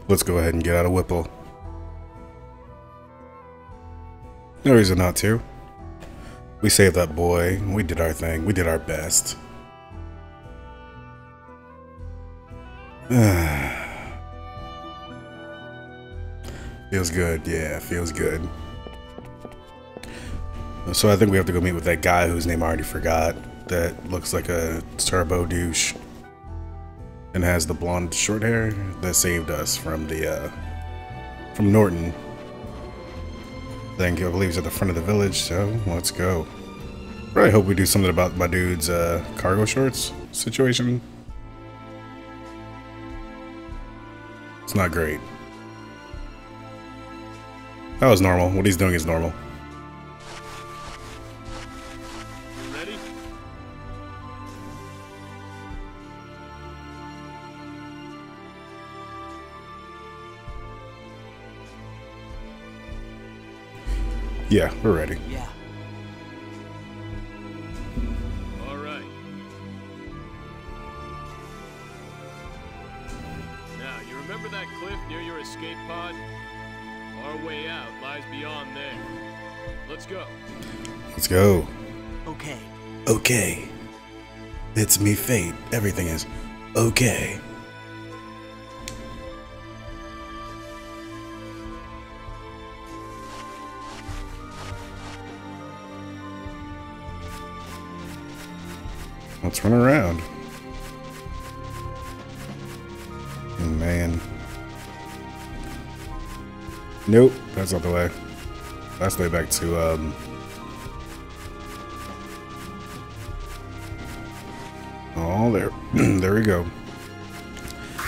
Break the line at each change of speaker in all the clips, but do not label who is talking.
Let's go ahead and get out of Whipple. No reason not to. We saved that boy. We did our thing. We did our best. Feels good. Yeah, feels good. So I think we have to go meet with that guy whose name I already forgot. That looks like a turbo douche. And has the blonde short hair that saved us from the from Norton. I believe he's at the front of the village, so let's go. Really hope we do something about my dude's cargo shorts situation. It's not great. That was normal. What he's doing is normal.
Ready?
Yeah, we're ready.
Yeah.
All right. Now, you remember that cliff near your escape pod? Our way out lies beyond there. Let's go.
Let's go.
Okay.
Okay. It's me, Fate. Everything is okay. Let's run around. Man. Nope, that's not the way. That's the way back to, oh, there. There we go.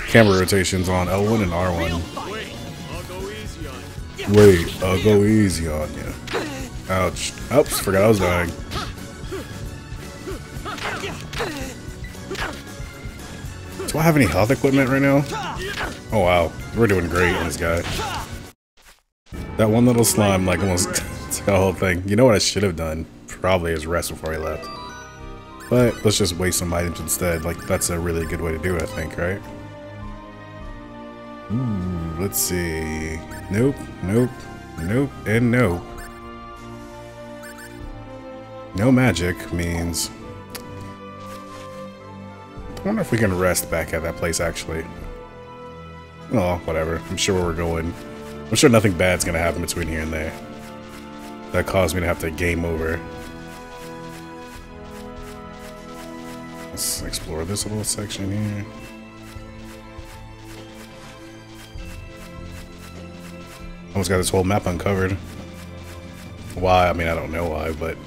Camera rotations on L1 and R1.
Wait, I'll go easy on you.
Wait, I'll go easy on you. Ouch. Oops, forgot I was dying. Do I have any health equipment right now? Oh wow, we're doing great on this guy. That one little slime like almost took the whole thing. You know what I should have done? Probably is rest before I left. But let's just waste some items instead. Like that's a really good way to do it, I think, right? Ooh, let's see. Nope, nope, nope, and nope. No magic means... I wonder if we can rest back at that place, actually. Oh, whatever. I'm sure where we're going. I'm sure nothing bad's gonna happen between here and there. That caused me to have to game over. Let's explore this little section here. Almost got this whole map uncovered. Why? I mean, I don't know why, but...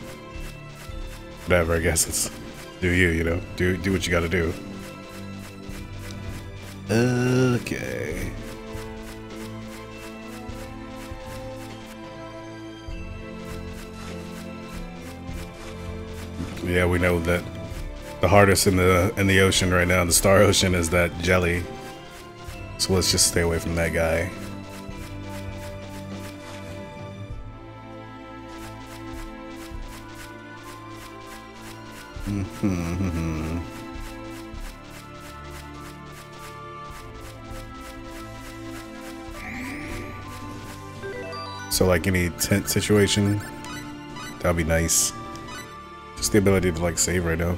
whatever, I guess it's... do you, you know? Do what you gotta do. Okay. Yeah, we know that the hardest in the ocean right now, the Star Ocean, is that jelly. So let's just stay away from that guy. So like any tent situation, that'd be nice. Just the ability to like save right now.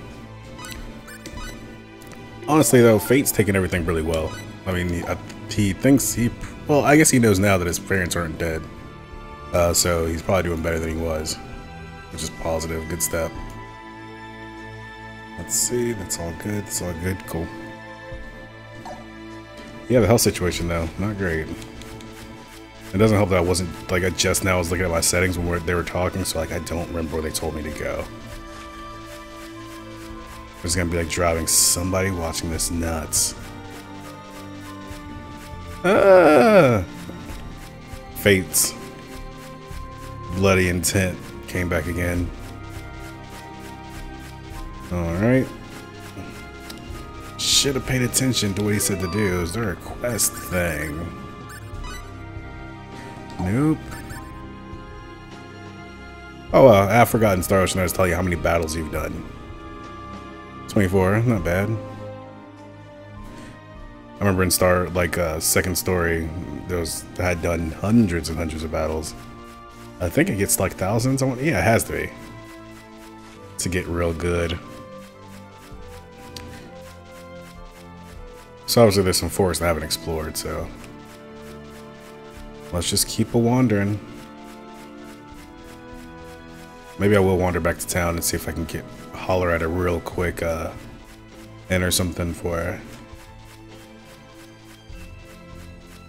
Honestly though, Fate's taking everything really well. I mean, he thinks well, I guess he knows now that his parents aren't dead. So he's probably doing better than he was, which is positive, good step. Let's see, that's all good, that's all good, cool. Yeah, the health situation though, not great. It doesn't help that I wasn't, like I just now was looking at my settings when they were talking, so like I don't remember where they told me to go. It's gonna be like driving somebody watching this nuts. Ah! Fate's bloody intent came back again. Alright. Should have paid attention to what he said to do. Is there a quest thing? Nope. Oh, I've forgotten Star Ocean has to tell you how many battles you've done. 24, not bad. I remember in second story, I had done hundreds and hundreds of battles. I think it gets like thousands. Yeah, it has to be. To get real good. So obviously there's some forests I haven't explored, so let's just keep a-wandering. Maybe I will wander back to town and see if I can holler at a real quick inn or something for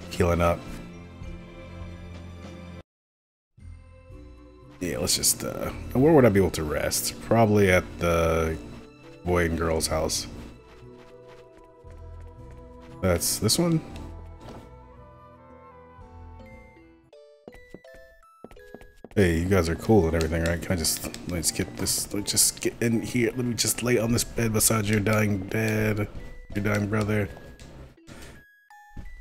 healing up. Yeah, let's just, where would I be able to rest? Probably at the boy and girl's house. That's this one? Hey, you guys are cool and everything, right? Can I just, let's get this, let's just get in here. Let me just lay on this bed beside your dying dad, your dying brother.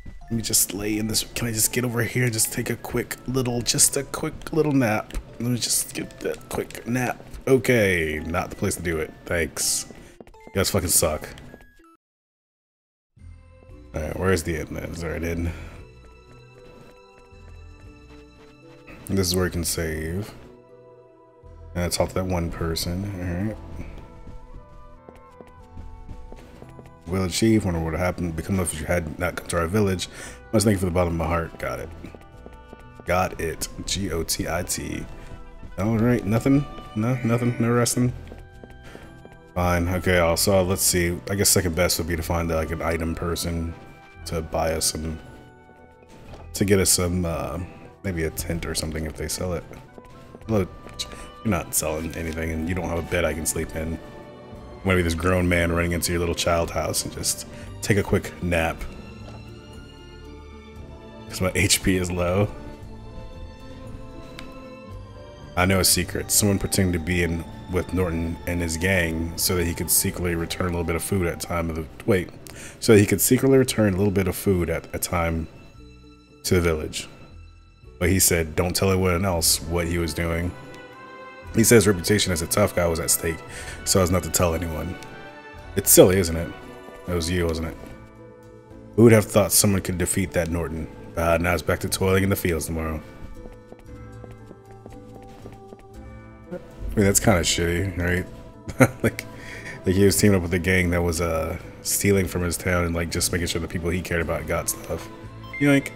Let me just lay in this, can I just get over here and just take a quick little nap? Let me just get that quick nap. Okay, not the place to do it. Thanks. You guys fucking suck. Alright, where's the inn then? Is there an inn? This is where you can save. And talk to that one person. Alright. Will achieve. Wonder what would happen. Become if you had not come to our village. Must thank you from the bottom of my heart. Got it. Got it. G-O-T-I-T. Alright, nothing? No, nothing? No resting? Fine. Okay, also, let's see. I guess second best would be to find like an item person to buy us some, to get us some, maybe a tent or something if they sell it. Look, you're not selling anything and you don't have a bed I can sleep in. Maybe this grown man running into your little child house and just take a quick nap. Because my HP is low. I know a secret. Someone pretending to be in with Norton and his gang so that he could secretly return a little bit of food at time of the so that he could secretly return a little bit of food at a time to the village. But he said, don't tell anyone else what he was doing. He said his reputation as a tough guy was at stake, so as not to tell anyone. It's silly, isn't it? It was you, wasn't it? Who would have thought someone could defeat that Norton? Now it's back to toiling in the fields tomorrow. I mean, that's kind of shitty, right? like he was teaming up with a gang that was stealing from his town and like just making sure the people he cared about got stuff. Yoink.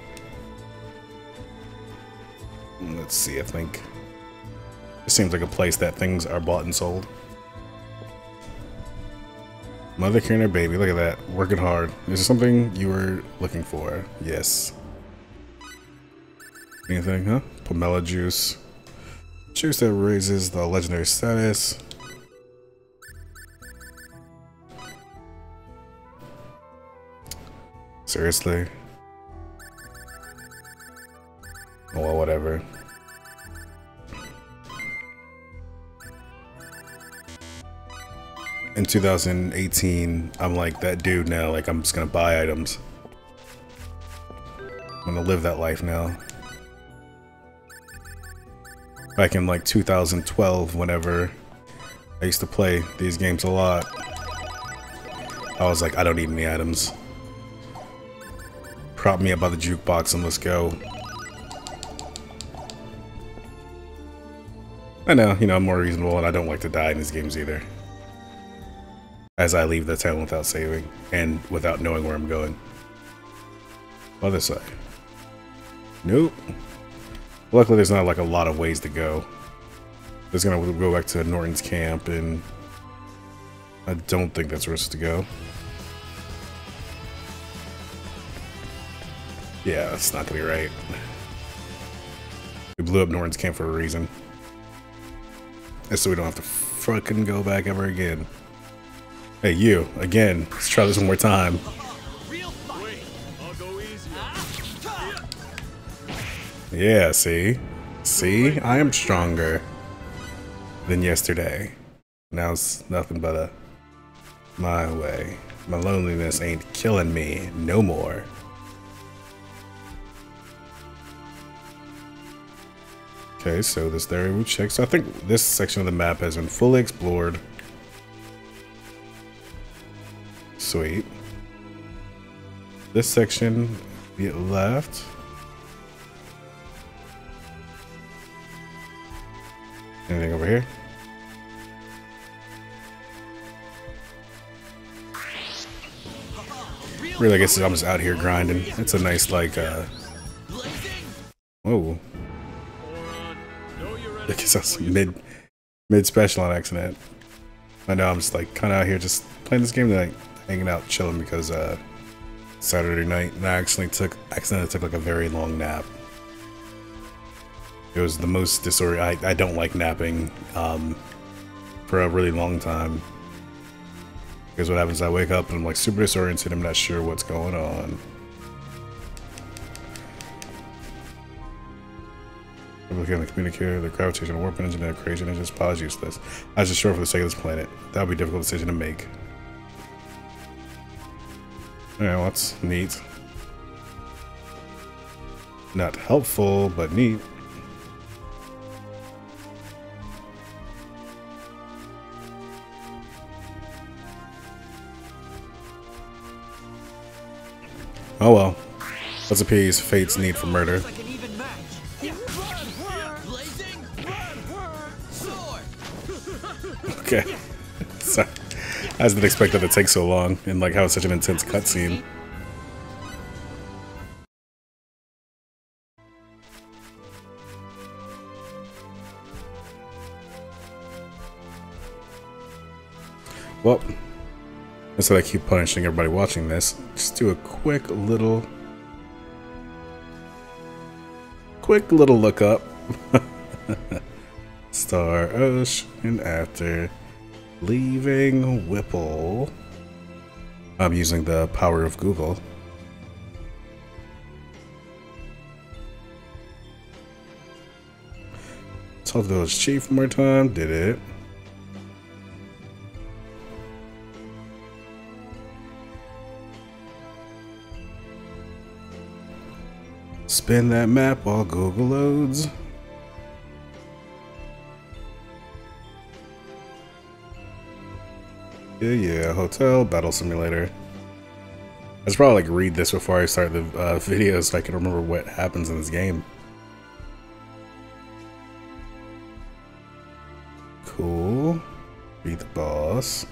Let's see, I think it seems like a place that things are bought and sold. Mother carrying her baby, look at that, working hard. Is there something you were looking for? Yes. Anything, huh? Pomelo juice. Juice that raises the legendary status. Seriously? Oh, well, whatever. In 2018, I'm like that dude now, like I'm just gonna buy items. I'm gonna live that life now. Back in like 2012, whenever I used to play these games a lot, I was like, I don't need any items. Prop me up by the jukebox and let's go. I know, you know, I'm more reasonable and I don't like to die in these games either. As I leave the town without saving and without knowing where I'm going. Other side. Nope. Luckily there's not like a lot of ways to go. Just gonna go back to Norton's camp and I don't think that's where it's to go. Yeah, that's not gonna be right. We blew up Norton's camp for a reason. And so we don't have to fucking go back ever again. Hey, you, again, let's try this one more time.
Wait, I'll go easy.
Yeah, see? See? I am stronger than yesterday. Now it's nothing but a my way. My loneliness ain't killing me no more. Okay, so this area we checked. So I think this section of the map has been fully explored. Sweet. this section, get left. Anything over here? Really, I guess I'm just out here grinding. It's a nice, like, whoa. I guess that's mid special on accident. I know I'm just like kind of out here just playing this game, like hanging out, chilling because Saturday night, and I accidentally took like a very long nap. It was the most disorienting. I don't like napping for a really long time. Because what happens is I wake up and I'm like super disoriented, I'm not sure what's going on. Looking at the communicator, the gravitational warp engine, and the creation engine is pause useless. I was just short for the sake of this planet. That would be a difficult decision to make. Alright, well, that's neat. Not helpful, but neat. Oh well. Let's appease Fate's need for murder. Okay. So, I didn't expect that to take so long and like how it's such an intense cutscene. Well, instead I keep punishing everybody watching this, just do a quick little look up. Star Ocean after leaving Whipple. I'm using the power of Google. Talk to the village chief one more time. Did it. Spin that map while Google loads. Yeah, hotel, battle simulator. I should probably like read this before I start the video so I can remember what happens in this game. Cool. Beat the boss.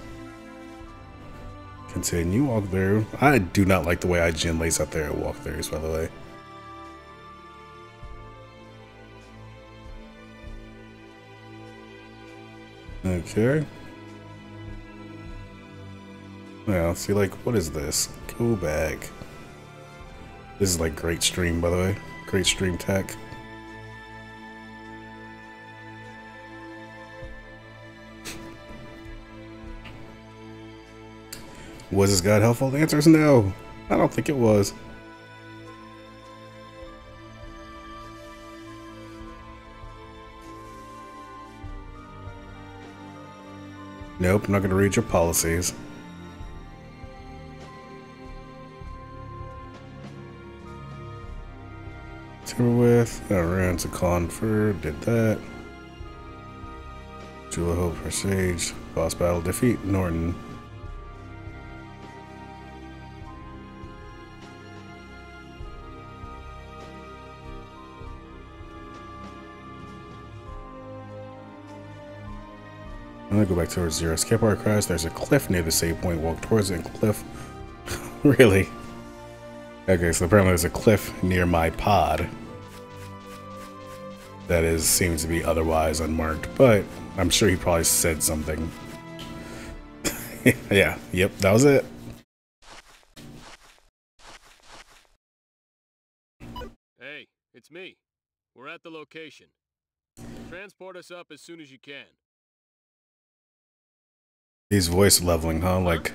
Continue walkthrough. I do not like the way IGN lays out their walkthroughs, by the way. Okay. Yeah, see, like, what is this? Go back. This is like great stream, by the way. Great stream tech. Was this guide helpful? The answer is no. I don't think it was. Nope, I'm not going to read your policies. Timberwith, ran to Confer, did that. Jewel of Hope for Sage, boss battle, defeat Norton. I'm gonna go back towards Zero. Skip our crash. There's a cliff near the save point. Walk towards it and cliff. Really? Okay, so apparently there's a cliff near my pod. That seems to be otherwise unmarked, but I'm sure he probably said something. Yeah, yep, that was it.
Hey, it's me. We're at the location. Transport us up as soon as you can.
He's voice leveling, huh? Like...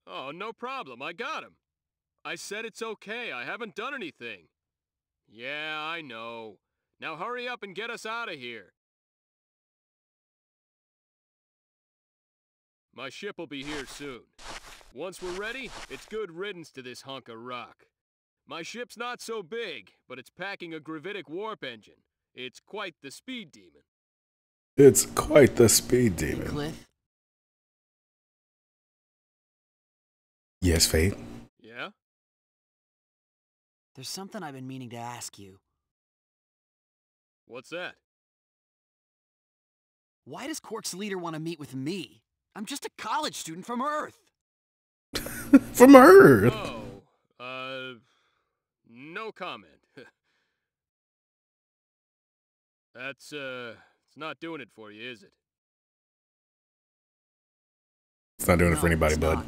Oh, no problem. I got him. I said it's okay. I haven't done anything. Yeah, I know. Now hurry up and get us out of here. My ship will be here soon. Once we're ready, it's good riddance to this hunk of rock. My ship's not so big, but it's packing a gravitic warp engine. It's quite the speed demon.
It's quite the speed demon.
Cliff?
Yes, Fate?
Yeah?
There's something I've been meaning to ask you.
What's that?
Why does Quark's leader want to meet with me? I'm just a college student from Earth.
From Earth.
Oh, no comment. That's, it's not doing it for you, is it?
It's not doing it for
No,
anybody,
it's
bud.
not.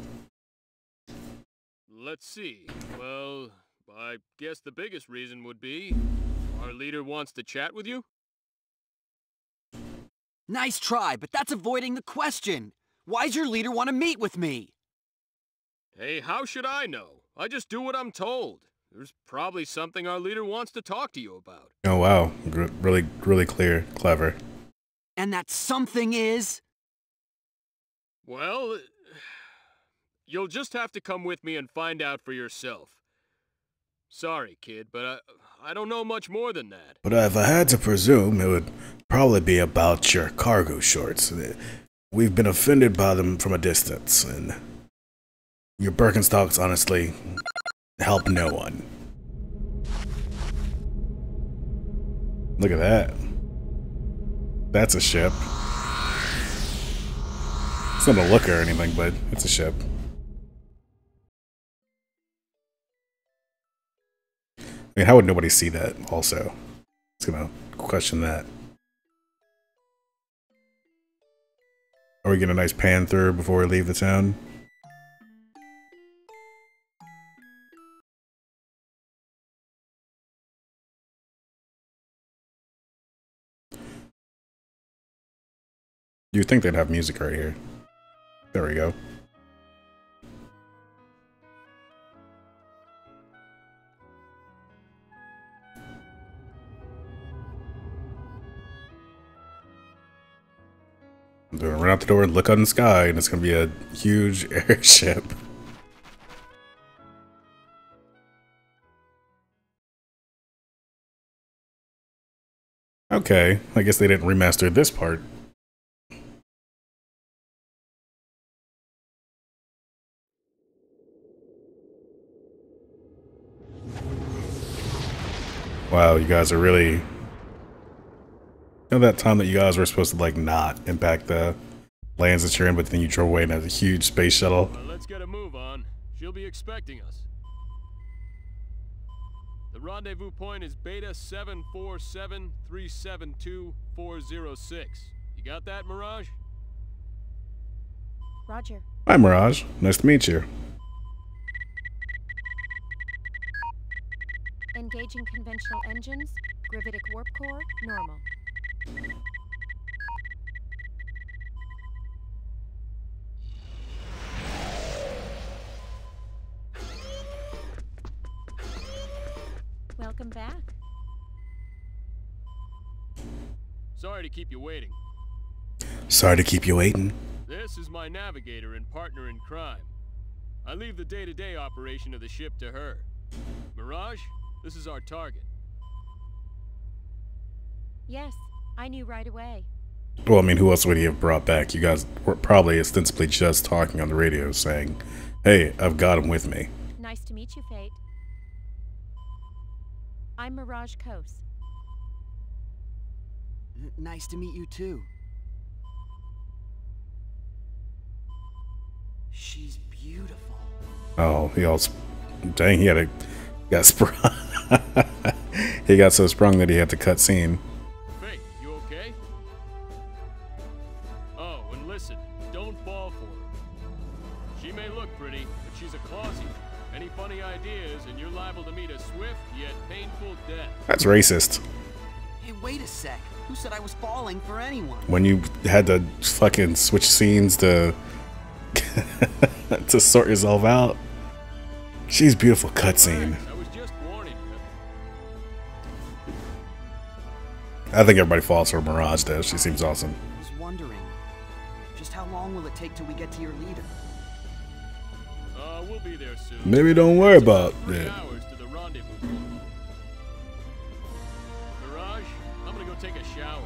Let's see. Well, I guess the biggest reason would be our leader wants to chat with you?
Nice try, but that's avoiding the question. Why's your leader want to meet with me?
Hey, how should I know? I just do what I'm told. There's probably something our leader wants to talk to you about.
Oh, wow. Really, really clear. Clever.
And that something is...
Well, you'll just have to come with me and find out for yourself. Sorry, kid, but I don't know much more than that.
But if I had to presume, it would probably be about your cargo shorts. We've been offended by them from a distance, and your Birkenstocks honestly help no one. Look at that. That's a ship. It's not a looker or anything, but it's a ship. I mean, how would nobody see that also? It's gonna question that. Are we getting a nice pan through before we leave the town? You'd think they'd have music right here. There we go. I'm gonna run out the door and look up in the sky, and it's gonna be a huge airship. Okay, I guess they didn't remaster this part. Wow, you guys are really... You know that time that you guys were supposed to, like, not impact the lands that you're in, but then you drove away in a huge space shuttle?
Well, let's get a move on. She'll be expecting us. The rendezvous point is Beta 747372406. You got that, Mirage?
Roger.
Hi, Mirage. Nice to meet you.
Engaging conventional engines. Gravitic warp core, normal. Welcome back.
Sorry to keep you waiting.
Sorry to keep you waiting.
This is my navigator and partner in crime. I leave the day-to-day operation of the ship to her. Mirage, this is our target.
Yes, I knew right away.
Well, I mean, who else would he have brought back? You guys were probably ostensibly just talking on the radio saying, hey, I've got him with me.
Nice to meet you, Fate. I'm Mirage Kos.
Nice to meet you too. She's beautiful.
Oh, he also... Dang, he had a... Got sprung. He got so sprung that he had to cut scene.
Faith, you okay? Oh, and listen, don't fall for her. She may look pretty, but she's a Clausian. Any funny ideas, and you're liable to meet a swift yet painful death.
That's racist.
Hey, wait a sec. Who said I was falling for anyone?
When you had to fucking switch scenes to... to sort yourself out. She's beautiful cutscene.
I was just warning you.
I think everybody falls for Mirage though. She seems awesome.
I was wondering, just how long will it take till we get to your leader?
We'll be there soon.
Maybe don't worry about
3
it.
hours to the rendezvous point. Mirage, I'm gonna go take a shower.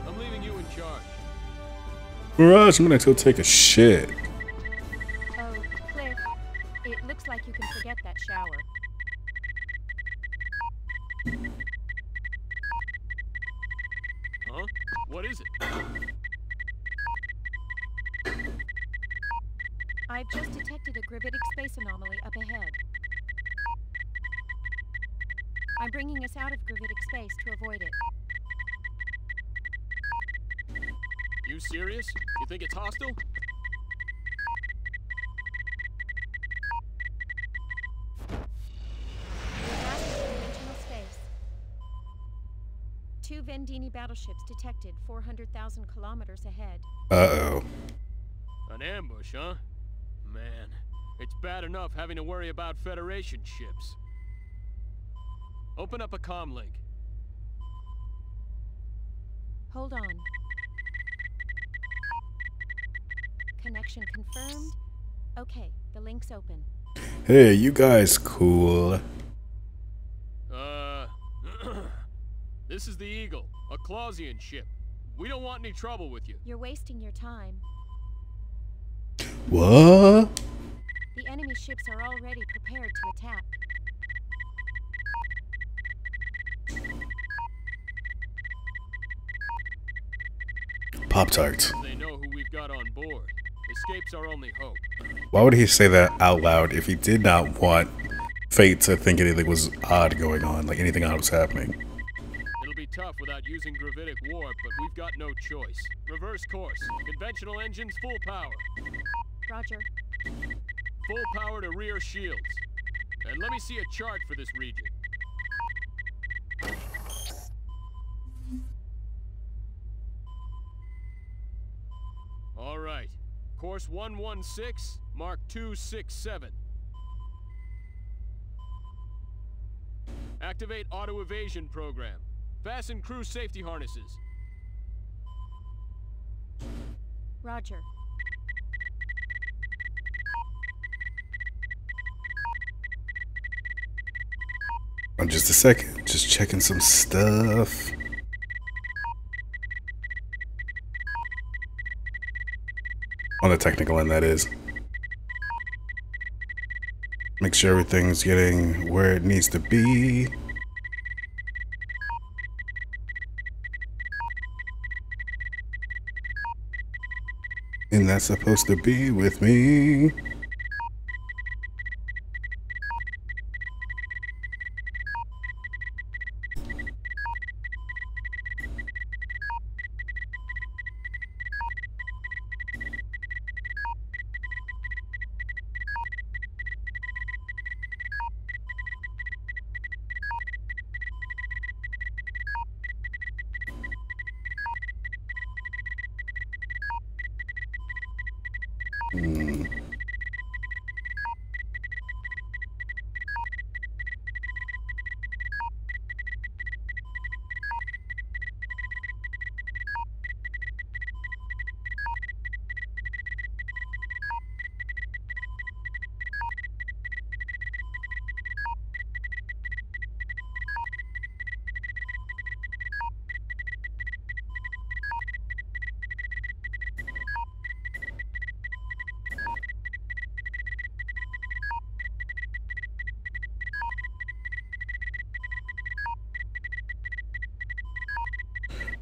I'm leaving you in charge.
Mirage, I'm gonna go take a shit.
Oh, Cliff, it looks like you can forget that shower.
What is it?
I've just detected a gravitic space anomaly up ahead. I'm bringing us out of gravitic space to avoid it.
You serious? You think it's hostile?
We're back in dimensional space. 2 Vendini battleships detected 400,000 kilometers ahead.
Uh-oh.
An ambush, huh? Man, it's bad enough having to worry about Federation ships. Open up a comm link.
Hold on. Connection confirmed. Okay, the link's open.
Hey, you guys cool.
This is the Eagle, a Clausian ship. We don't want any trouble with you.
You're wasting your time.
What?
The enemy ships are already prepared to attack.
Pop-Tarts.
They know who we've got on board. Escape's our only hope.
Why would he say that out loud if he did not want Fate to think anything was odd going on, like anything odd was happening?
It'll be tough without using gravitic warp, but we've got no choice. Reverse course. Conventional engines full power.
Roger.
Full power to rear shields. And let me see a chart for this region. All right. Course 116, Mark 267. Activate auto evasion program. Fasten crew safety harnesses.
Roger.
Just a second, just checking some stuff. On the technical end, that is. Make sure everything's getting where it needs to be. And that's supposed to be with me.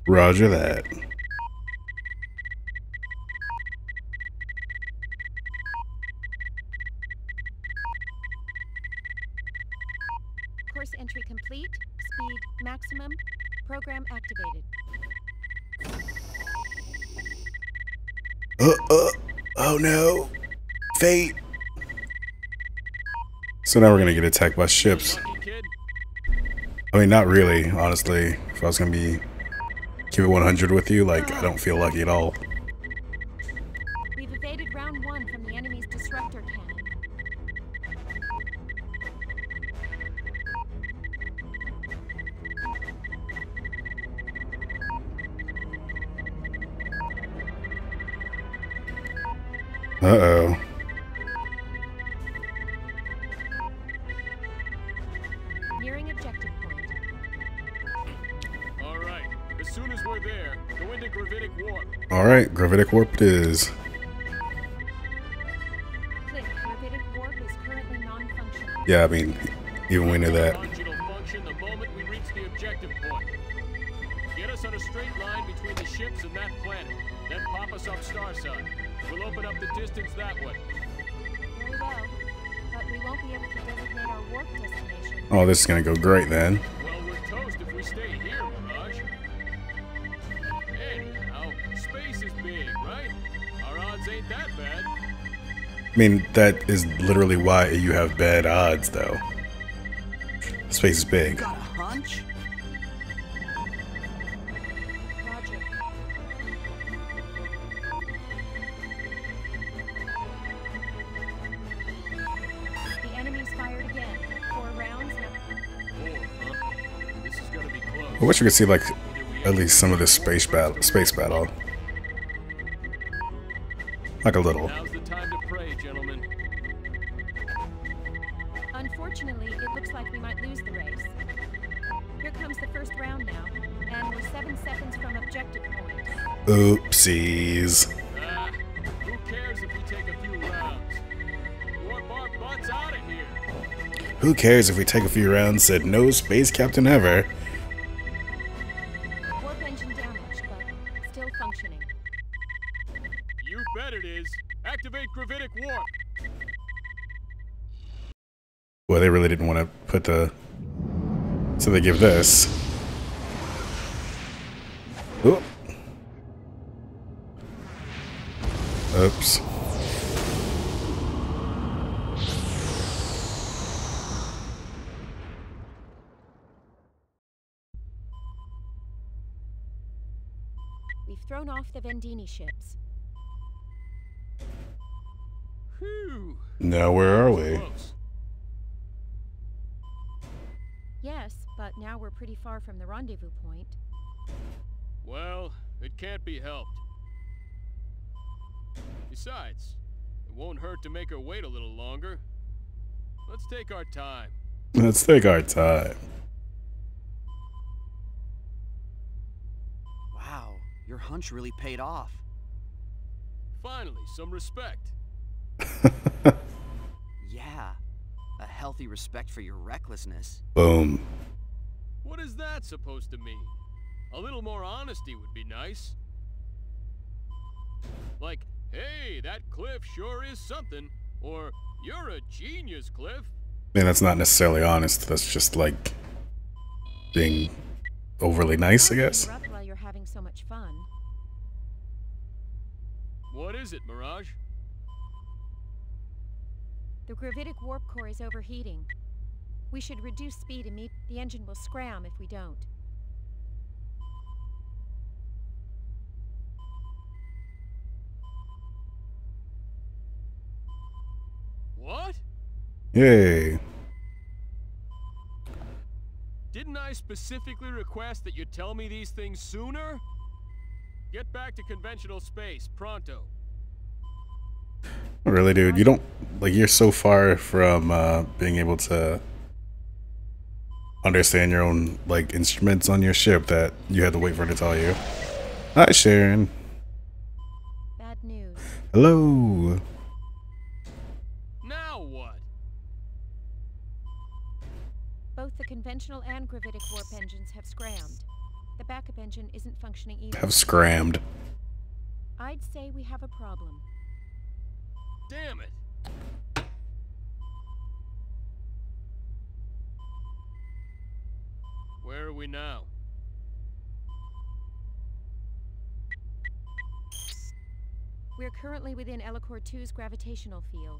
Roger that.
Course entry complete. Speed maximum. Program activated.
Oh no. Fate. So now we're gonna get attacked by ships.
Lucky kid?
I mean, not really, honestly. If I was gonna be keep it 100 with you, like, I don't feel lucky at all.
We've evaded round 1 from the enemy's disruptor cannon.
Uh-oh.
Nearing objective point.
All right. As soon as we're there, go into gravitic warp.
Alright, gravitic warp it is.
Click. Gravitic warp is currently non-functional.
Yeah, I mean, even we knew that.
Launch will function the moment we reach the objective point. Get us on a straight line between the ships and that planet. Then pop us up Starside. We'll open up the distance that way.
Very well. But we won't be able to designate our warp destination.
Oh, this is gonna go great then.
Well, we're toast if we stay here, Mirage. Anyhow, space is big, right? Our odds ain't that bad.
I mean, that is literally why you have bad odds, though. Space is big.
Got a hunch?
Roger. The enemy's fired again. 4 rounds now.
4, huh? This is gonna be close.
I wish we could see like at least some of this space battle. Like a little.
Now's the time to pray, gentlemen.
Unfortunately, it looks like we might lose the race. Here comes the first round now, and we're 7 seconds from objective point.
Oopsies.
Who cares if we take a few rounds? Warp our butts out of here.
Who cares if we take a few rounds, said no space captain ever.
Warp engine damaged, but still functioning.
You bet it is. Activate gravitic warp.
Well, they really didn't want to put the... So they give this. Oop. Oops.
We've thrown off the Vendini ships.
Whew.
Now where are we?
Close.
Yes, but now we're pretty far from the rendezvous point.
Well, it can't be helped. Besides, it won't hurt to make her wait a little longer. Let's take our time.
Let's take our time.
Wow, your hunch really paid off.
Finally, some respect.
Yeah, a healthy respect for your recklessness.
Boom.
What is that supposed to mean? A little more honesty would be nice. Like, hey, that Cliff sure is something. Or, you're a genius, Cliff.
Man, that's not necessarily honest. That's just like being overly nice, I guess.
Interrupt while you're having so much fun.
What is it, Mirage?
The gravitic warp core is overheating. We should reduce speed and meet. The engine will scram if we don't.
What?
Yay.
Didn't I specifically request that you tell me these things sooner? Get back to conventional space, pronto.
Really, dude, you don't, like, you're so far from being able to understand your own, like, instruments on your ship that you had to wait for it to tell you. Hi, Sharon.
Bad news.
Hello.
Now what?
Both the conventional and gravitic warp engines have scrammed. The backup engine isn't functioning either.
Have scrammed.
I'd say we have a problem.
Damn it. Where are we now?
We're currently within Elacor 2's gravitational field.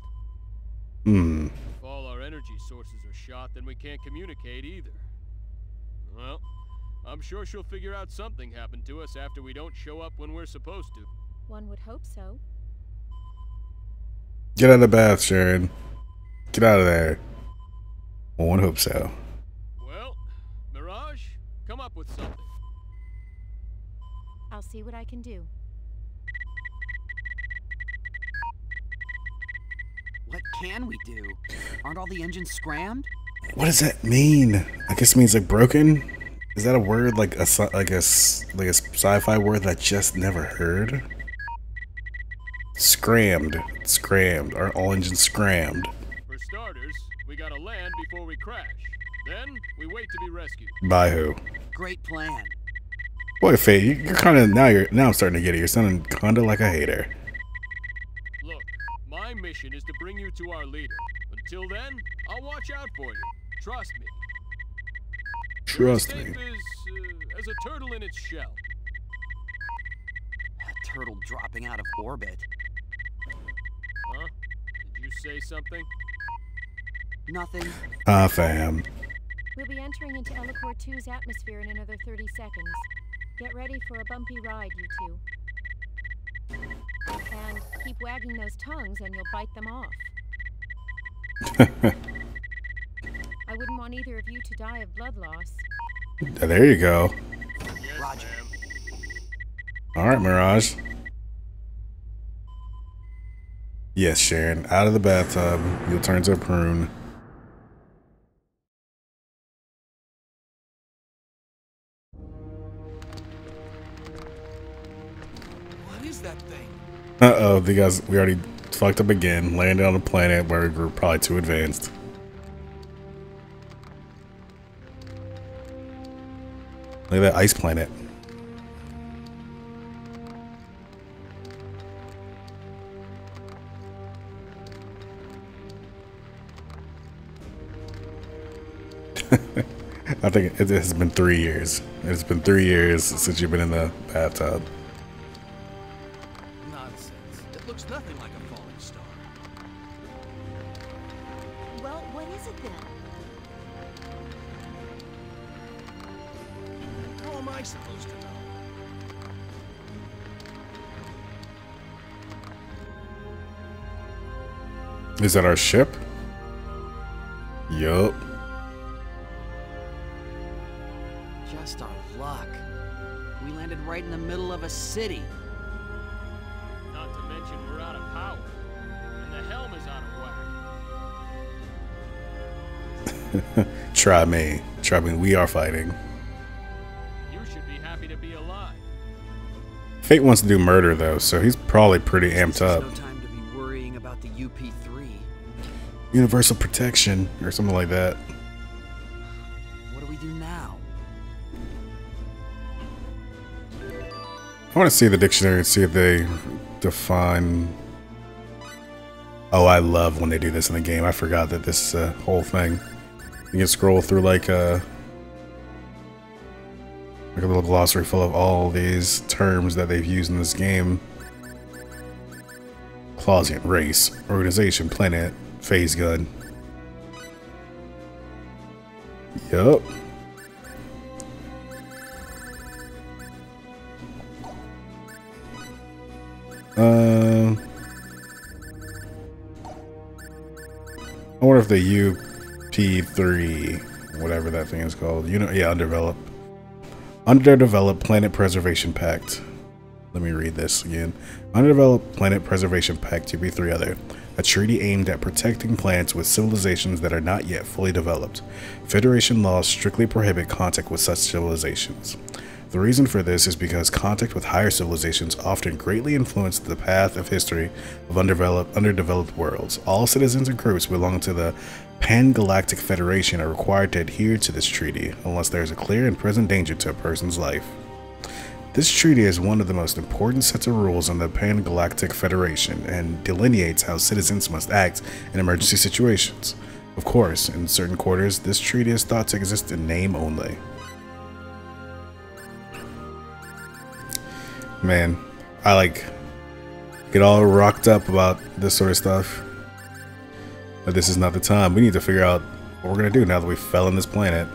Hmm.
If all our energy sources are shot, then we can't communicate either. Well, I'm sure she'll figure out something happened to us after we don't show up when we're supposed to.
One would hope so.
Get out of the bath, Sharon. Get out of there. One hope so.
Well, Mirage, come up with something.
I'll see what I can do.
What can we do? Aren't all the engines scrammed?
What does that mean? I guess it means like broken. Is that a word like a sci-fi word that I just never heard? Scrammed. Scrammed. Are all engines scrammed?
For starters, we gotta land before we crash. Then, we wait to be rescued.
By who?
Great plan.
Boy, Faye, you're kind of now I'm starting to get it. You're sounding kind of like a hater.
Look, my mission is to bring you to our leader. Until then, I'll watch out for you. Trust me.
Trust
Your
me.
escape is as a turtle in its shell.
A turtle dropping out of orbit.
Huh? Did you say something?
Nothing.
Ah, fam.
We'll be entering into Ellicor 2's atmosphere in another 30 seconds. Get ready for a bumpy ride, you two. And keep wagging those tongues and you'll bite them off. I wouldn't want either of you to die of blood loss.
There you go.
Yes,
Roger.
ma'am.
All right, Mirage. Yes, Sharon. Out of the bathtub. You'll turn to a prune.
What is that thing?
Uh-oh, we already fucked up again. Landed on a planet where we're probably too advanced. Look at that ice planet. I think it has been 3 years. It's been 3 years since you've been in the bathtub.
Nonsense. It looks nothing like a falling star.
Well, what is it then?
How am I supposed to know?
Is that our ship? Yup.
Just our luck. We landed right in the middle of a city.
Not to mention we're out of power. And the helm is out of whack.
Try me. Try me. We are fighting.
You should be happy to be alive.
Fate wants to do murder though, so he's probably pretty amped
There's
up.
no time to be worrying about the UP3.
Universal protection or something like that.
What do we do now?
I want to see the dictionary and see if they define. Oh, I love when they do this in the game. I forgot that this is a whole thing. You can scroll through like a little glossary full of all these terms that they've used in this game. Clausian, race, organization, planet, phase gun. Yup. I wonder if the UP3, whatever that thing is called, undeveloped Planet Preservation Pact. Let me read this again. Undeveloped Planet Preservation Pact, UP3 Other. A treaty aimed at protecting planets with civilizations that are not yet fully developed. Federation laws strictly prohibit contact with such civilizations. The reason for this is because contact with higher civilizations often greatly influenced the path of history of underdeveloped worlds. All citizens and groups belonging to the Pan-Galactic Federation are required to adhere to this treaty, unless there is a clear and present danger to a person's life. This treaty is one of the most important sets of rules on the Pan-Galactic Federation and delineates how citizens must act in emergency situations. Of course, in certain quarters, this treaty is thought to exist in name only. Man, I get all rocked up about this sort of stuff. But this is not the time. We need to figure out what we're gonna do now that we fell on this planet.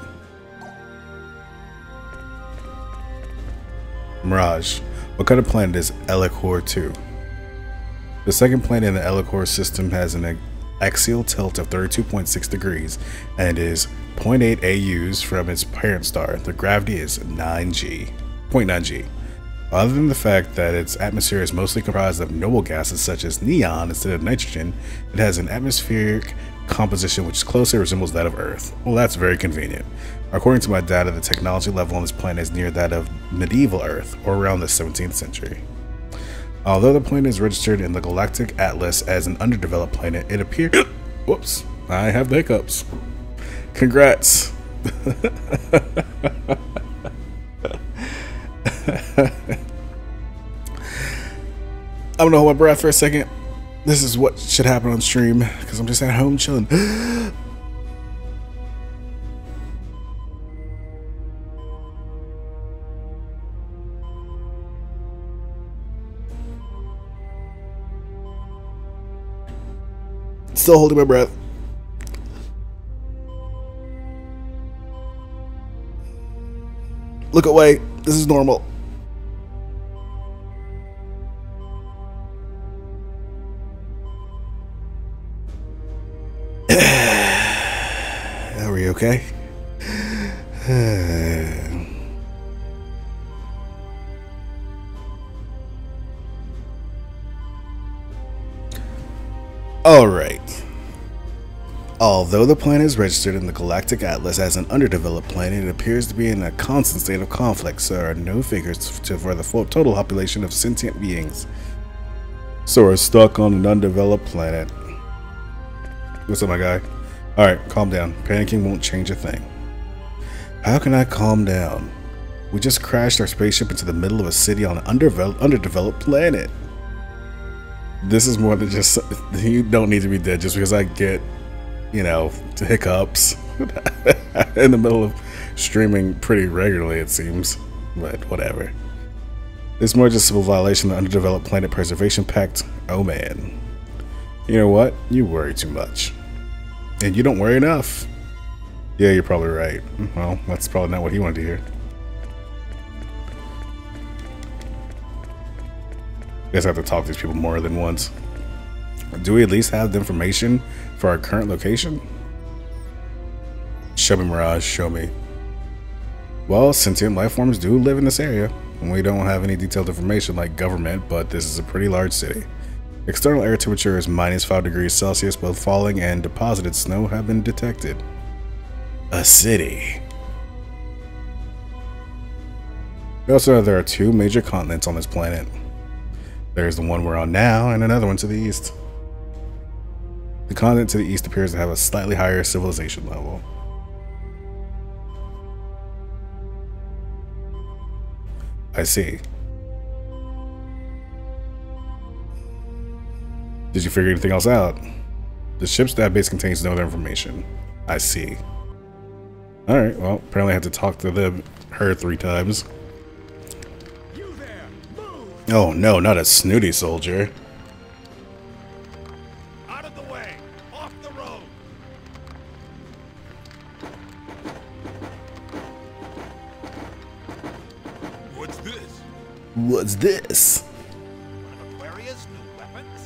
Mirage. What kind of planet is Ellicor 2? The second planet in the Ellicor system has an axial tilt of 32.6 degrees and is 0.8 AUs from its parent star. The gravity is 0.9 G. Other than the fact that its atmosphere is mostly comprised of noble gases such as neon instead of nitrogen, it has an atmospheric composition which closely resembles that of Earth. Well, that's very convenient. According to my data, the technology level on this planet is near that of medieval Earth, or around the 17th century. Although the planet is registered in the Galactic Atlas as an underdeveloped planet, it appears... Whoops, I have the hiccups. Congrats. I'm gonna hold my breath for a second. This is what should happen on stream because I'm just at home chilling. Still holding my breath. Look away. This is normal. Are we okay? All right. Although the planet is registered in the Galactic Atlas as an underdeveloped planet, it appears to be in a constant state of conflict, so there are no figures for the full total population of sentient beings. So we're stuck on an undeveloped planet. What's up, my guy? Alright, calm down. Panicking won't change a thing. How can I calm down? We just crashed our spaceship into the middle of a city on an underdeveloped planet. This is more than just... You don't need to be dead just because I get, you know, hiccups in the middle of streaming pretty regularly, it seems. But whatever. It's more just a simple violation of the Underdeveloped Planet Preservation Pact. Oh man. You know what? You worry too much. And you don't worry enough. Yeah, you're probably right. Well, that's probably not what he wanted to hear. I guess I have to talk to these people more than once. Do we at least have the information for our current location? Show me, Mirage, show me. Well, sentient life forms do live in this area. And we don't have any detailed information like government, but this is a pretty large city. External air temperature is -5 degrees Celsius. Both falling and deposited snow have been detected. A city. We also know there are 2 major continents on this planet. There's the one we're on now and another one to the east. The continent to the east appears to have a slightly higher civilization level. I see. Did you figure anything else out? The ship's database contains no other information. I see. Alright, well, apparently I had to talk to her 3 times.
You there, move!
Oh no, not a snooty soldier.
Out of the way! Off the road! What's this?
What's this?
One of Aquaria's new weapons?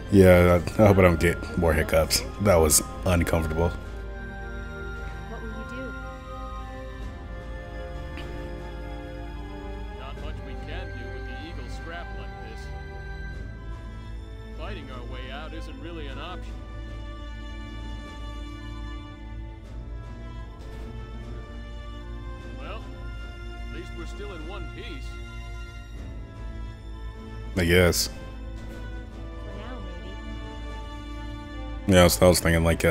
Yeah, I hope I don't get more hiccups. That was uncomfortable.
What will you do?
Not much we can do with the Eagle scrap like this. Fighting our way out isn't really an option. Well, at least we're still in one piece.
I guess.
For now, maybe.
Yeah, I was thinking like,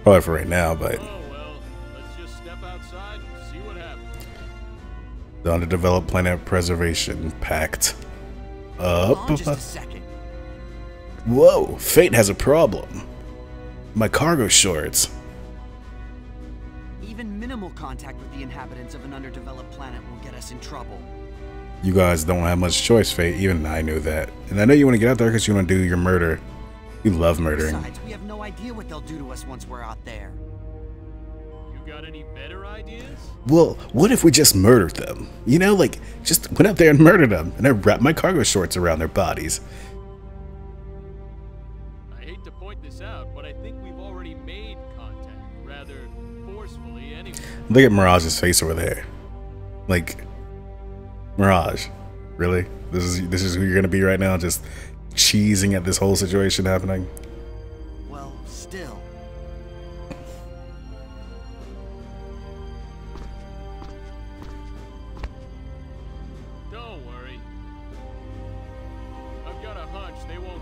probably for right now, but
Oh well, let's just step outside and see what happens.
the Underdeveloped Planet Preservation Pact.
Hold
Up.
on just a second.
Whoa, Fate has a problem. My cargo shorts.
Even minimal contact with the inhabitants of an underdeveloped planet will get us in trouble.
You guys don't have much choice, Fate. Even I knew that. And I know you want to get out there because you want to do your murder. You love murdering.
Besides, we have no idea what they'll do to us once we're out there.
You got any better ideas?
Well, what if we just murdered them? You know, like, just went out there and murdered them. And I wrapped my cargo shorts around their bodies.
I hate to point this out, but I think we've already made contact, rather forcefully anyway.
Look at Mirage's face over there. Like, Mirage, really? This is who you're gonna be right now, just cheesing at this whole situation happening?
Well, still.
Don't worry.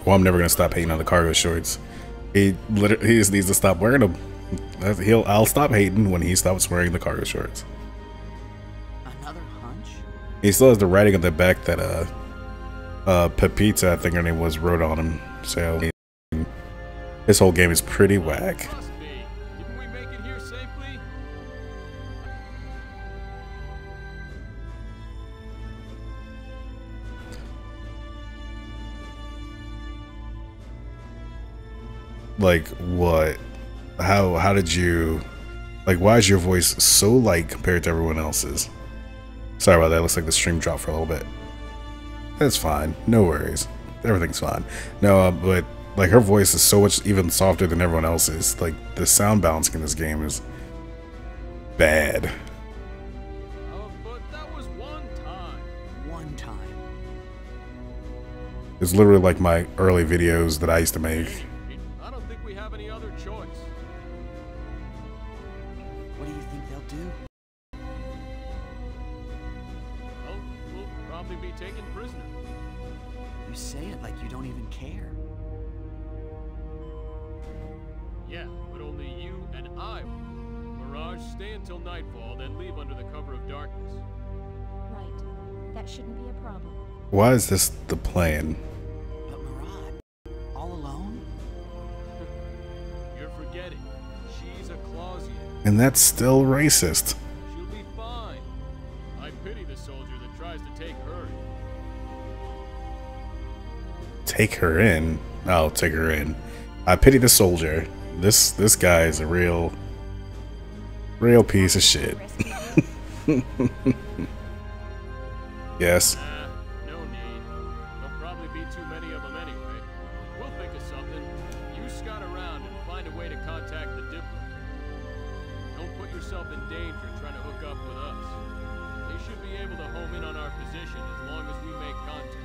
Well, I'm never gonna stop hating on the cargo shorts. He just needs to stop wearing them. I'll stop hating when he stops wearing the cargo shorts.
Another hunch?
He still has the writing on the back that Pepita, I think her name was, wrote on him. So his whole game is pretty whack.
Must be. Didn't we make it here safely?
Like what? How did you, like, why is your voice so light compared to everyone else's? Sorry about that. Looks like the stream dropped for a little bit. That's fine. No worries. Everything's fine. No, but like her voice is so much even softer than everyone else's. Like the sound balancing in this game is bad.
Oh, but that was one time.
One time.
It's literally like my early videos that I used to make.
I don't think we have any other choice.
What do you think they'll do?
Well, we'll probably be taken prisoner.
You say it like you don't even care.
Yeah, but only you and I will. Mirage, stay until nightfall, then leave under the cover of darkness.
Right. That shouldn't be a problem.
Why is this the plan?
But Mirage, all alone?
You're forgetting. She's a Clausian.
And that's still racist.
She'll be fine. I pity the soldier that tries to take her.
Take her in. I'll take her in. I pity the soldier. This guy is a real piece of shit. Yes.
No need. There'll probably be too many of them anyway. We'll think of something. You scout around and find a way to contact the Dipper. Don't put yourself in danger trying to hook up with us. They should be able to home in on our position as long as we make contact.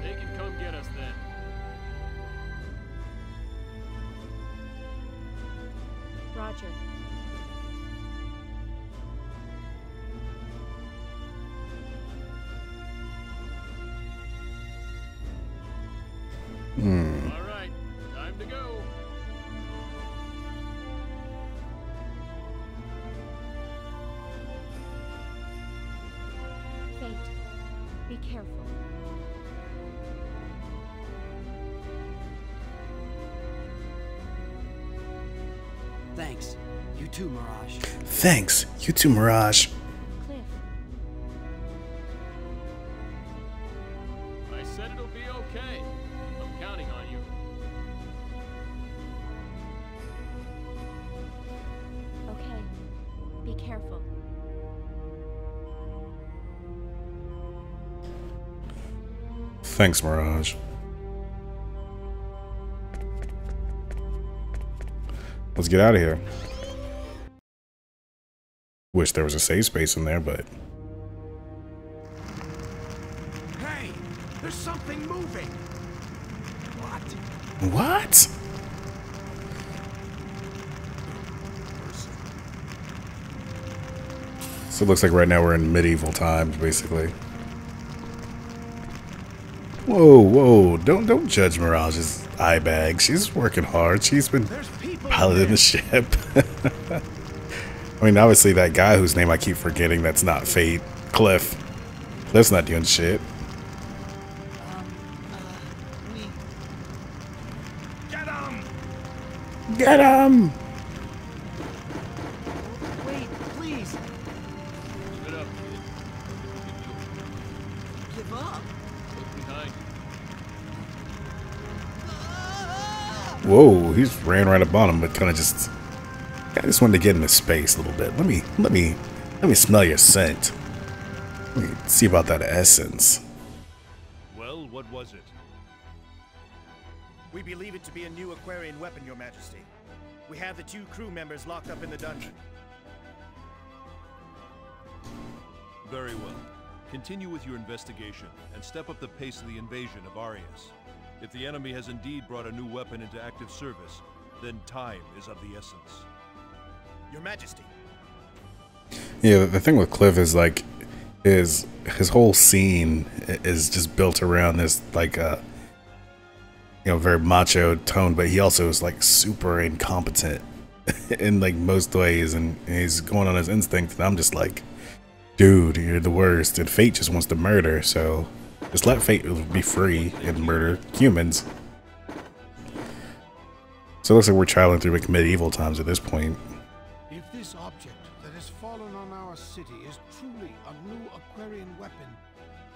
They can come get us then.
Roger.
All right, time to go.
Fate. Be careful.
Thanks. You too, Mirage.
Thanks. You too, Mirage.
Cliff.
I said it'll be okay. I'm counting on you.
Okay. Be careful.
Thanks, Mirage. Let's get out of here. Wish there was a safe space in there, but
Hey, there's something moving. What?
what? So it looks like right now we're in medieval times, basically. Whoa, don't judge Mirage's eye bag. She's working hard. She's been
There's people.
piloting the ship. I mean, obviously that guy whose name I keep forgetting, that's not Fate. Cliff. Cliff's not doing shit.
We...
Get 'em!
Get him!
Wait, please.
Give it up, kid.
Give up.
Look behind you.
Whoa, he's ran right up on him, but kind of just. I just wanted to get into space a little bit. Let me smell your scent. Let me see about that essence.
Well, what was it?
We believe it to be a new Aquarian weapon, Your Majesty. We have the 2 crew members locked up in the dungeon.
Very well. Continue with your investigation and step up the pace of the invasion of Arius. If the enemy has indeed brought a new weapon into active service, then time is of the essence.
Your Majesty.
Yeah, the thing with Cliff is like, his whole scene is just built around this like very macho tone, but he also is like super incompetent in like most ways, and he's going on his instinct, and I'm just like, dude, you're the worst. And Fate just wants to murder, so just let Fate be free and murder humans. So it looks like we're traveling through like medieval times at this point.
If this object that has fallen on our city is truly a new Aquarian weapon,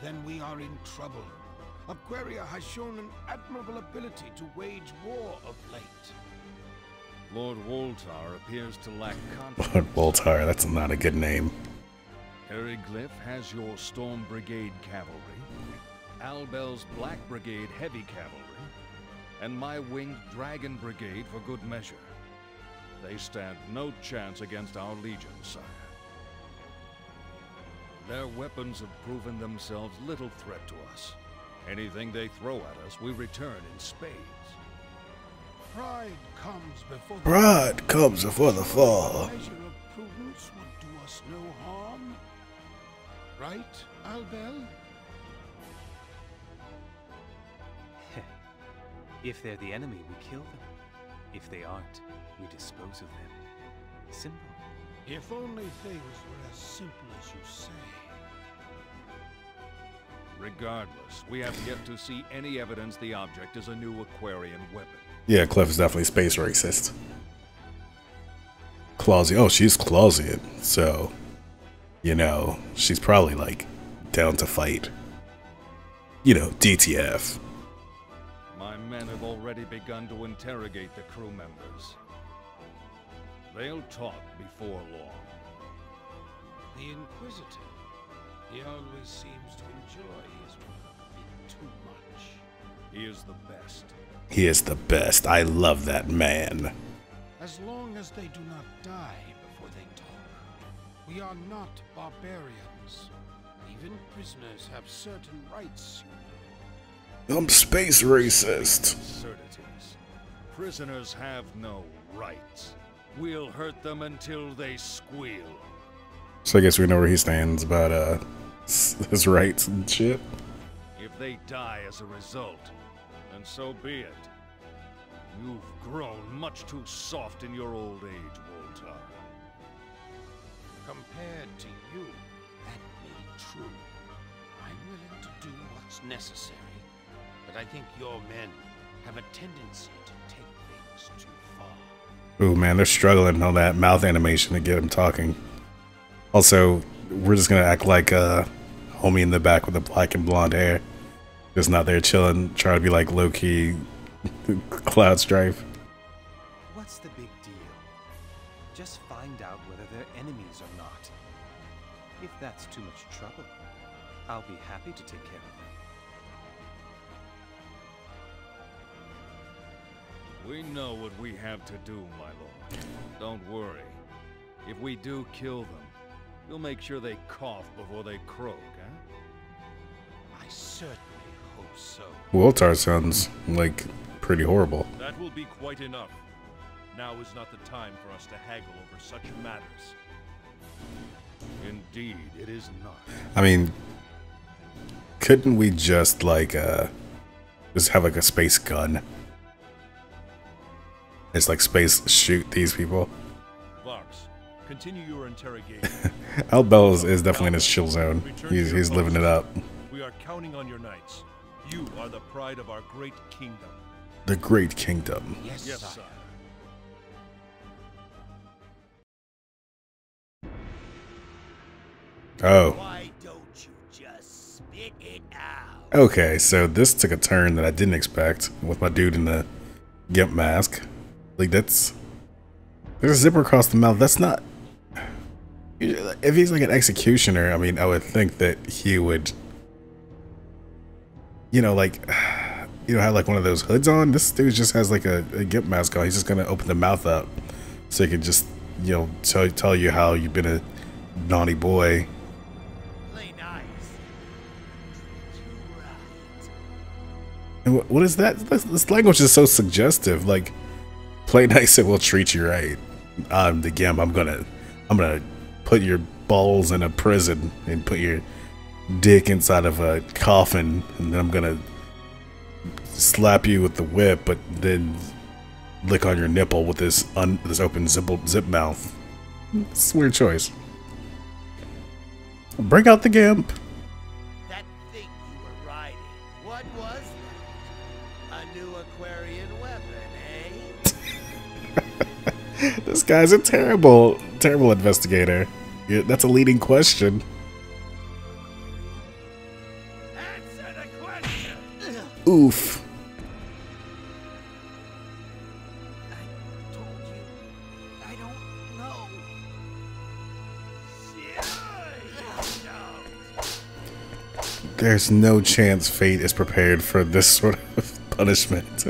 then we are in trouble. Aquaria has shown an admirable ability to wage war of late.
Lord Woltar appears to lack confidence.
Lord Woltar, that's not a good name.
Eriglyph has your Storm Brigade cavalry, Albel's Black Brigade heavy cavalry, and my winged Dragon Brigade for good measure. They stand no chance against our legion, sire. Their weapons have proven themselves little threat to us. Anything they throw at us, we return in spades.
Pride comes before the
Pride comes before the fall.
measure of prudence would do us no harm. Right, Albel?
If they're the enemy, we kill them. If they aren't, we dispose of them. Simple.
If only things were as simple as you say.
Regardless, we have yet to see any evidence the object is a new Aquarian weapon.
Yeah, Cliff is definitely space racist. Clausian. Oh, she's Clausian. So, she's probably like down to fight. DTF.
My men have already begun to interrogate the crew members. They'll talk before long.
The Inquisitor, he always seems to enjoy his work a bit too much.
He is the best.
He is the best. I love that man.
As long as they do not die before they talk. We are not barbarians. Even prisoners have certain rights, you know.
I'm space racist.
Absurdities. Prisoners have no rights. We'll hurt them until they squeal.
So I guess we know where he stands about his rights and shit.
If they die as a result, then so be it. You've grown much too soft in your old age, Woltar.
Compared to you, that may be true. I'm willing to do what's necessary, but I think your men have a tendency to take things too far.
Ooh, man, they're struggling on that mouth animation to get him talking. Also, we're just gonna act like homie in the back with the black and blonde hair. Just not there chilling, trying to be like low-key Cloud Strife.
What's the big deal? Just find out whether they're enemies or not. If that's too much trouble, I'll be happy to take care of them.
We know what we have to do, my lord. Don't worry. If we do kill them, we'll make sure they cough before they croak, eh?
I certainly hope so.
Woltar sounds like pretty horrible.
That will be quite enough. Now is not the time for us to haggle over such matters.
Indeed, it is not.
I mean, couldn't we just like just have like a space gun? It's like space shoot these people.
Vox, continue your interrogation.
Albel is definitely in his chill zone. He's living it up.
We are counting on your knights. You are the pride of our great kingdom.
The Great Kingdom.
Yes,
Yes,
sire.
sire.
Oh.
Why don't you just spit it out?
Okay, so this took a turn that I didn't expect with my dude in the gimp mask. Like there's a zipper across the mouth. That's not. If he's like an executioner, I mean, I would think that he would, have like one of those hoods on. This dude just has like a gimp mask on. He's just gonna open the mouth up so he can just, tell you how you've been a naughty boy.
Play nice. Treat you right.
And what is that? This language is so suggestive. Like, play nice and we'll treat you right. I'm the gimp. I'm gonna put your balls in a prison and put your dick inside of a coffin, and then I'm gonna slap you with the whip, but then lick on your nipple with this open zip mouth. It's a weird choice. Bring out the gimp.
That thing you were riding, what was that? A new Aquarian weapon, eh?
This guy's a terrible investigator. Yeah, that's a leading question.
Answer the question!
Oof.
I told you. I don't know.
There's no chance Fate is prepared for this sort of punishment.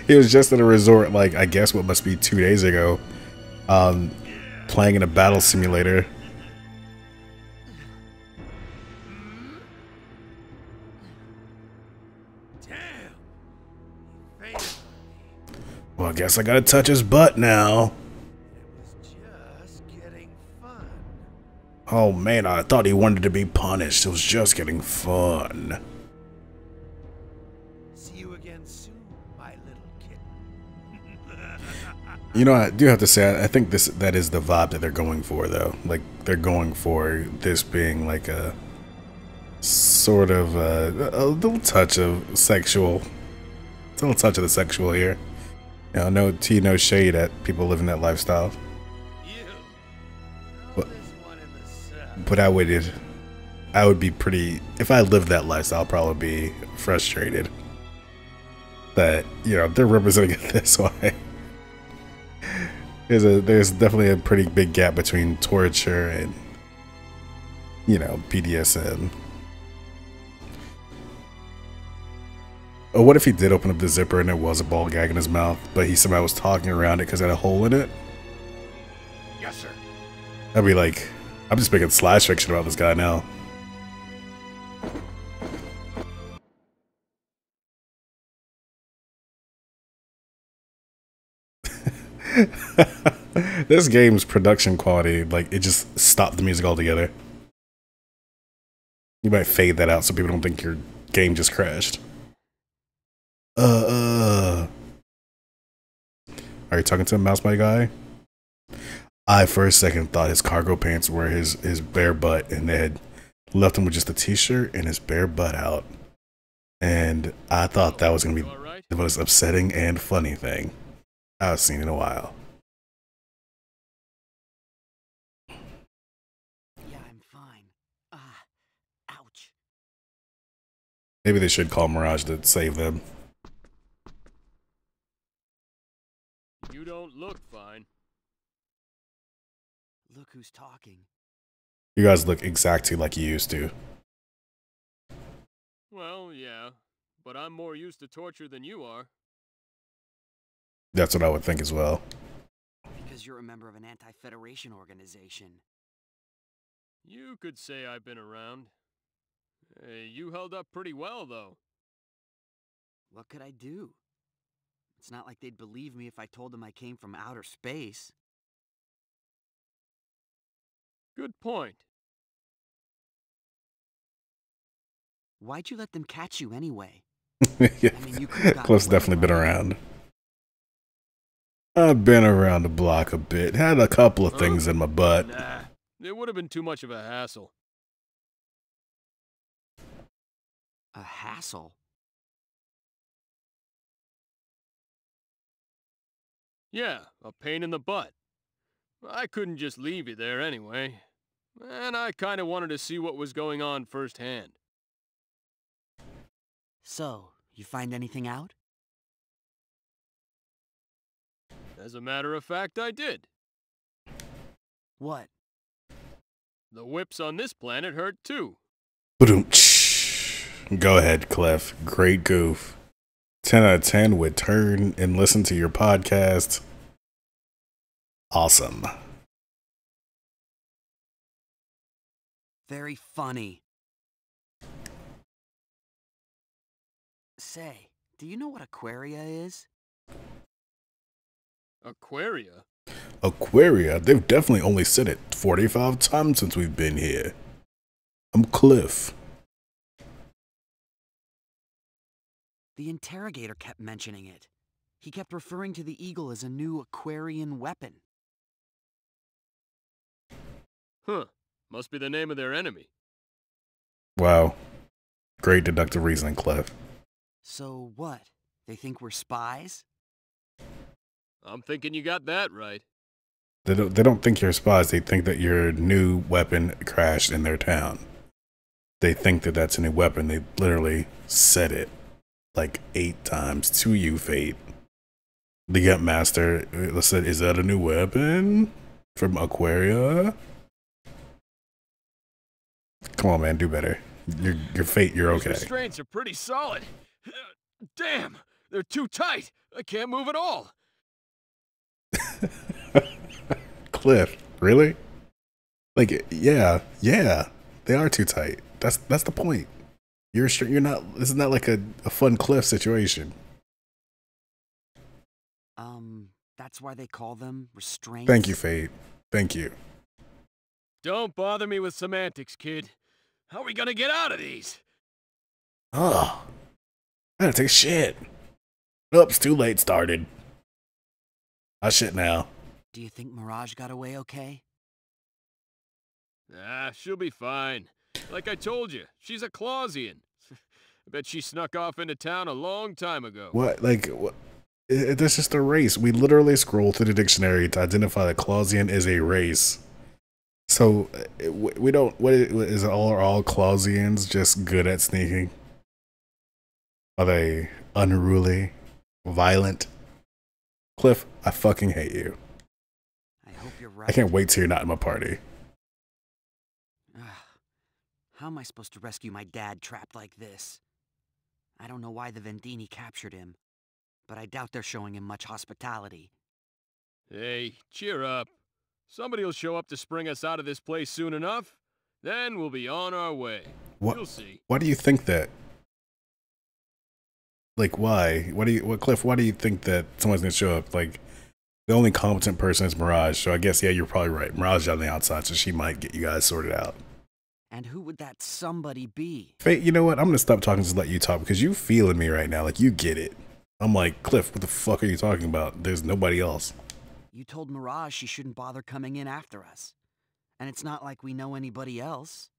He was just at a resort, like, I guess what must be 2 days ago, playing in a battle simulator. Well, I guess I gotta touch his butt now. Oh man, I thought he wanted to be punished. It was just getting fun.
See you again soon, my little kitten.
You know, I do have to say, I think that is the vibe that they're going for, though. Like, they're going for this being like a sort of a little touch of sexual. It's a little touch of the sexual here. You know, no tea, no shade at people living that lifestyle. But I would be pretty, if I lived that lifestyle, I'd probably be frustrated that, you know, they're representing it this way. There's definitely a pretty big gap between torture and, you know, BDSM. Oh, what if he did open up the zipper and there was a ball gag in his mouth, but he somehow was talking around it because it had a hole in it?
Yes, sir.
I'd be like, I'm just making slash fiction about this guy now. This game's production quality, like, it just stopped the music altogether. You might fade that out so people don't think your game just crashed. Are you talking to a mouse, my guy? I, for a second, thought his cargo pants were his bare butt, and they had left him with just a t-shirt and his bare butt out. And I thought that was going to be the most upsetting and funny thing I've seen in a while.
Yeah, I'm fine. Ouch.
Maybe they should call Mirage to save them.
You don't look fine.
Look who's talking.
You guys look exactly like you used to.
Well, yeah, but I'm more used to torture than you are.
That's what I would think as well.
Because you're a member of an anti-Federation organization.
You could say I've been around. You held up pretty well, though.
What could I do? It's not like they'd believe me if I told them I came from outer space.
Good point.
Why'd you let them catch you anyway?
Yeah.
I mean, you could've gotten
Cliff's
away,
definitely been
right?
around. I've been around the block a bit. Had a couple of things in my butt.
Nah, it would have been too much of a hassle.
A hassle?
Yeah, a pain in the butt. I couldn't just leave you there anyway. And I kinda wanted to see what was going on firsthand.
So, you find anything out?
As a matter of fact, I did.
What?
The whips on this planet hurt too.
Go ahead, Cliff. Great goof. 10 out of 10 would turn and listen to your podcast. Awesome.
Very funny. Say, do you know what Aquaria is?
Aquaria?
Aquaria? They've definitely only said it 45 times since we've been here. I'm Cliff.
The interrogator kept mentioning it. He kept referring to the eagle as a new Aquarian weapon.
Huh. Must be the name of their enemy.
Wow. Great deductive reasoning, Cliff.
So what? They think we're spies?
I'm thinking you got that right.
They don't think you're spies. They think that your new weapon crashed in their town. They think that that's a new weapon. They literally said it like 8 times to you, Fate. The Get Master said, "Is that a new weapon from Aquaria?" Come on, man, do better. Your Fate, you're okay.
These restraints are pretty solid. Damn, they're too tight. I can't move at all.
Cliff, really? Like, yeah, they are too tight. That's the point. You're not. This is not like a fun Cliff situation.
That's why they call them restraints.
Thank you, Fate. Thank you.
Don't bother me with semantics, kid. How are we gonna get out of these?
Oh, I gotta take a shit. Oops, too late started. I shit now.
Do you think Mirage got away okay?
She'll be fine. Like I told you, she's a Clausian. I bet she snuck off into town a long time ago.
What? Like, what? That's just a race. We literally scroll through the dictionary to identify that Clausian is a race. So, we don't... What is all Clausians just good at sneaking? Are they unruly? Violent? Cliff, I fucking hate you.
I hope you're right.
I can't wait till you're not in my party.
How am I supposed to rescue my dad trapped like this? I don't know why the Vendini captured him, but I doubt they're showing him much hospitality.
Hey, cheer up. Somebody will show up to spring us out of this place soon enough. Then we'll be on our way.
What?
You'll see.
Why do you think that? Like, why? Cliff, why do you think that someone's gonna show up? Like, the only competent person is Mirage, so I guess, yeah, you're probably right. Mirage is on the outside, so she might get you guys sorted out.
And who would that somebody be?
Fate, you know what? I'm gonna stop talking and just let you talk, because you feeling me right now. Like, you get it. I'm like, Cliff, what the fuck are you talking about? There's nobody else.
You told Mirage she shouldn't bother coming in after us. And it's not like we know anybody else.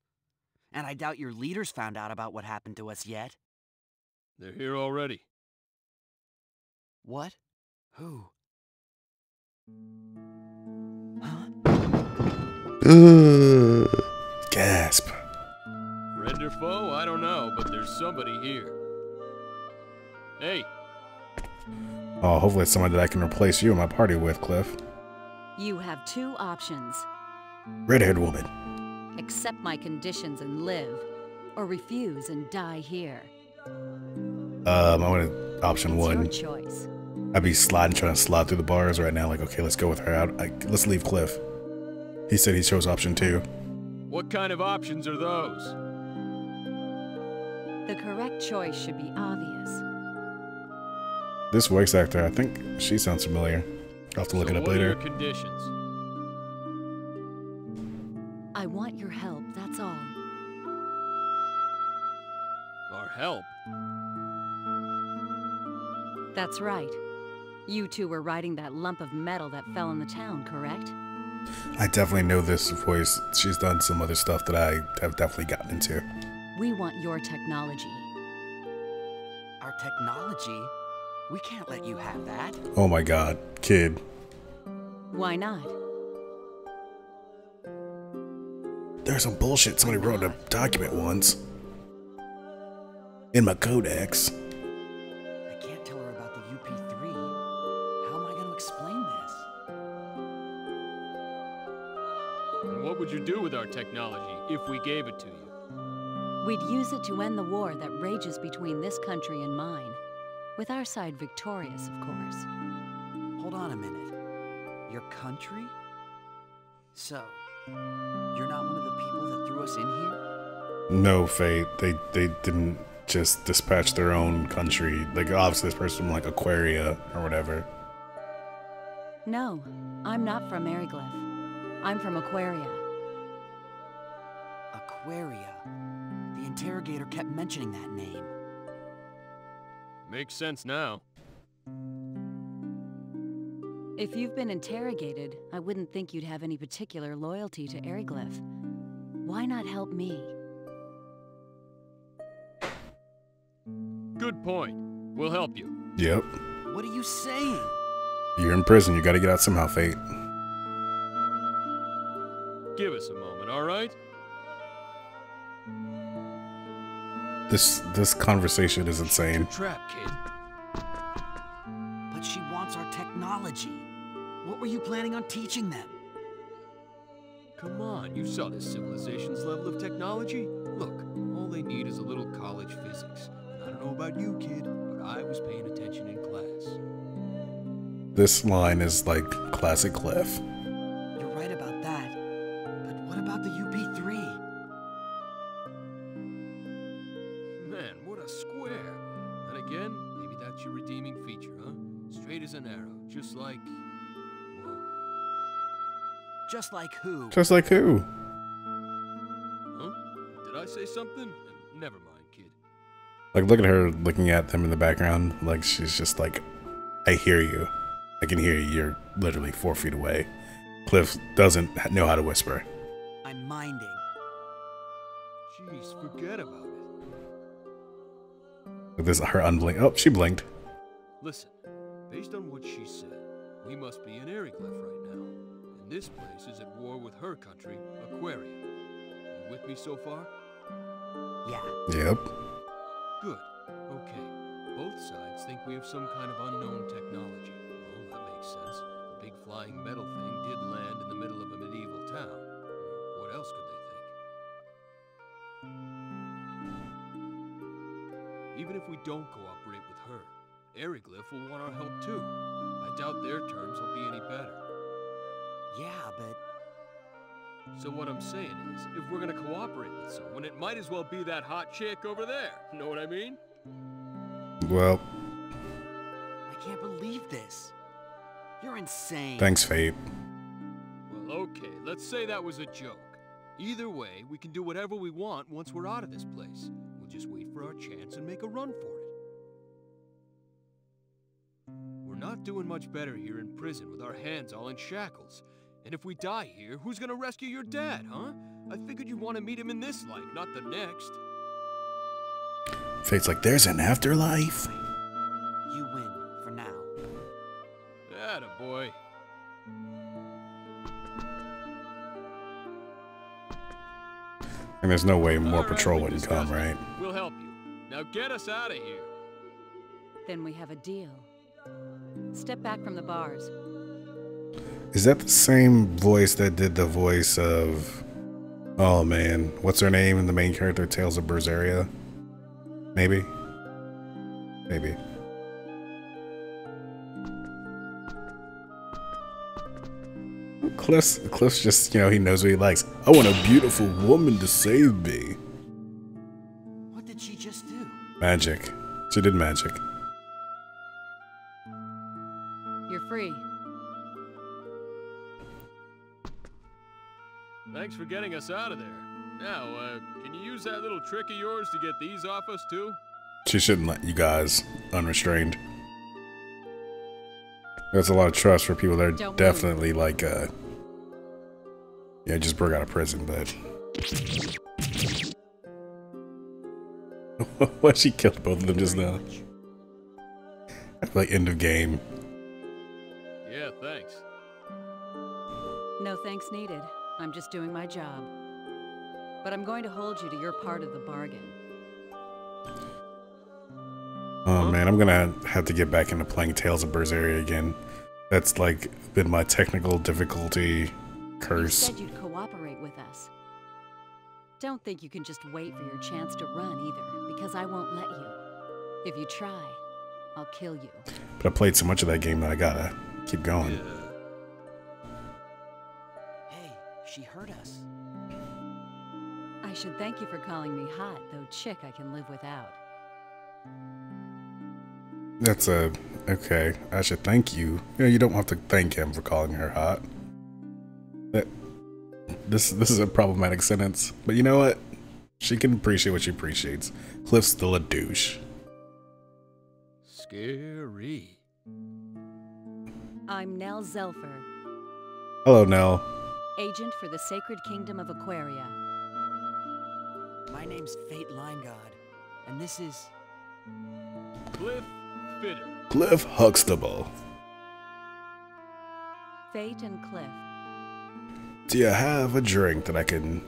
And I doubt your leaders found out about what happened to us yet.
They're here already.
What? Who? Huh?
Gasp.
Friend or foe, I don't know, but there's somebody here. Hey.
Oh, hopefully it's somebody that I can replace you in my party with, Cliff.
You have 2 options.
Red-haired woman.
Accept my conditions and live, or refuse and die here.
I want option
It's
1.
your choice.
I'd be trying to slide through the bars right now. Like, okay, let's go with her. Let's leave Cliff. He said he chose option 2.
What kind of options are those?
The correct choice should be obvious.
This voice actor, I think she sounds familiar. I'll have to look it up
what are
later.
your conditions?
I want your help, that's all.
Our help?
That's right. You 2 were riding that lump of metal that fell in the town, correct?
I definitely know this voice. She's done some other stuff that I have definitely gotten into.
We want your technology.
Our technology? We can't let you have that.
Oh my god, kid.
Why not?
There's some bullshit somebody wrote in a document once. In my codex.
I can't tell her about the UP3. How am I going to explain this?
And what would you do with our technology if we gave it to you?
We'd use it to end the war that rages between this country and mine. With our side victorious, of course.
Hold on a minute. Your country? So, you're not one of the people that threw us in here?
No, Fate. They didn't just dispatch their own country. Like, obviously this person from, like, Aquaria or whatever.
No, I'm not from Eriglyph. I'm from Aquaria.
Aquaria. The interrogator kept mentioning that name.
Makes sense now.
If you've been interrogated, I wouldn't think you'd have any particular loyalty to Eriglyph. Why not help me?
Good point. We'll help you.
Yep.
What are you saying?
You're in prison. You gotta get out somehow, Fate.
Give us a moment, all right?
This conversation is insane.
Trap, kid.
But she wants our technology. What were you planning on teaching them?
Come on, you saw this civilization's level of technology. Look, all they need is a little college physics. And I don't know about you, kid, but I was paying attention in class.
This line is like classic Cliff.
You're right about that. But what about the UP3?
Man, what a square. And again, maybe that's your redeeming feature, huh? Straight as an arrow, just like... well...
Just like who?
Just like who?
Huh? Did I say something? Never mind, kid.
Like, look at her looking at them in the background. Like, she's just like, I hear you. I can hear you. You're literally 4 feet away. Cliff doesn't know how to whisper.
I'm minding.
Jeez, forget about it.
With this, her unblink. Oh, she blinked.
Listen, based on what she said, we must be in Eriglyph right now. And this place is at war with her country, Aquaria. You with me so far?
Yeah.
Yep.
Good. Okay. Both sides think we have some kind of unknown technology. Well, that makes sense. A big flying metal thing did land in the middle of a medieval town. What else could they think? Even if we don't cooperate with her, Eriglyph will want our help too. I doubt their terms will be any better.
Yeah, but...
So what I'm saying is, if we're gonna cooperate with someone, it might as well be that hot chick over there. Know what I mean?
Well,
I can't believe this. You're insane.
thanks, Fate.
Well, okay, let's say that was a joke. Either way, we can do whatever we want once we're out of this place. We'll just wait for our chance and make a run for it. We're not doing much better here in prison with our hands all in shackles. And if we die here, who's gonna rescue your dad, huh? I figured you'd want to meet him in this life, not the next.
Fate's like, there's an afterlife.
You win, for now.
Attaboy.
And there's no way more
All right,
patrol
we
wouldn't come,
discussed it.
right?
We'll help you. Now get us out of here.
Then we have a deal. Step back from the bars.
Is that the same voice that did the voice of... oh man, what's her name in the main character, Tales of Berseria? Maybe? Maybe. Cliff's just, you know, he knows what he likes. I want a beautiful woman to save me.
What did she just do?
Magic. She did magic.
You're free.
Thanks for getting us out of there. Now, can you use that little trick of yours to get these off us too?
She shouldn't let you guys unrestrained. That's a lot of trust for people that are
Don't
definitely like, yeah, just broke out of prison, but... What, she killed both of them just now? I feel like end of game.
Yeah, thanks.
No thanks needed. I'm just doing my job. But I'm going to hold you to your part of the bargain.
Oh man, I'm gonna have to get back into playing Tales of Berseria again. That's like been my technical difficulty
You
curse.
said you'd cooperate with us. Don't think you can just wait for your chance to run either, because I won't let you. If you try, I'll kill you.
But I played so much of that game that I gotta keep going.
Hey, she heard us.
I should thank you for calling me hot, though chick I can live without.
That's a... Okay, I should thank you. You know, you don't have to thank him for calling her hot. This is a problematic sentence, but you know what? She can appreciate what she appreciates. Cliff's still a douche.
Scary.
I'm Nell Zelfer,
Hello, Nell.
agent for the Sacred Kingdom of Aquaria.
My name's Fate Lineguard, and this is...
Cliff Fitter.
Cliff Huxtable.
Fate and Cliff.
Do you have a drink that I can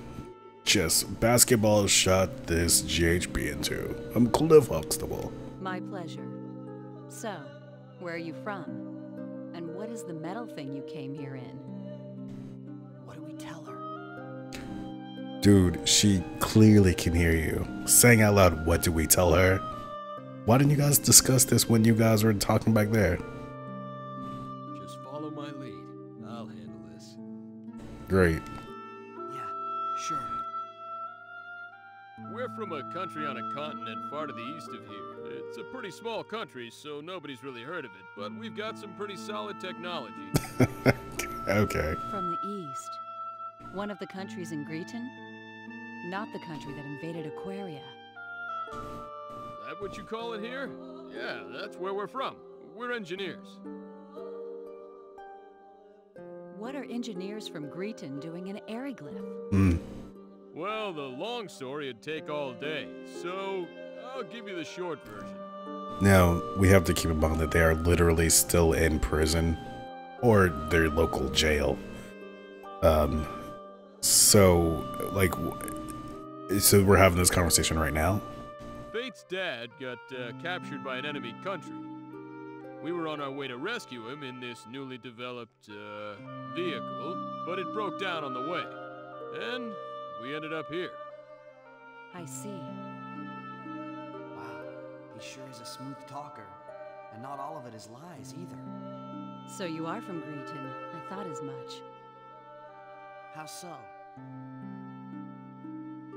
just basketball shot this GHB into? I'm Cliff Huxtable.
My pleasure. So, where are you from? And what is the metal thing you came here in?
What do we tell her?
Dude, she clearly can hear you. Saying out loud, what do we tell her? Why didn't you guys discuss this when you guys were talking back there?
Just follow my lead. I'll handle this.
Great.
Yeah, sure.
We're from a country on a continent far to the east of here. It's a pretty small country, so nobody's really heard of it, but we've got some pretty solid technology.
Okay.
From the east. One of the countries in Greeton? Not the country that invaded Aquaria.
Is that what you call it here? Yeah, that's where we're from. We're engineers.
What are engineers from Greeton doing in Ariglyph?
Hmm.
Well, the long story would take all day, so I'll give you the short version.
Now, we have to keep in mind that they are literally still in prison or their local jail. So, like, so we're having this conversation right now?
Fate's dad got captured by an enemy country. We were on our way to rescue him in this newly developed vehicle, but it broke down on the way. And we ended up here.
I see.
Wow, he sure is a smooth talker. And not all of it is lies, either.
So you are from Greeton. I thought as much.
How so?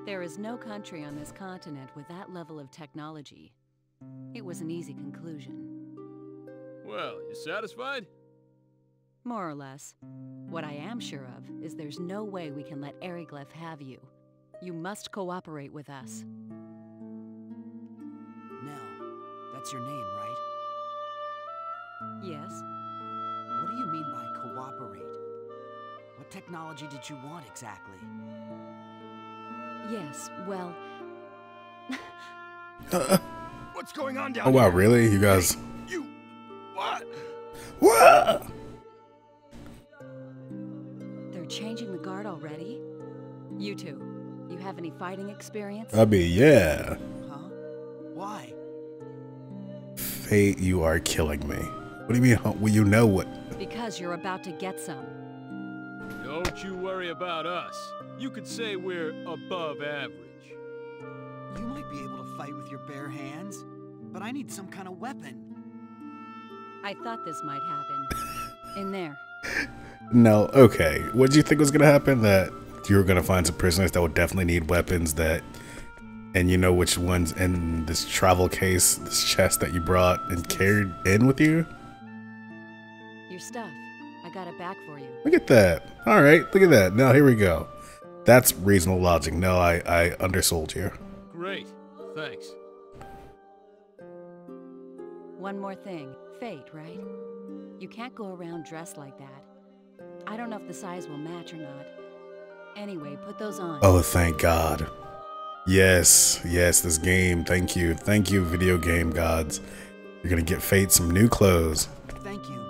There is no country on this continent with that level of technology. It was an easy conclusion.
Well, you satisfied?
More or less. What I am sure of is there's no way we can let Ariglyph have you. You must cooperate with us.
Nell, that's your name, right?
Yes?
What do you mean by cooperate? What technology did you want exactly?
Yes, well...
What's going on down
Oh wow,
there?
really? You guys...
You... What?
What?
They're changing the guard already? You two, you have any fighting experience?
I mean, yeah.
Huh? Why?
Fate, you are killing me. What do you mean, well, you know what?
Because you're about to get some.
Don't you worry about us. You could say we're above average.
You might be able to fight with your bare hands, but I need some kind of weapon.
I thought this might happen. In there.
No, okay. What did you think was gonna happen? That you were gonna find some prisoners that would definitely need weapons that... And you know which ones in this travel case, this chest that you brought and carried in with you?
Your stuff. I got it back for you.
Look at that. Alright, look at that. Now, here we go. That's reasonable logic. No, I undersold you.
Great. Thanks.
One more thing. Fate, right? You can't go around dressed like that. I don't know if the size will match or not. Anyway, put those on.
Oh, thank God. Yes, yes, this game. Thank you. Thank you, video game gods. You're gonna get Fate some new clothes.
Thank you.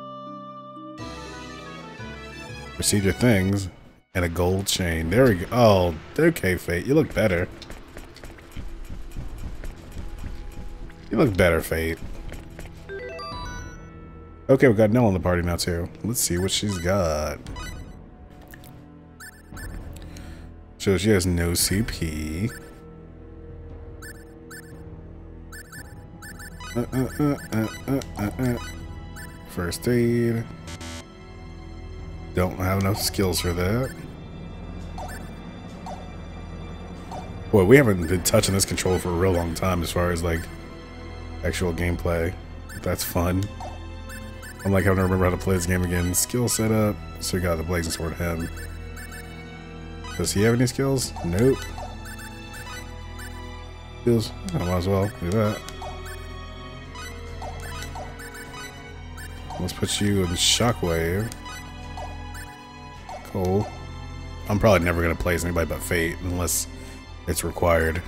Receive your things. And a gold chain. There we go. Oh, okay, Fate. You look better. You look better, Fate. Okay, we got Nell in the party now, too. Let's see what she's got. So she has no CP. First aid. Don't have enough skills for that. Boy, we haven't been touching this controller for a real long time as far as like actual gameplay. That's fun. I'm like having to remember how to play this game again. Skill setup. So we got the blazing sword him. Does he have any skills? Nope. Skills? I might as well do that. Let's put you in Shockwave. Cool. I'm probably never gonna play as anybody but Fate unless it's required.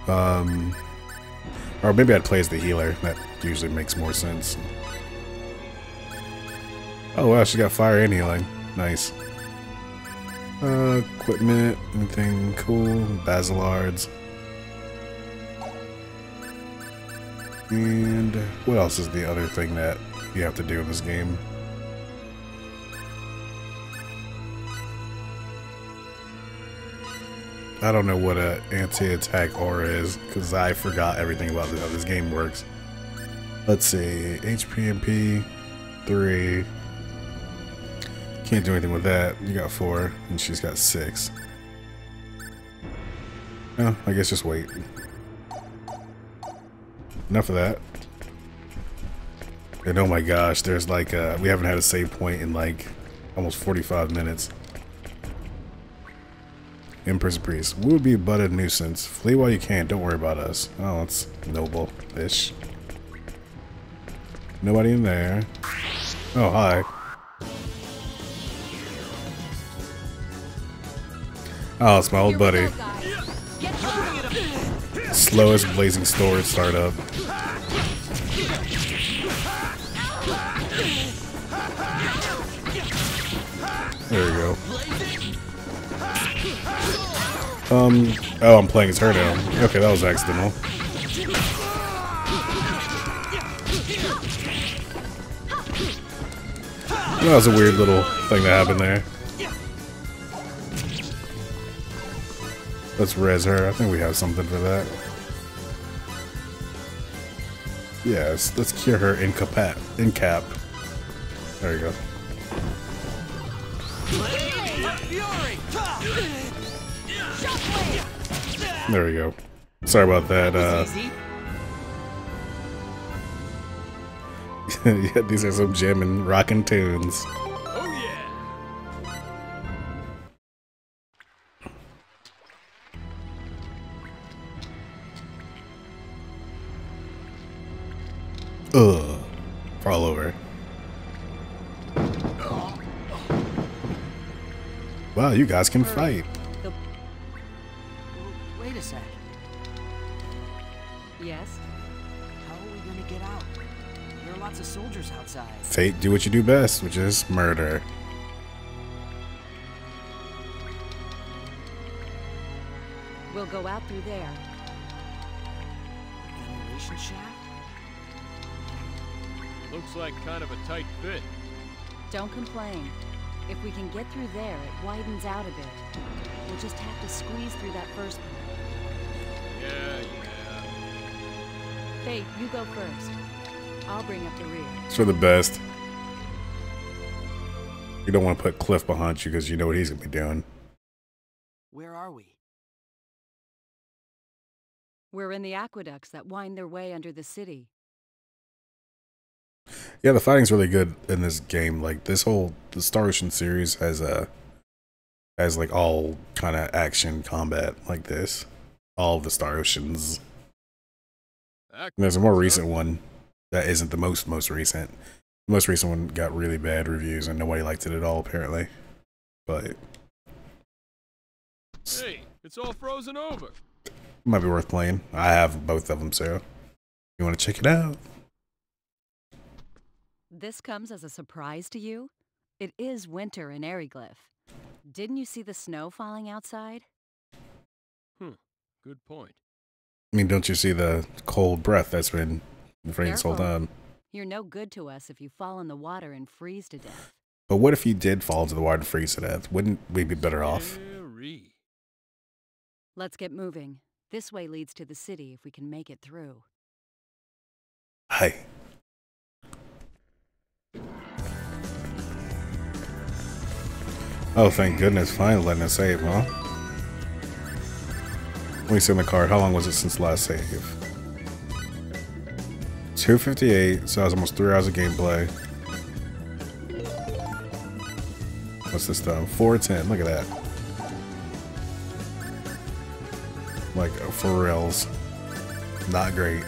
Or maybe I'd play as the healer. That usually makes more sense. Oh wow, she got fire and healing. Nice. Equipment, anything cool? Basilards. And what else is the other thing that you have to do in this game? I don't know what a anti-attack aura is, because I forgot everything about how this game works. Let's see, HPMP 3. Can't do anything with that. You got 4, and she's got 6. Oh, I guess just wait. Enough of that. And oh my gosh, there's like we haven't had a save point in like almost 45 minutes. Empress Priest. We would be but a nuisance. Flee while you can. Don't worry about us. Oh, it's noble-ish. Nobody in there. Oh, hi. Oh, it's my old buddy. Slowest blazing sword startup. There we go. Oh, I'm playing as her now. Okay, that was accidental. That was a weird little thing that happened there. Let's res her. I think we have something for that. Yes, let's cure her incap. There you go. There we go. Sorry about that. Yeah, these are some jamming, rockin' tunes.
Oh yeah.
Ugh. Fall over. Wow, you guys can fight.
Wait a sec.
Yes?
How are we gonna get out? There are lots of soldiers outside.
Fate, do what you do best, which is murder.
We'll go out through there.
Ventilation shaft?
Looks like kind of a tight fit.
Don't complain. If we can get through there, it widens out a bit. We'll just have to squeeze through that first part.
Yeah.
Faith, you go first. I'll bring up the rear.
It's for the best. You don't want to put Cliff behind you because you know what he's going to be doing.
Where are we?
We're in the aqueducts that wind their way under the city.
Yeah, the fighting's really good in this game. Like the Star Ocean series has like all kind of action combat like this. All of the Star Oceans. And there's a more recent one that isn't the most recent. The most recent one got really bad reviews and nobody liked it at all apparently. But
hey, it's all frozen over.
It might be worth playing. I have both of them, so you want to check it out?
This comes as a surprise to you? It is winter in Aryglyph. Didn't you see the snow falling outside?
Good point.
I mean, don't you see the cold breath that's been raining this whole time?
You're no good to us if you fall in the water and freeze to death.
But what if you did fall into the water and freeze to death? Wouldn't we be better off?
Let's get moving. This way leads to the city if we can make it through.
Hi. Oh, thank goodness. Finally letting us save, huh? Let me see on the card. How long was it since last save? 2:58, so that was almost 3 hours of gameplay. What's this stuff? 4:10. Look at that. Like, for reals. Not great.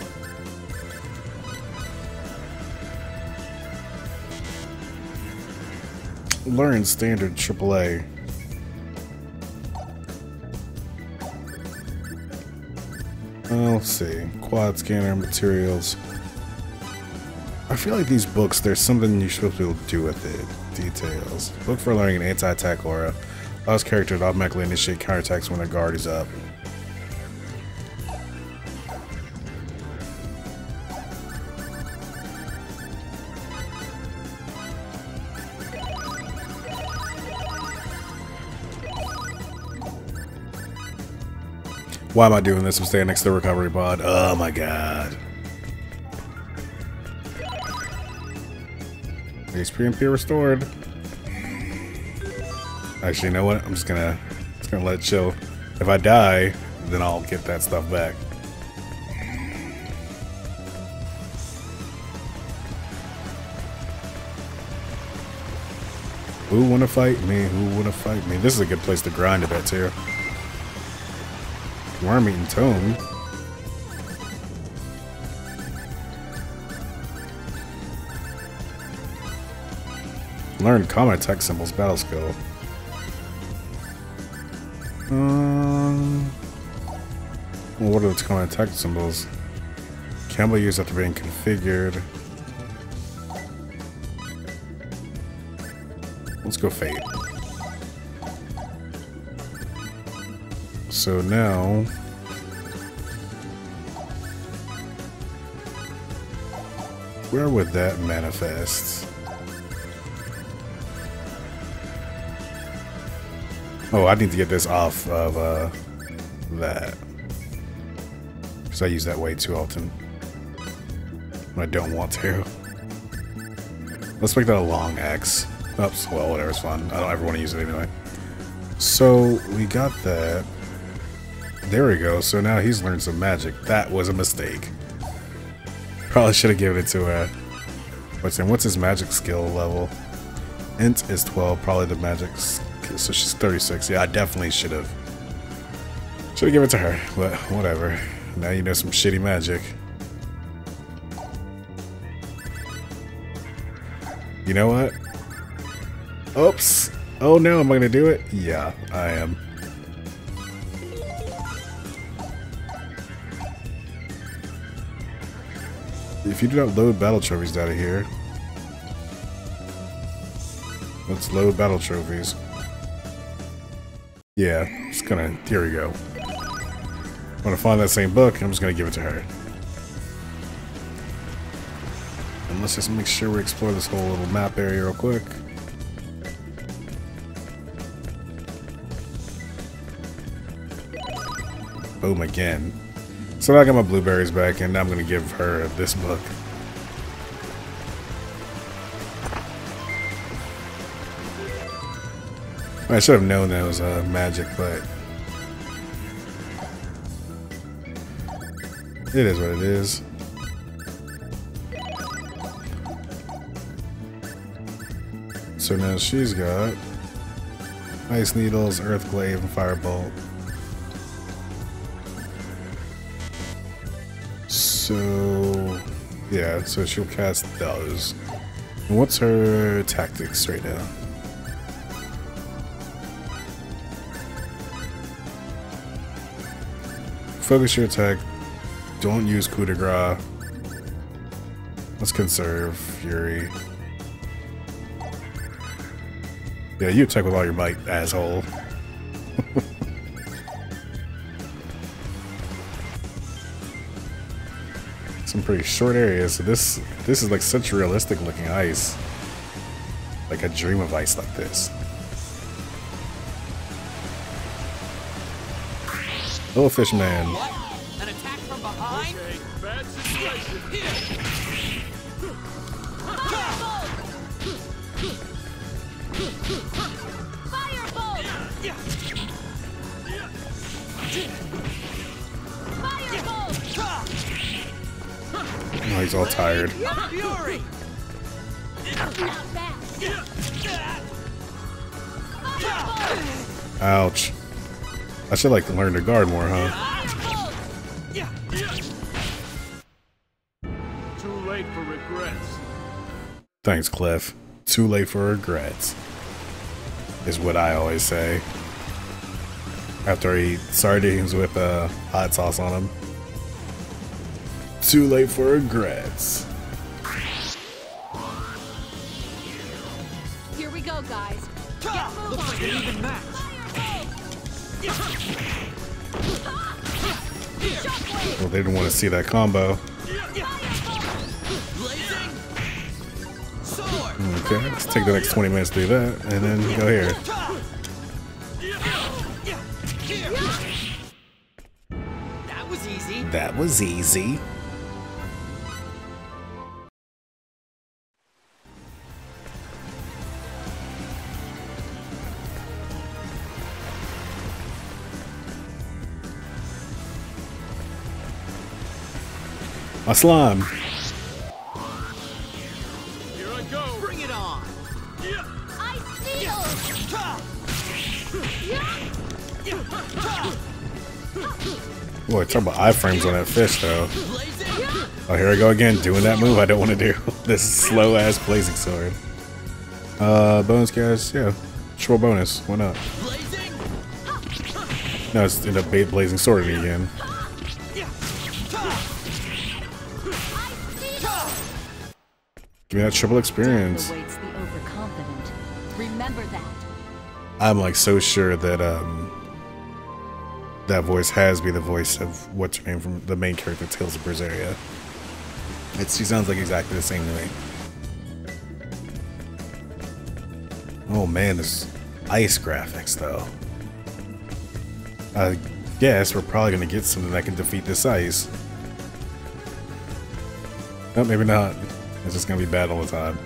Learn standard AAA. Let's see. Quad scanner materials. I feel like these books, there's something you're supposed to be able to do with it. Details. Look for learning an anti-attack aura. Allows character to automatically initiate counterattacks when a guard is up. Why am I doing this? I'm staying next to the recovery pod. Oh my god. HP and P restored. Actually, you know what? I'm just gonna let it chill. If I die, then I'll get that stuff back. Who wanna fight me? Who wanna fight me? This is a good place to grind a bit too. Worm eating tome. Learn common attack symbols, battle skill. Well, what are the common attack symbols? Can be used after being configured. Let's go Fate. So now, where would that manifest? Oh, I need to get this off of that, because I use that way too often when I don't want to. Let's make that a long X. Oops, well, whatever, it's fun. I don't ever want to use it anyway. So we got that. There we go. So now he's learned some magic. That was a mistake. Probably should have given it to what's his magic skill level? Int is 12. Probably the magic. So she's 36. Yeah, I definitely should have given it to her. But whatever. Now you know some shitty magic. You know what? Oops. Oh no, am I gonna do it? Yeah, I am. If you do not load battle trophies out of here, let's load battle trophies. Yeah, it's gonna, here we go. I'm gonna find that same book, I'm just gonna give it to her. And let's just make sure we explore this whole little map area real quick. Boom again. So now I got my blueberries back, and now I'm gonna give her this book. I should have known that it was magic, but it is what it is. So now she's got Ice Needles, Earthglaive, and Firebolt. So, yeah, so she'll cast those. And what's her tactics right now? Focus your attack. Don't use coup de grace. Let's conserve Fury. Yeah, you attack with all your might, asshole. Some pretty short areas. So this is like such realistic looking ice. Like a dream of ice like this. Little fish man.
What? An attack from behind?
Okay, bad situation.
Oh, he's all tired.
Fury!
Ouch. I should like to learn to guard more, huh?
Too late for regrets.
Thanks, Cliff. Too late for regrets. Is what I always say. After I eat sardines with hot sauce on them. Too late for regrets.
Here we go, guys.
Looks like an even match.
Well, they didn't want to see that combo. Okay, let's take the next 20 minutes to do that, and then go here.
That was easy.
That was easy. My slime.
Here I go.
Bring it on.
Ice Needle!
Boy, talk about iframes on that fish, though. Oh, here I go again, doing that move I don't want to do. This slow-ass blazing sword. Bonus, guys? Yeah. Short bonus. Why not? No, it's in a blazing sword again. Give me that triple experience.
Awaits the overconfident. Remember that.
I'm like so sure that that voice has to be the voice of what's her name from the main character, Tales of Berseria. She sounds like exactly the same to me. Oh man, this ice graphics though. I guess we're probably gonna get something that can defeat this ice. No, maybe not. It's just gonna be bad all the time.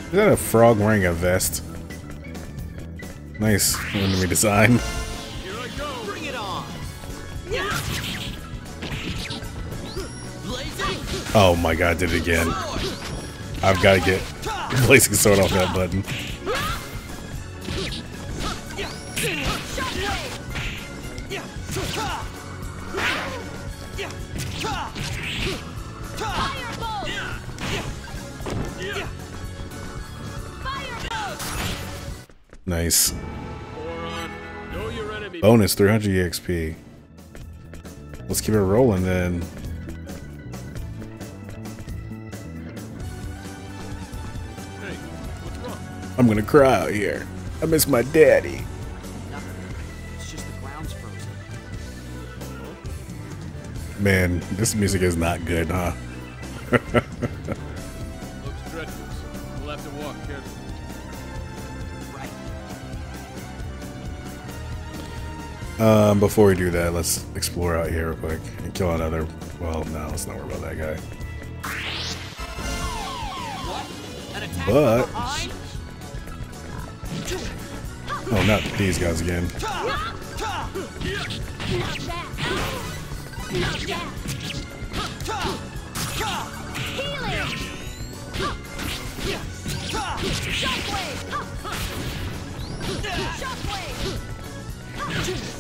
Is that a frog wearing a vest? Nice enemy design.
Here I go. Bring it on.
Oh my god, I did it again. I've got to get Blazing Sword off that button. Nice. Bonus 300 EXP. Let's keep it rolling then.
Hey, what's wrong?
I'm gonna cry out here. I miss my daddy.
It's just the ground's frozen.
Man, this music is not good, huh?
Looks treacherous. We'll have to walk carefully.
Before we do that, let's explore out here real quick and kill another. Well, no, let's not worry about that guy. But oh, not these guys again.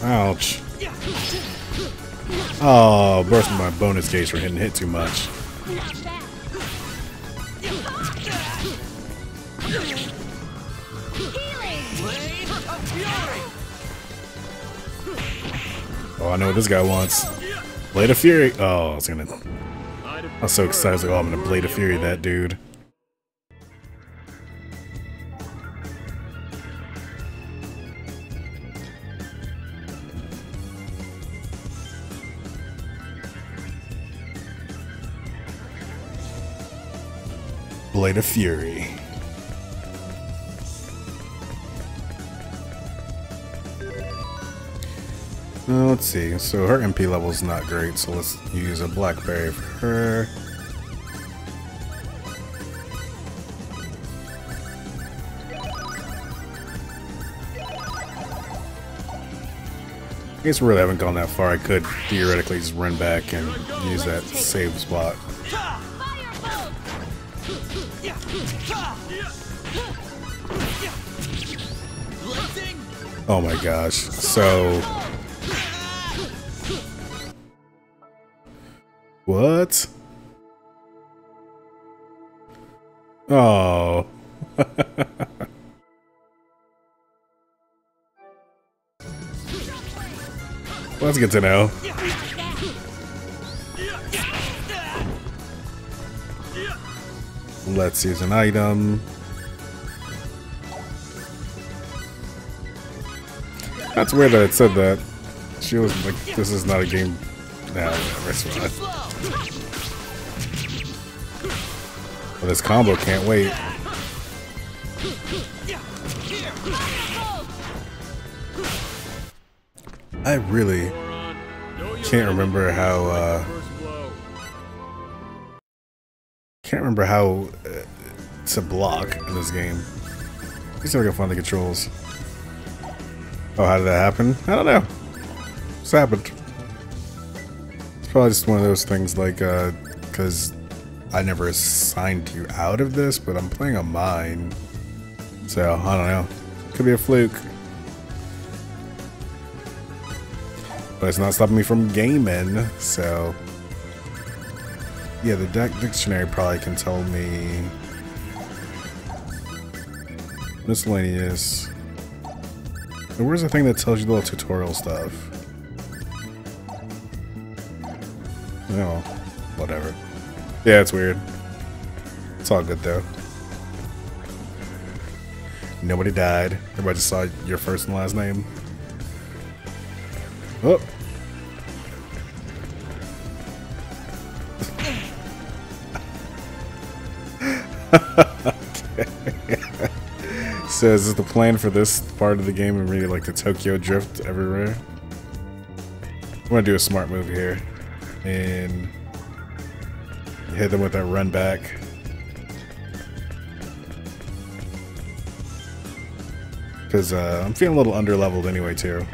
Ouch. Oh, burst my bonus gauge for hitting hit too much. Oh, I know what this guy wants. Blade of Fury. Oh, I was so excited. I was like, oh, I'm gonna Blade of Fury that dude. Blade of Fury. Let's see. So her MP level is not great, so let's use a Blackberry for her. I guess we really haven't gone that far. I could theoretically just run back and use that save spot. Oh my gosh. So... What? Oh. Well, that's good to know. Let's use an item. That's weird that it said that. She was like, this is not a game. Nah, whatever, it's fine. Well, this combo can't wait. I really can't remember how, to block in this game. Let's see if I can find the controls. Oh, how did that happen? I don't know. What's happened? It's probably just one of those things like, because I never assigned you out of this, but I'm playing on mine. So, I don't know. Could be a fluke. But it's not stopping me from gaming, so... Yeah, the dictionary probably can tell me... Miscellaneous... And where's the thing that tells you the little tutorial stuff? Oh, whatever. Yeah, it's weird. It's all good though. Nobody died. Everybody just saw your first and last name. Oh. So is this the plan for this part of the game and really like the Tokyo Drift everywhere? I'm gonna do a smart move here and hit them with that run back. Because I'm feeling a little under-leveled anyway too.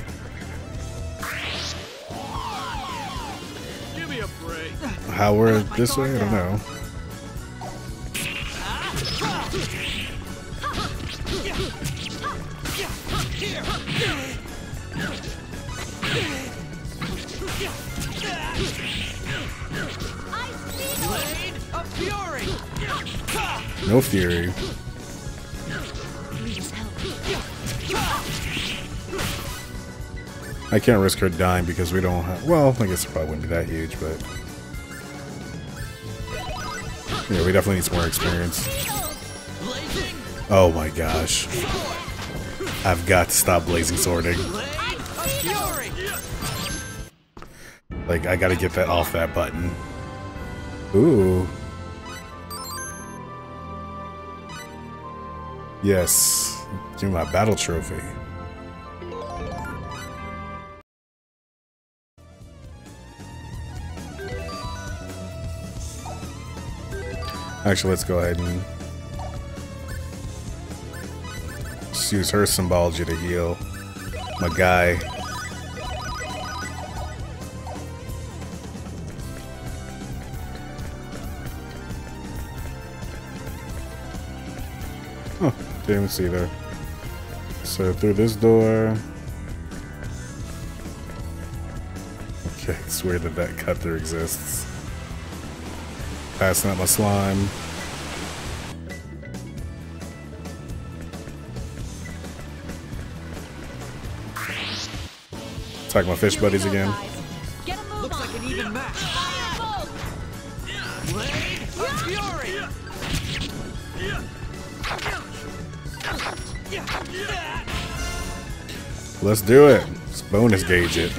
Give me a break.
How we're this way? I don't know. No fury. I can't risk her dying because we don't have... Well, I guess it probably wouldn't be that huge, but... Yeah, we definitely need some more experience. Oh my gosh. I've got to stop blazing swording. Like, I gotta get that off that button. Ooh. Yes. Give me my battle trophy. Actually, let's go ahead and just use her symbology to heal my guy. Oh, didn't even see there. So through this door. Okay, it's weird that that cut through exists. Passing out my slime. Attack my fish buddies again.
Looks like an even match. Blade of Fury.
Let's do it. Let's bonus gauge it.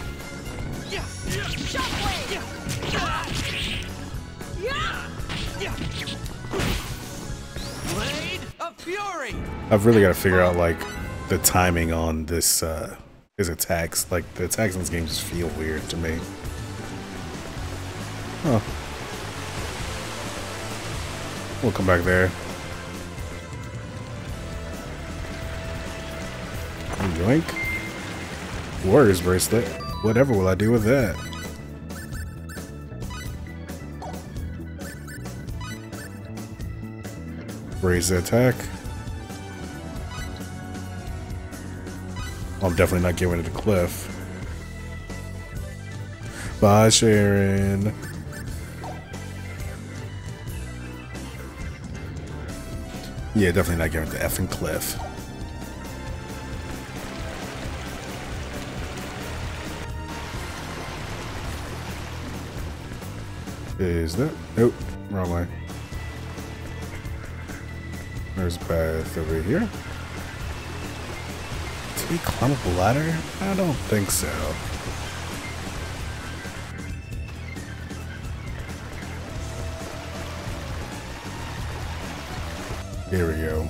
Blade of Fury.
I've really got to figure out like the timing on this his attacks. Like the attacks in this game just feel weird to me. Huh. We'll come back there. Yoink. Warrior's bracelet. Whatever will I do with that? Raise the attack. I'm definitely not getting rid of the cliff. Bye, Sharon. Yeah, definitely not getting rid of the effing cliff. Is that? Nope, wrong way. There's a path over here. Did we climb up a ladder? I don't think so. Here we go.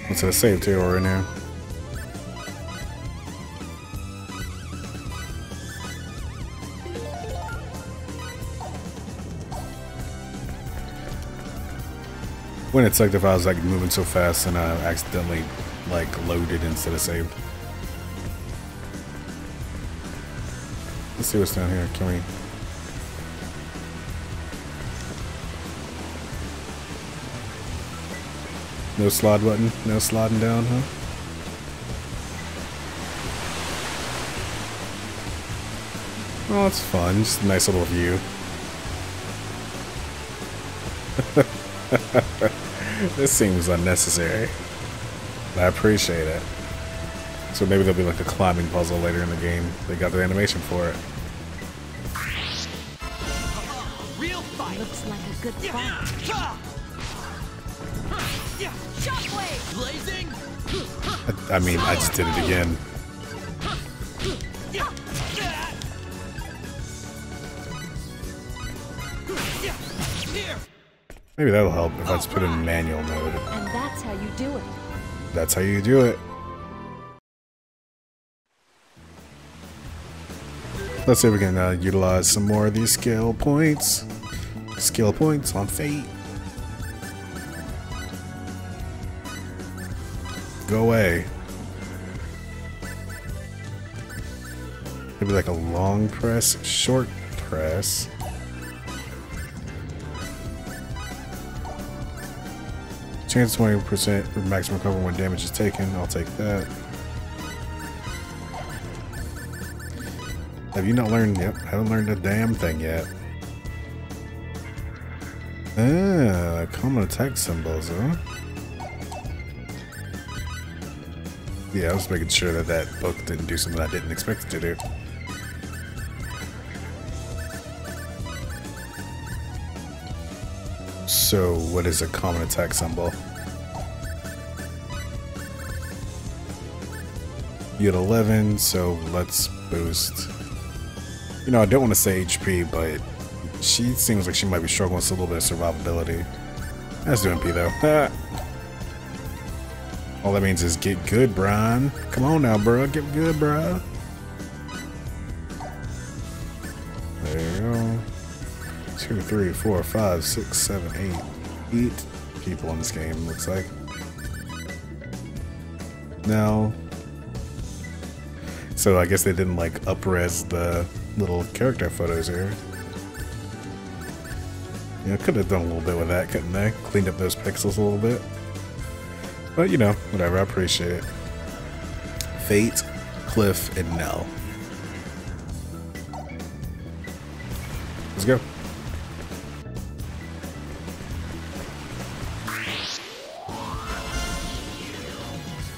What's that save too right now? When it sucked if I was like moving so fast and I accidentally like loaded instead of saved. Let's see what's down here. Can we? No slide button? No sliding down, huh? Oh, it's fun. Just a nice little view. This seems unnecessary. I appreciate it. So maybe there'll be like a climbing puzzle later in the game. They got the animation for it.
Real fight.
Looks like a good fight.
Shockwave. Blazing.
I mean, I just did it again. Maybe that'll help if I just put it in manual mode.
And that's how you do it.
That's how you do it. Let's see if we can utilize some more of these skill points. Skill points on Fate. Go away. Maybe like a long press, short press. Chance 20% for maximum cover when damage is taken. I'll take that. Have you not learned? Yep, haven't learned a damn thing yet. Ah, common attack symbols, huh? Yeah, I was making sure that that book didn't do something I didn't expect it to do. So, what is a common attack symbol? You had 11, so let's boost. You know, I don't want to say HP, but she seems like she might be struggling with a little bit of survivability. That's doing P though. All that means is get good, Brian. Come on now, bro. Get good, bro. There you go. 2, 3, 4, 5, 6, 7, 8. 8 people in this game, looks like. Now, so I guess they didn't like up-res the little character photos here. Yeah, could have done a little bit with that, couldn't they? Cleaned up those pixels a little bit. But you know, whatever, I appreciate it. Fate, Cliff, and Nell. Let's go.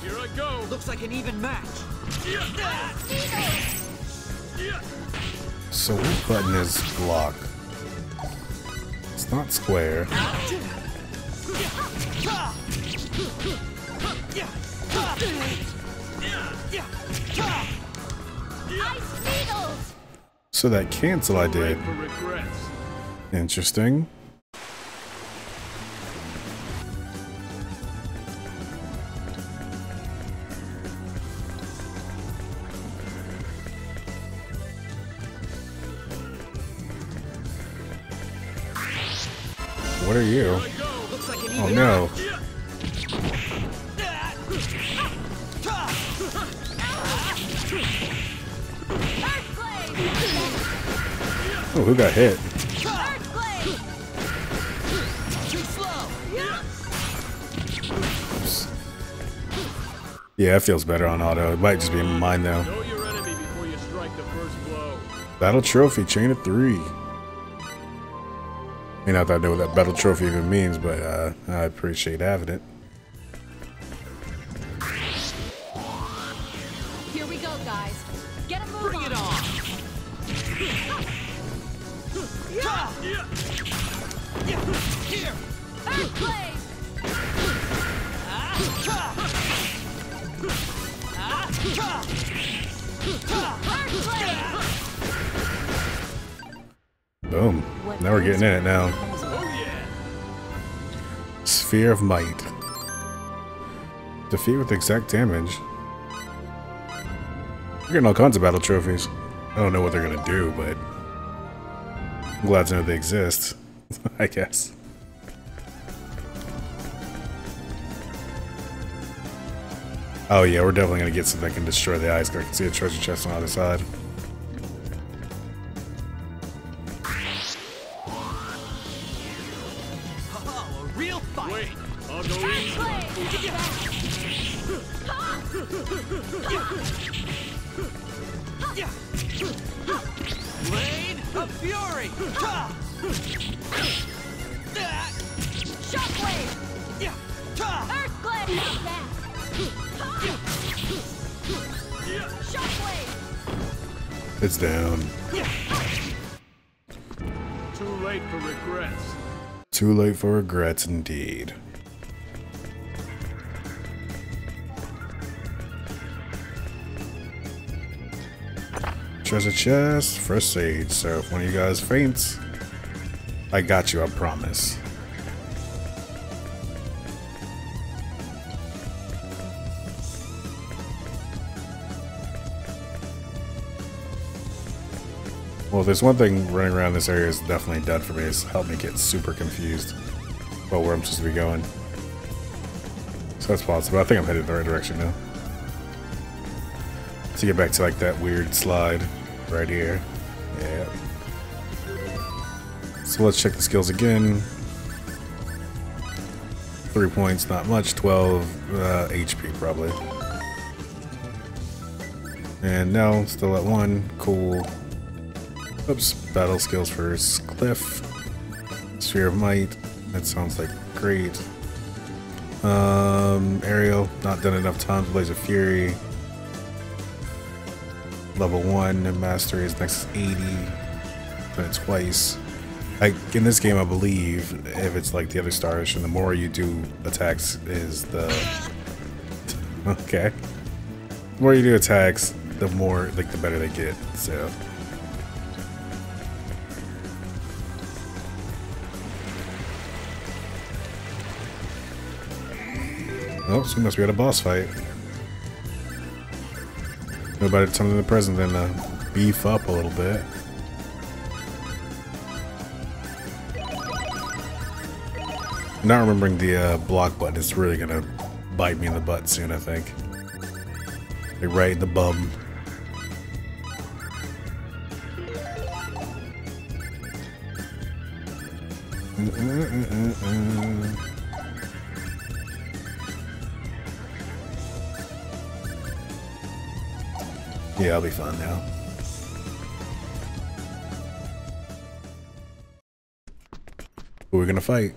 Here I go.
Looks like an even match.
So what button is block? It's not square. So that cancel I did. Interesting. What are you? Oh no. Oh, who got hit? Yeah, it feels better on auto. It might just be mine though.
Know your enemy before you strike the first blow.
Battle trophy, chain of 3. I mean, not that I know what that battle trophy even means, but I appreciate having it.
Here we go, guys. Get a move
Bring
on.
it on! Here!
Earthblade!
Boom. Now we're getting in it now. Sphere of Might. Defeat with exact damage. We're getting all kinds of battle trophies. I don't know what they're gonna do, but I'm glad to know they exist. I guess. Oh yeah, we're definitely gonna get something that can destroy the ice. I can see a treasure chest on the other side.
Oh, a real fight!
Wait, I'll go easy.
Blade of Fury!
Shockwave! Earthblade! Shockwave!
It's down.
Too late for regrets.
Too late for regrets, indeed. Treasure chest, first aid. So if one of you guys faints, I got you, I promise. Well, there's one thing running around this area is definitely done for me. It's helped me get super confused about where I'm supposed to be going. So that's possible. I think I'm headed in the right direction now. To get back to like that weird slide right here. Yeah. So let's check the skills again. 3 points, not much. 12 HP probably. And no, still at 1. Cool. Oops, battle skills first. Cliff. Sphere of Might. That sounds like great. Aerial, not done enough times. Blaze of Fury. Level 1, mastery is next 80. Done it twice. Like in this game, I believe if it's like the other Star Ocean, the more you do attacks is the okay. The more you do attacks, the more like the better they get. So. Oh, so we must be at a boss fight. No better time in the present than beef up a little bit. Not remembering the block button is really gonna bite me in the butt soon, I think. Like right in the bum. Yeah, I'll be fine now. Who are we gonna fight?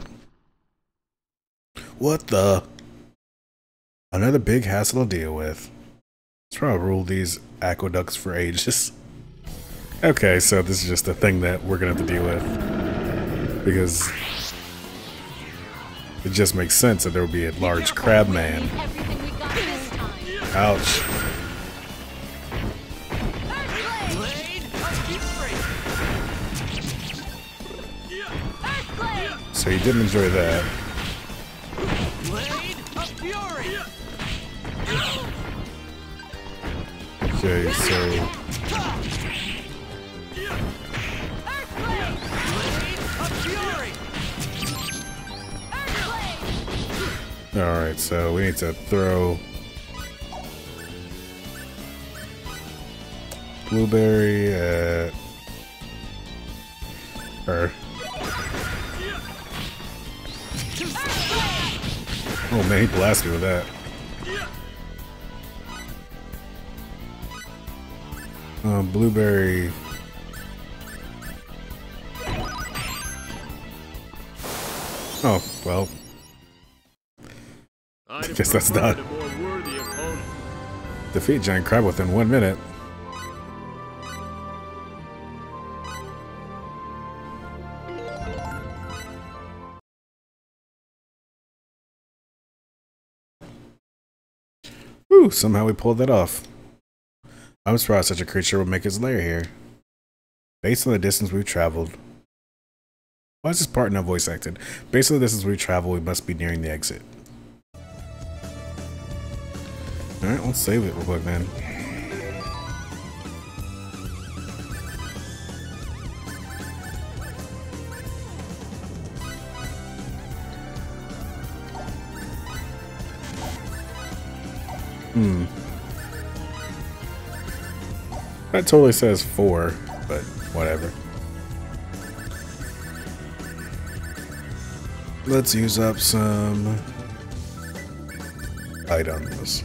What the? Another big hassle to deal with. Let's try to rule these aqueducts for ages. Okay, so this is just a thing that we're gonna have to deal with. Because it just makes sense that there would be a large crab man. Ouch. So you didn't enjoy that. Okay, so alright, so we need to throw Blueberry at her. Oh man, he blasted me with that. Blueberry. Oh, well. I guess that's done. Defeat Giant Crab within 1 minute. Ooh, somehow we pulled that off. I'm surprised such a creature would make its lair here. Based on the distance we've traveled. Why is this part not voice acted? Based on the distance we've traveled, we must be nearing the exit. Alright, let's save it real quick, man. That totally says 4, but whatever. Let's use up some items.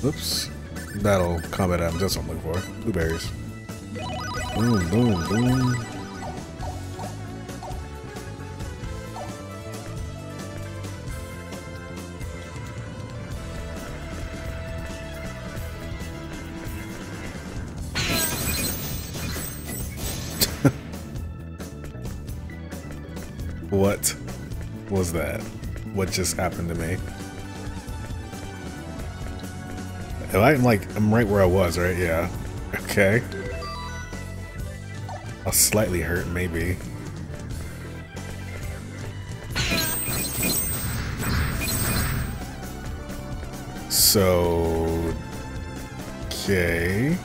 Oops. Battle combat items, that's what I'm looking for. Blueberries. Boom, boom, boom. What was that? What just happened to me? I'm right where I was, right? Yeah. Okay. I'll slightly hurt, maybe. So... okay.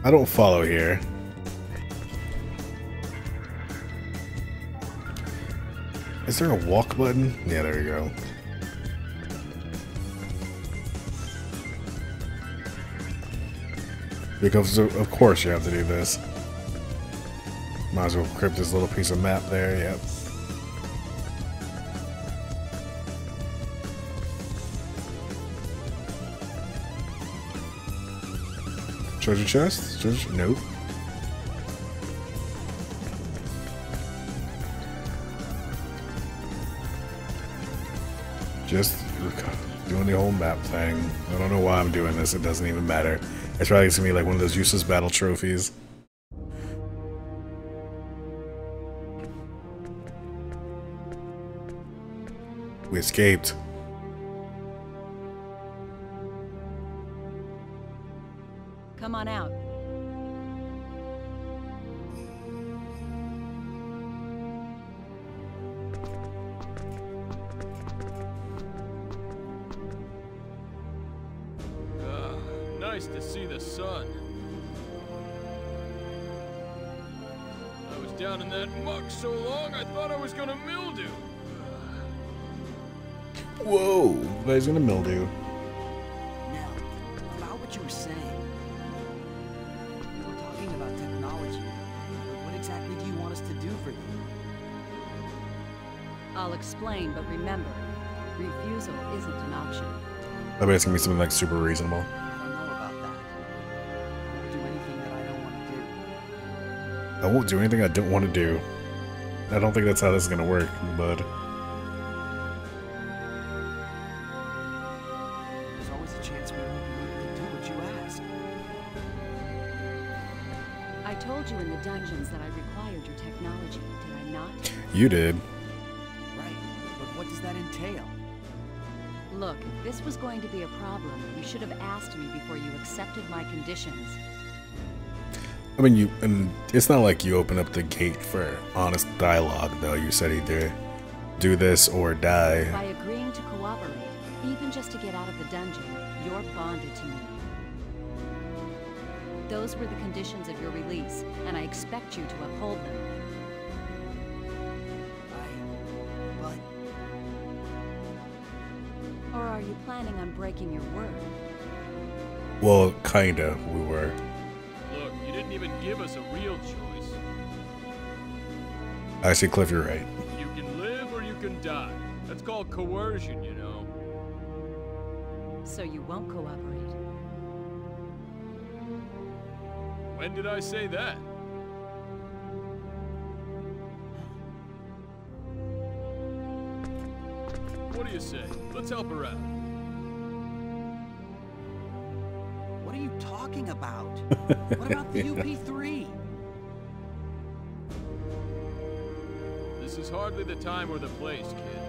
I don't follow here. Is there a walk button? Yeah, there you go. Because of course you have to do this. Might as well equip this little piece of map there, yep. Treasure chest? Treasure? Nope. Just doing the whole map thing. I don't know why I'm doing this, it doesn't even matter. It's probably gonna be like one of those useless battle trophies. We escaped.
Come on out.
Nice to see the sun. I was down in that muck so long I thought I was gonna mildew.
Whoa, guy's gonna mildew.
Now, about what you were saying. We're talking about technology. What exactly do you want us to do for you?
I'll explain, but remember, refusal isn't an option.
I bet it's gonna be something like super reasonable. I won't do anything I don't want to do. I don't think that's how this is gonna work, bud.
There's always a chance we won't be able to do what you ask.
I told you in the dungeons that I required your technology, did I not?
You did.
Right, but what does that entail?
Look, if this was going to be a problem, you should have asked me before you accepted my conditions.
I mean, and it's not like you open up the gate for honest dialogue, though. You said either do this or die.
By agreeing to cooperate, even just to get out of the dungeon, you're bonded to me. Those were the conditions of your release, and I expect you to uphold them. you planning on breaking your word?
Well, kinda, we were.
Look, you didn't even give us a real choice.
Actually, Cliff, you're right.
You can live or you can die. That's called coercion, you know.
So you won't cooperate?
When did I say that? What do you say? Let's help her out.
What are you talking about? What about the UP3?
This is hardly the time or the place, kid.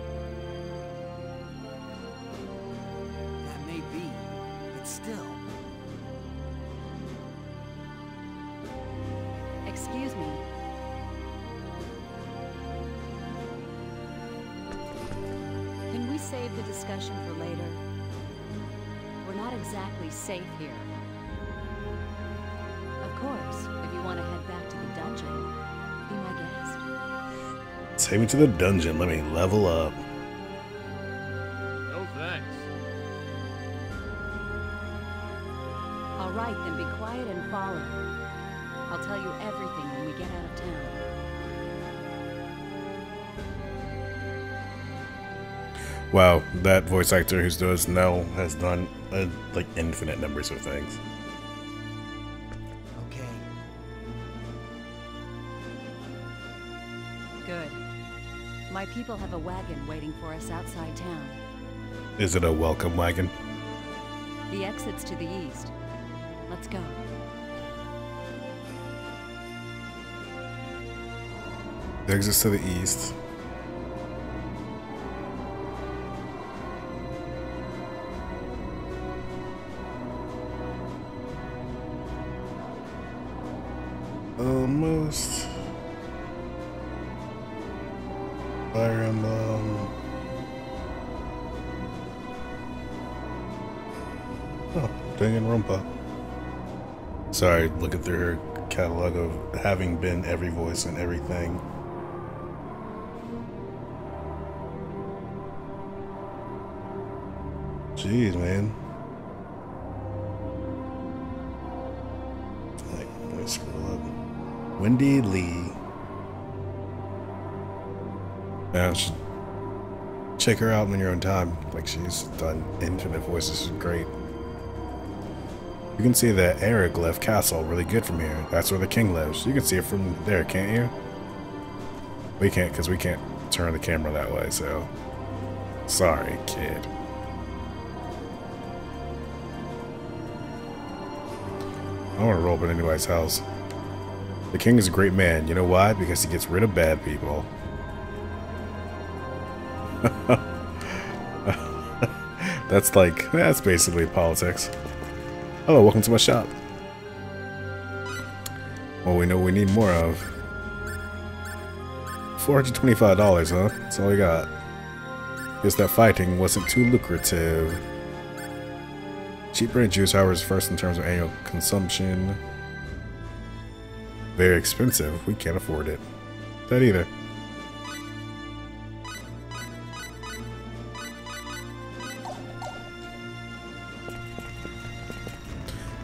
That may be, but still.
Excuse me. Can we save the discussion for later? We're not exactly safe here. Of course, if you want to head back to the dungeon, be my guest.
Take me to the dungeon. Let me level up.
No thanks.
All right, then be quiet and follow. I'll tell you everything when we get out of town.
Wow, that voice actor who does Nell has done like infinite numbers of things.
Okay.
Good. My people have a wagon waiting for us outside town.
Is it a welcome wagon?
The exit's to the east. Let's go.
The exit's to the east. Almost. Fire Emblem. Oh, Danganronpa. Sorry, looking through her catalog of having been every voice and everything. Jeez, man. Like, let me scroll up. Wendy Lee. Yeah, check her out on your own time. Like, she's done infinite voices. She's great. You can see the Araglyph Castle really good from here. That's where the king lives. You can see it from there, can't you? We can't, because we can't turn the camera that way, so... Sorry, kid. I want to roll up at anybody's house. The king is a great man. You know why? Because he gets rid of bad people. That's basically politics. Hello, welcome to my shop. Well, we know what we need more of. $425, huh? That's all we got. Guess that fighting wasn't too lucrative. Cheap brand juice, however, is first in terms of annual consumption. Very expensive. We can't afford it. That either.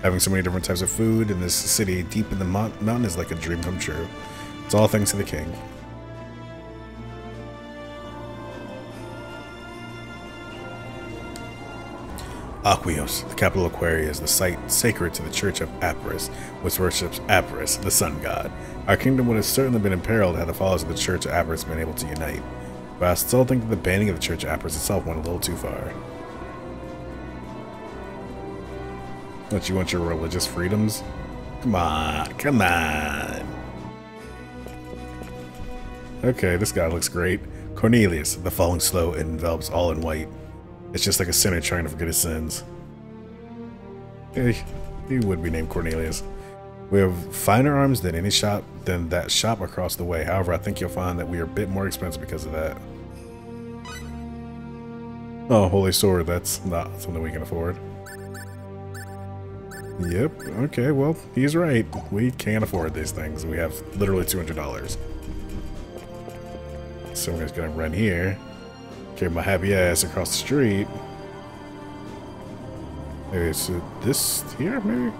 Having so many different types of food in this city deep in the mountain is like a dream come true. It's all thanks to the king. Aquios, the capital of Aquaria, is the site sacred to the Church of Apris, which worships Apris, the sun god. Our kingdom would have certainly been imperiled had the followers of the Church of Apris been able to unite. But I still think that the banning of the Church of Apris itself went a little too far. Don't you want your religious freedoms? Come on, come on. Okay, this guy looks great. Cornelius, the falling slow, envelops all in white. It's just like a sinner trying to forget his sins. He would be named Cornelius. We have finer arms than any shop, than that shop across the way. However, I think you'll find that we are a bit more expensive because of that. Oh, holy sword, that's not something we can afford. Yep, okay, well, he's right. We can't afford these things. We have literally $200. So I'm just gonna run here, carry my happy ass across the street. Okay, so this here, maybe?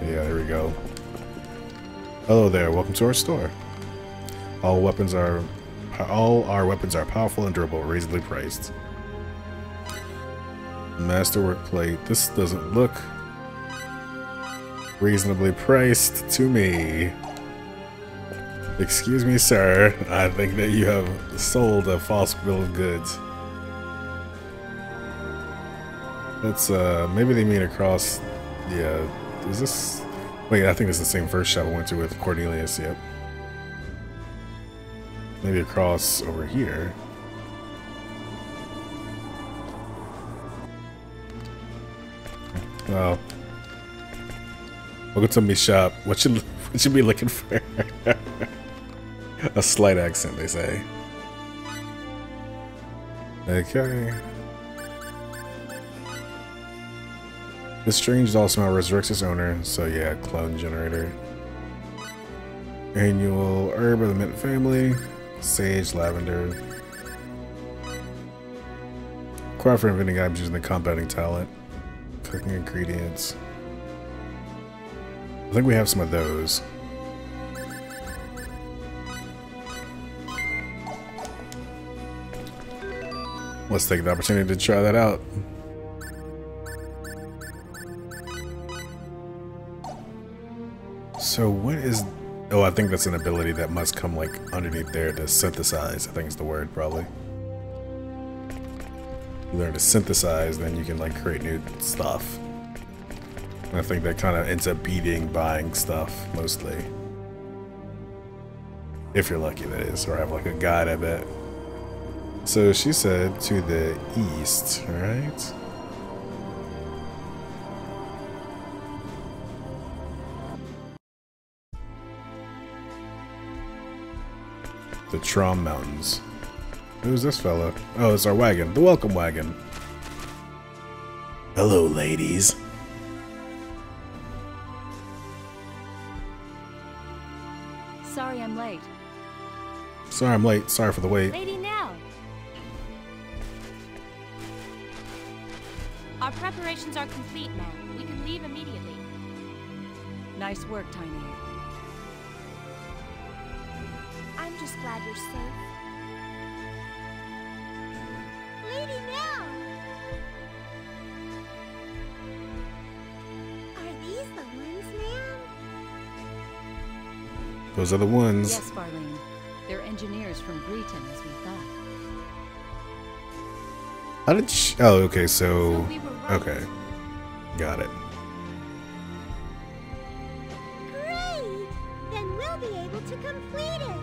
Yeah, there we go. Hello there, welcome to our store. All our weapons are powerful and durable, reasonably priced. Masterwork plate. This doesn't look reasonably priced to me. Excuse me, sir. I think that you have sold a false bill of goods. That's maybe they mean across. Yeah, is this? Wait, I think it's the same first shop I went to with Cornelius. Yep. Maybe across over here. Oh. Welcome to me shop. What you be looking for? A slight accent, they say. Okay. This strange doll smell resurrects its owner, so yeah, clone generator. Annual herb of the mint family. Sage, lavender. Required for inventing items using the compounding talent. Cooking ingredients. I think we have some of those. Let's take the opportunity to try that out. So what is... Oh, I think that's an ability that must come like underneath there to synthesize. I think is the word, probably. You learn to synthesize, then you can like create new stuff. And I think that kind of ends up beating buying stuff, mostly. If you're lucky, that is. Or have like a guide, I bet. So she said to the east, right? The Trom Mountains. Who's this fella? Oh, it's our wagon. The welcome wagon. Hello, ladies.
Sorry I'm late.
Sorry I'm late. Sorry for the wait.
Lady Nell. Our preparations are complete, ma'am. We can leave immediately.
Nice work, Tiny.
I'm just glad you're safe. Lady Nell! Are these the ones, ma'am?
Those are the ones.
Yes, Farlene. They're engineers from Breton, as we thought.
How did she... Oh, okay, so... Okay. Got it.
Great! Then we'll be able to complete it.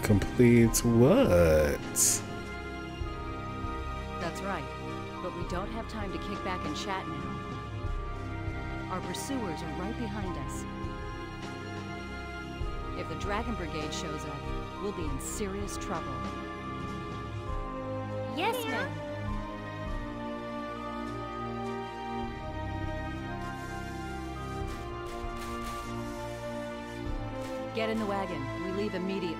Complete what?
That's right. But we don't have time to kick back and chat now. Our pursuers are right behind us. If the Dragon Brigade shows up, we'll be in serious trouble.
Yes, ma'am.
Get in the wagon. We leave immediately.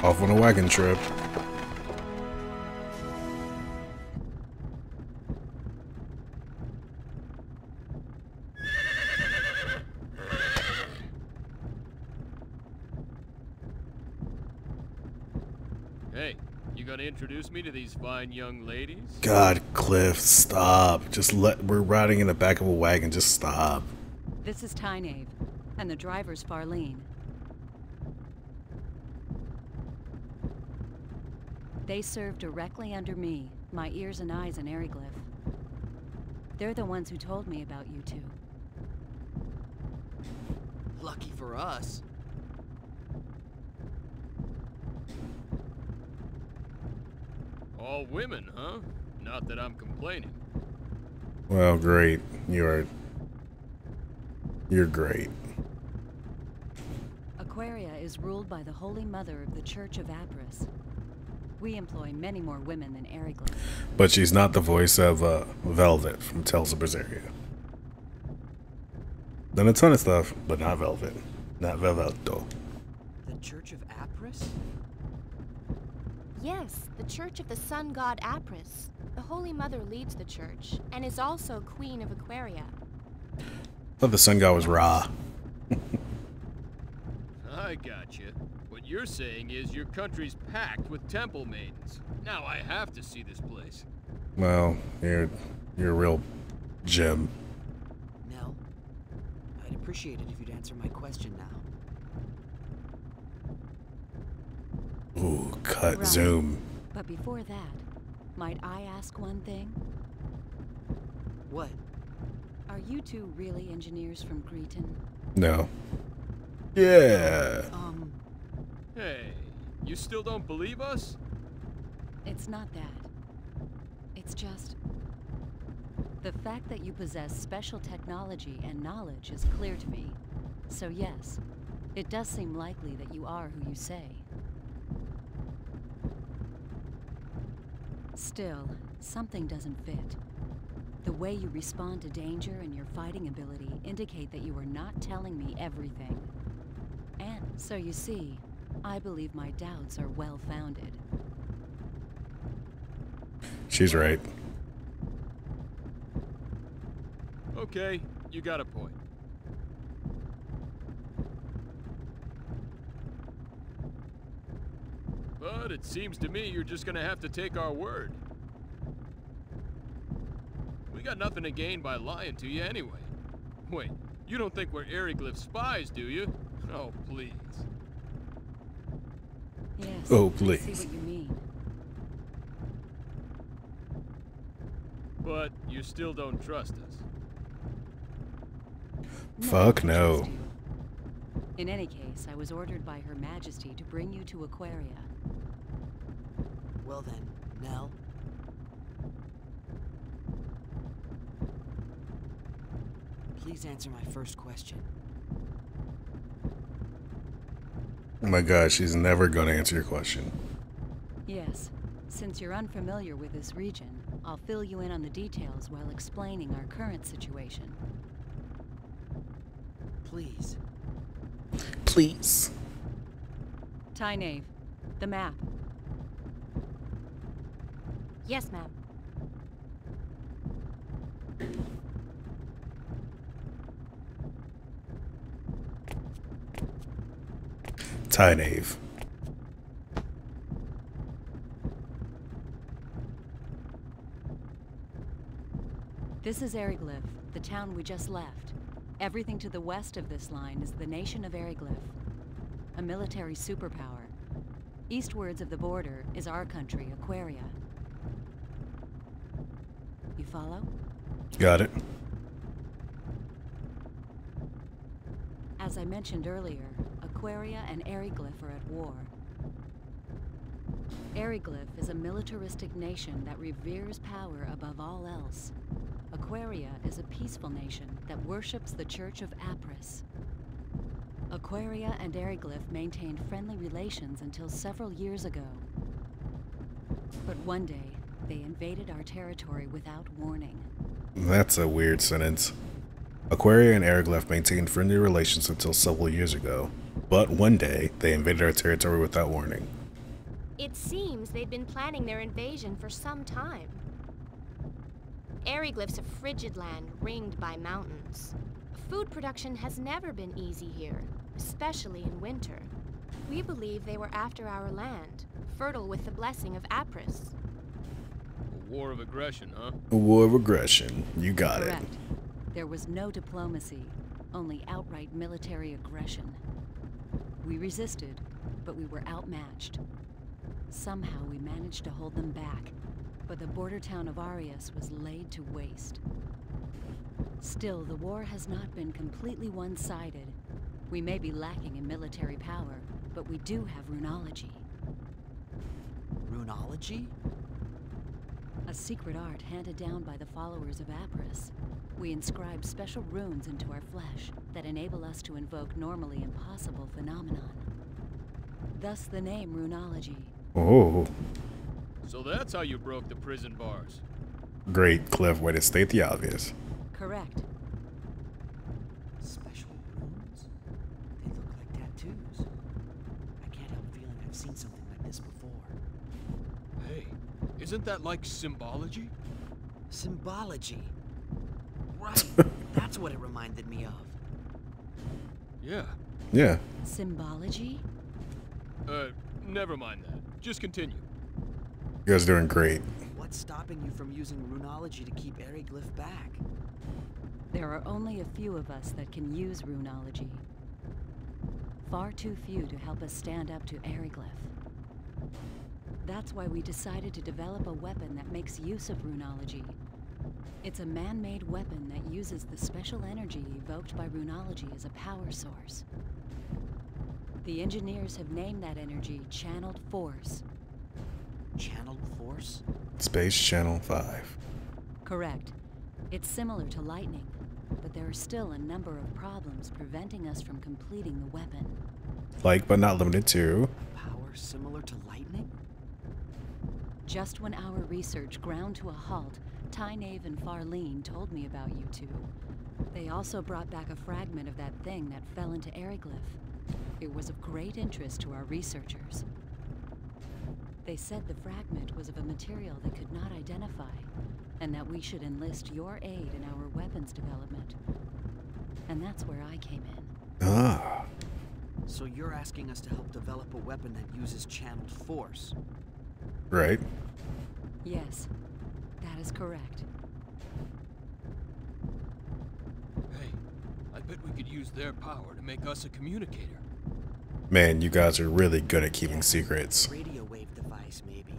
Off on a wagon trip.
Hey, you gonna introduce me to these fine young ladies?
God, Cliff, stop. We're riding in the back of a wagon. Just stop.
This is Tynave, and the driver's Farlene. They serve directly under me, my ears and eyes in Eriglyph. They're the ones who told me about you two.
Lucky for us.
All women, huh? Not that I'm complaining.
Well, great. You're great.
Aquaria is ruled by the Holy Mother of the Church of Apris. We employ many more women than Eriglyph.
But she's not the voice of Velvet from Tales of Berseria. Done a ton of stuff, but not Velvet. Not Velveto.
The Church of Apris?
Yes, the Church of the Sun God Apris. The Holy Mother leads the church, and is also Queen of Aquaria.
I thought the sun god was Ra.
I gotcha. What you're saying is your country's packed with temple maidens. Now I have to see this place.
Well, you're a real gem.
Nell, I'd appreciate it if you'd answer my question now.
Ooh, cut,
Right.
zoom.
But before that, might I ask one thing?
What?
Are you two really engineers from Greeton?
No. Yeah.
Hey, you still don't believe us?
It's not that. It's just... the fact that you possess special technology and knowledge is clear to me. So yes, it does seem likely that you are who you say. Still, something doesn't fit. The way you respond to danger and your fighting ability indicate that you are not telling me everything. And so you see, I believe my doubts are well-founded.
She's right.
Okay, you got a point. But it seems to me you're just gonna have to take our word. We got nothing to gain by lying to you anyway. Wait, you don't think we're Eriglyph spies, do you? Oh, please.
Yes,
Oh,
I
please.
see what you mean.
But you still don't trust us.
Fuck no.
In any case, I was ordered by Her Majesty to bring you to Aquaria.
Well then, Nell. Please answer my first question.
Oh my god, she's never gonna answer your question.
Yes, since you're unfamiliar with this region, I'll fill you in on the details while explaining our current situation.
Please.
Please.
Tynaeve, the map.
Yes, ma'am.
Tynaeve.
This is Eriglyph, the town we just left. Everything to the west of this line is the nation of Eriglyph, a military superpower. Eastwards of the border is our country, Aquaria. You follow?
Got it.
As I mentioned earlier, Aquaria and Eriglyph are at war. Eriglyph is a militaristic nation that reveres power above all else. Aquaria is a peaceful nation that worships the Church of Apris. Aquaria and Eriglyph maintained friendly relations until several years ago. But one day, they invaded our territory without warning.
That's a weird sentence. Aquaria and Eriglyph maintained friendly relations until several years ago, but one day they invaded our territory without warning.
It seems they've been planning their invasion for some time. Eriglyph's a frigid land ringed by mountains. Food production has never been easy here, especially in winter. We believe they were after our land, fertile with the blessing of Apris.
A war of aggression, huh?
A war of aggression. You got
Correct.
it.
There was no diplomacy, only outright military aggression. We resisted, but we were outmatched. Somehow we managed to hold them back, but the border town of Arius was laid to waste. Still, the war has not been completely one-sided. We may be lacking in military power, but we do have runology.
Runology?
A secret art handed down by the followers of Apris. We inscribe special runes into our flesh that enable us to invoke normally impossible phenomenon. Thus the name runology,
Oh,
So that's how you broke the prison bars.
great, Cliff. Way to state the obvious.
Correct. Special runes? They look like tattoos. I can't help feeling I've seen something like this before.
Hey, isn't that like symbology?
Symbology. Right. That's what it reminded me of.
Yeah.
Yeah.
Symbology?
Never mind that. Just continue.
You guys are doing great.
What's stopping you from using runology to keep Eriglyph back?
There are only a few of us that can use runology. Far too few to help us stand up to Eriglyph. That's why we decided to develop a weapon that makes use of runology. It's a man-made weapon that uses the special energy evoked by runology as a power source. The engineers have named that energy Channeled Force.
Channeled Force?
Space Channel 5.
Correct. It's similar to lightning, but there are still a number of problems preventing us from completing the weapon.
Like, but not limited to.
Power similar to lightning?
Just when our research ground to a halt, Tynaeve and Farlene told me about you two. They also brought back a fragment of that thing that fell into Eriglyph. It was of great interest to our researchers. They said the fragment was of a material they could not identify, and that we should enlist your aid in our weapons development. And that's where I came in.
Ah.
So you're asking us to help develop a weapon that uses channeled force?
Right.
Yes, that is correct.
Hey, I bet we could use their power to make us a communicator.
Man, you guys are really good at keeping secrets.
Radio wave device, maybe.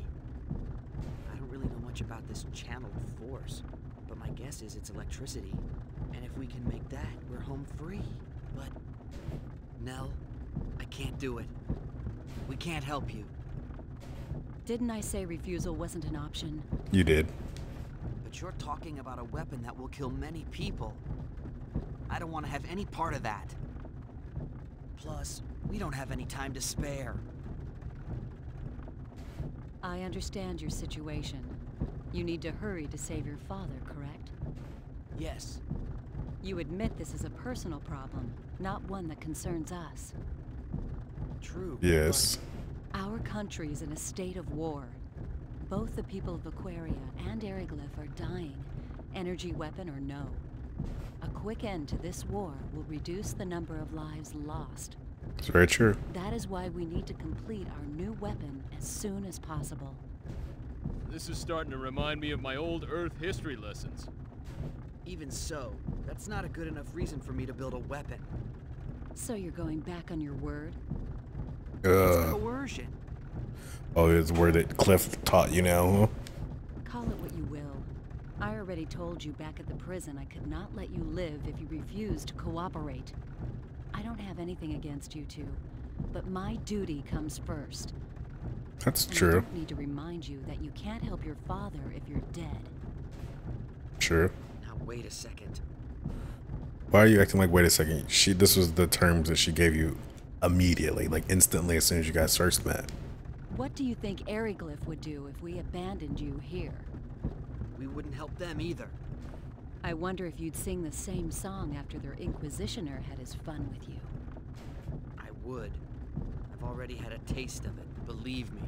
I don't really know much about this channeled force, but my guess is it's electricity. And if we can make that, we're home free. But, Nell, I can't do it. We can't help you.
Didn't I say refusal wasn't an option?
You did.
But you're talking about a weapon that will kill many people. I don't want to have any part of that. Plus, we don't have any time to spare.
I understand your situation. You need to hurry to save your father, correct?
Yes.
You admit this is a personal problem, not one that concerns us.
True.
Yes.
Our country is in a state of war. Both the people of Aquaria and Eriglyph are dying, energy weapon or no. A quick end to this war will reduce the number of lives lost.
It's very true.
That is why we need to complete our new weapon as soon as possible.
This is starting to remind me of my old Earth history lessons.
Even so, that's not a good enough reason for me to build a weapon.
So you're going back on your word?
It's coercion.
Oh, it's the word that Cliff taught you now.
Call it what you will. I already told you back at the prison I could not let you live if you refused to cooperate. I don't have anything against you two, but my duty comes first.
That's
and
true.
I don't need to remind you that you can't help your father if you're dead.
True.
Now wait a second.
Why are you acting like, wait a second? This was the terms that she gave you immediately, like instantly as soon as you guys first met.
What do you think Eriglyph would do if we abandoned you here?
We wouldn't help them either.
I wonder if you'd sing the same song after their Inquisitioner had his fun with you.
I would. I've already had a taste of it, believe me.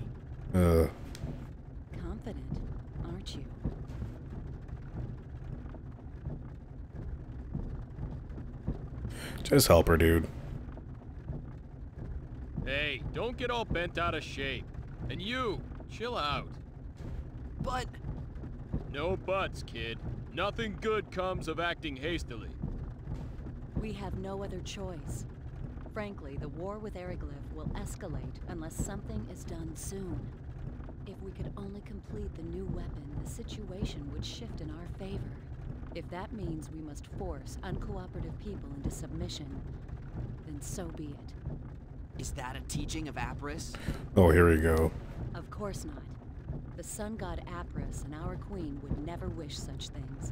Confident, aren't you?
Just help her, dude.
Hey, don't get all bent out of shape. And you, chill out.
But...
No buts, kid. Nothing good comes of acting hastily.
We have no other choice. Frankly, the war with Eriglyph will escalate unless something is done soon. If we could only complete the new weapon, the situation would shift in our favor. If that means we must force uncooperative people into submission, then so be it.
Is that a teaching of Apris?
Oh, here we go.
Of course not. The sun god Apris and our queen would never wish such things.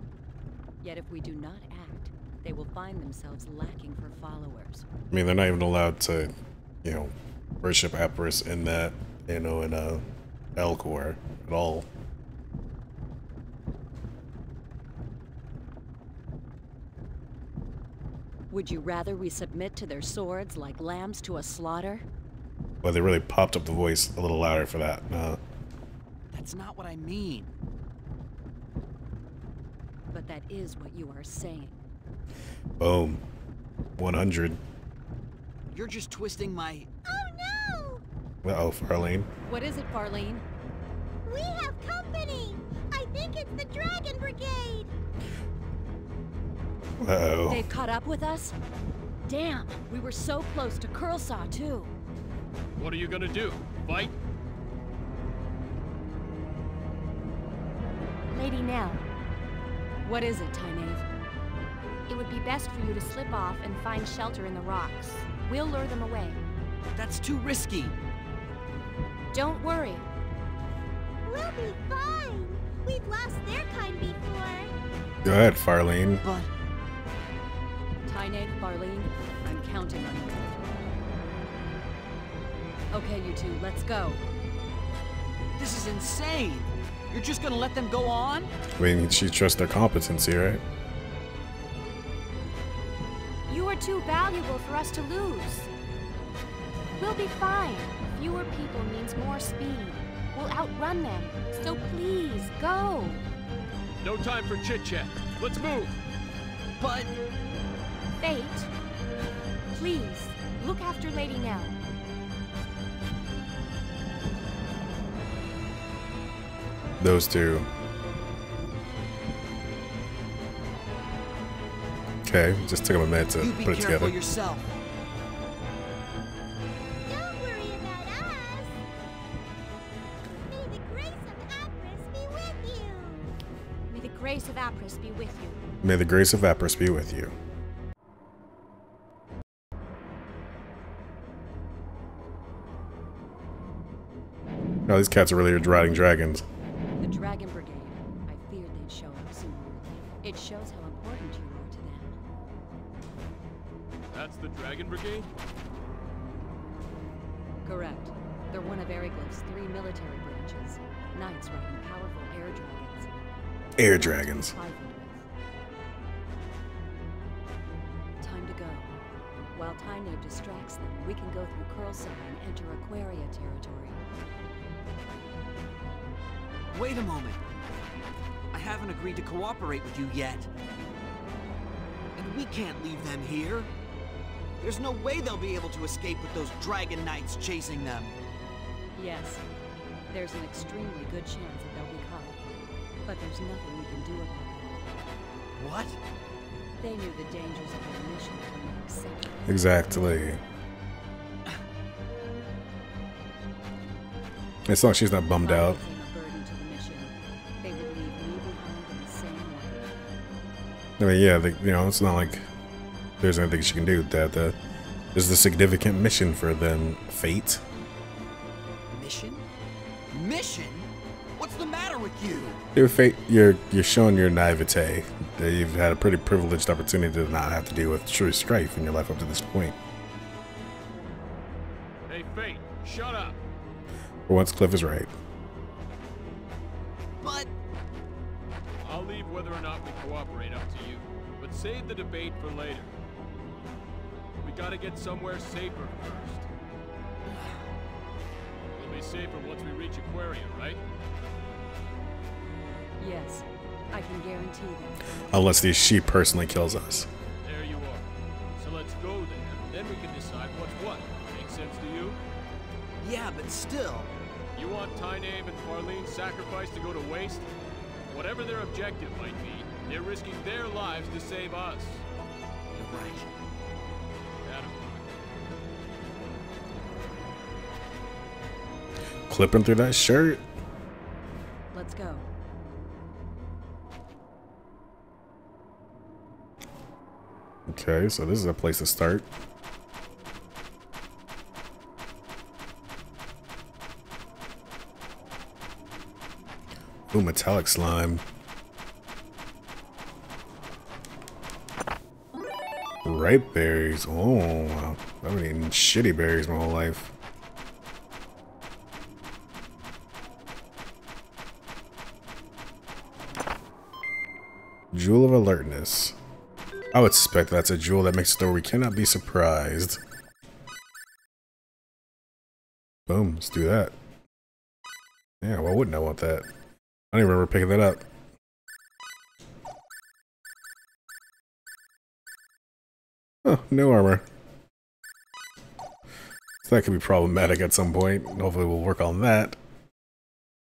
Yet if we do not act, they will find themselves lacking for followers.
I mean, they're not even allowed to, worship Apris in that you know, in Elcor at all.
Would you rather we submit to their swords like lambs to a slaughter?
Well, they really popped up the voice a little louder for that.
That's not what I mean.
But that is what you are saying.
Boom. 100.
You're just twisting my...
Oh no!
Uh-oh, Farlene.
What is it, Farlene?
We have company! I think it's the Dragon Brigade!
Uh-oh.
They've caught up with us? Damn, we were so close to Curlsaw, too.
What are you gonna do? Fight?
Lady Nell,
What is it, Tynaeve?
it would be best for you to slip off and find shelter in the rocks. We'll lure them away.
That's too risky.
Don't worry.
We'll be fine! We've lost their kind before!
Go ahead, Farlene.
But...
Tynaeve, Farlene, I'm counting on you. Okay, you two, let's go.
this is insane! You're just gonna let them go on?
I mean, she trusts their competency, right?
You are too valuable for us to lose. We'll be fine. Fewer people means more speed. We'll outrun them. So please, go.
No time for chit-chat. Let's move.
But...
Fate, please, look after Lady Nell.
Those two. Okay, just took them a minute to
You be
put it
careful
together.
yourself.
Don't worry about us! May the grace of Apris be with you!
May the grace of Apris be with you.
May the grace of Apris be with you. Oh, these cats are really riding dragons.
The Dragon Brigade. I feared they'd show up sooner. It shows how important you are to them.
That's the Dragon Brigade?
Correct. They're one of Ariglyph's 3 military branches. Knights riding powerful air dragons.
Air dragons.
Trifled with. Time to go. While Tynaeve distracts them, we can go through Curlsaw and enter Aquaria territory.
Wait a moment. I haven't agreed to cooperate with you yet. And we can't leave them here. There's no way they'll be able to escape with those Dragon Knights chasing them.
Yes. There's an extremely good chance that they'll be caught. But there's nothing we can do about that.
What?
They knew the dangers of their mission when they accepted it.
Exactly. As long as she's not bummed out.
They would leave me behind in the same way.
I mean, yeah, you know, it's not like there's anything she can do with that. This is a significant mission for them. Fate.
Mission? Mission? What's the matter with you?
Your Fate, you're showing your naivete. That you've had a pretty privileged opportunity to not have to deal with true strife in your life up to this point.
Hey, Fate, shut up.
For once, Cliff is right.
But...
I'll leave whether or not we cooperate up to you, but save the debate for later. We gotta get somewhere safer first. We'll be safer once we reach Aquaria, right?
Yes, I can guarantee that.
Unless she personally kills us.
There you are. So let's go there, then we can decide what's what. Make sense to you?
Yeah, but still...
You want Tynaeve and Farlene sacrificed to go to waste? Whatever their objective might be, they're risking their lives to save us.
You're right.
Adam.
Clipping through that shirt.
Let's go.
Okay, so this is a place to start. Ooh, metallic slime. Ripe berries. Oh, wow. I've been eating shitty berries my whole life. Jewel of Alertness. I would suspect that's a jewel that makes it so we cannot be surprised. Boom, let's do that. Yeah, why wouldn't I want that? I don't even remember picking that up. Oh, no armor. So that could be problematic at some point. Hopefully we'll work on that.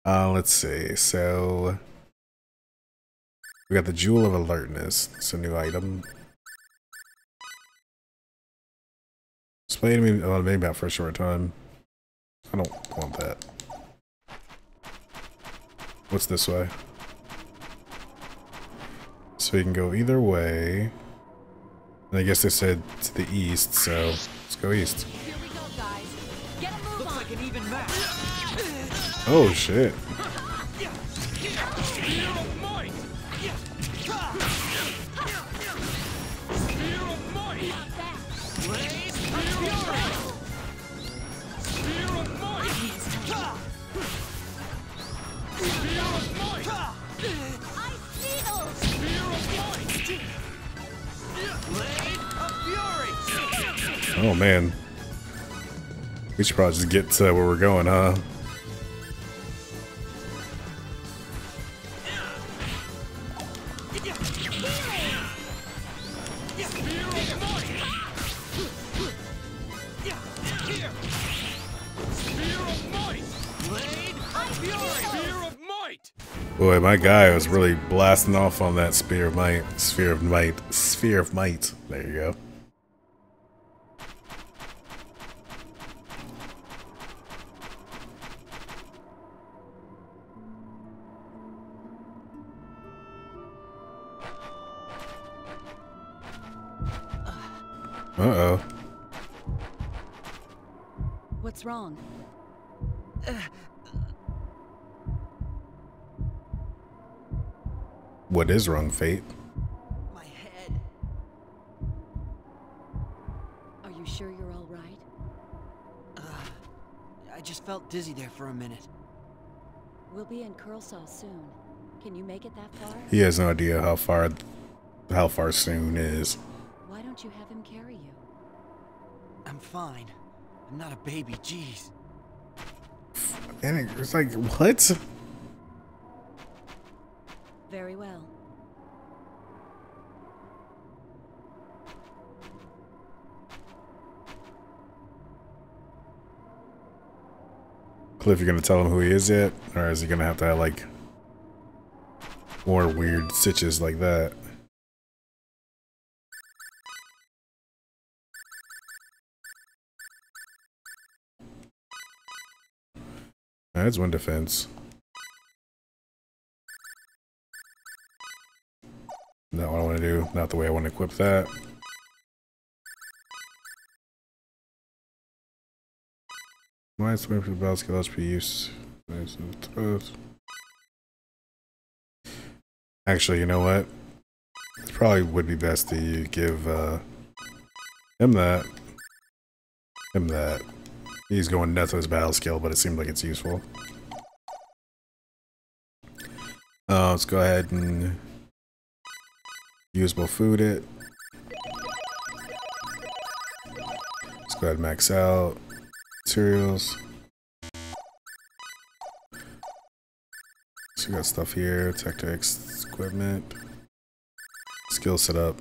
Let's see. So we got the Jewel of Alertness. It's a new item. Display enemy on the minimap for a short time. I don't want that. What's this way? So you can go either way. And I guess they said to the east, so let's go east.
Here we go, guys. Get a move on.
Like an even match.
Oh shit. Oh man. We should probably just get to where we're going, huh? Boy, my guy was really blasting off on that Spear of Might. Sphere of Might. Sphere of Might. There you go. Uh-oh.
What's wrong?
What is wrong, Fate?
My head.
Are you sure you're all right?
I just felt dizzy there for a minute.
We'll be in Curlsaw soon. Can you make it that far?
He has no idea how far soon is.
Why don't you have him carry you?
I'm fine. I'm not a baby, jeez.
And it's like, what?
Very well.
Cliff, you gonna tell him who he is yet? Or is he gonna have to have, like, more weird stitches like that? That's one defense. Not what I want to do. Not the way I want to equip that. My swing for the battle skill HP use. Actually, you know what? It probably would be best to give him that. Him that. He's going nuts with his battle skill, but it seemed like it's useful. Let's go ahead and usable food it. Let's go ahead and max out materials. So we got stuff here, tactics, equipment, skill setup.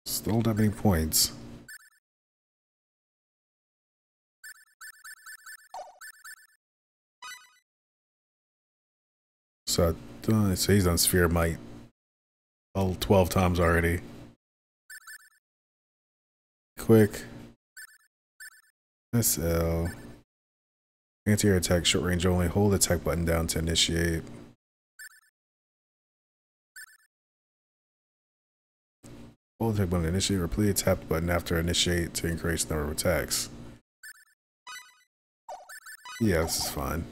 Still don't have any points. So he's on Sphere of Might all 12 times already. Quick. SL. Anti-air attack, short range only. Hold the attack button down to initiate. Hold the attack button to initiate. Repeat tap the button after initiate to increase the number of attacks. Yeah, this is fine.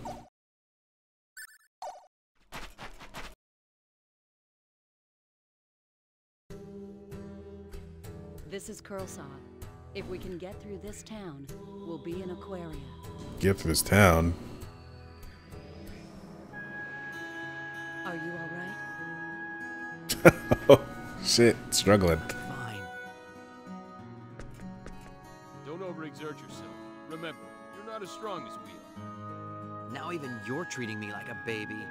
This is Curlsaw. If we can get through this town, we'll be in Aquaria.
Get through this town?
Are you all right?
Oh, shit. Struggling.
Fine.
Don't overexert yourself. Remember, you're not as strong as we are.
Now even you're treating me like a baby.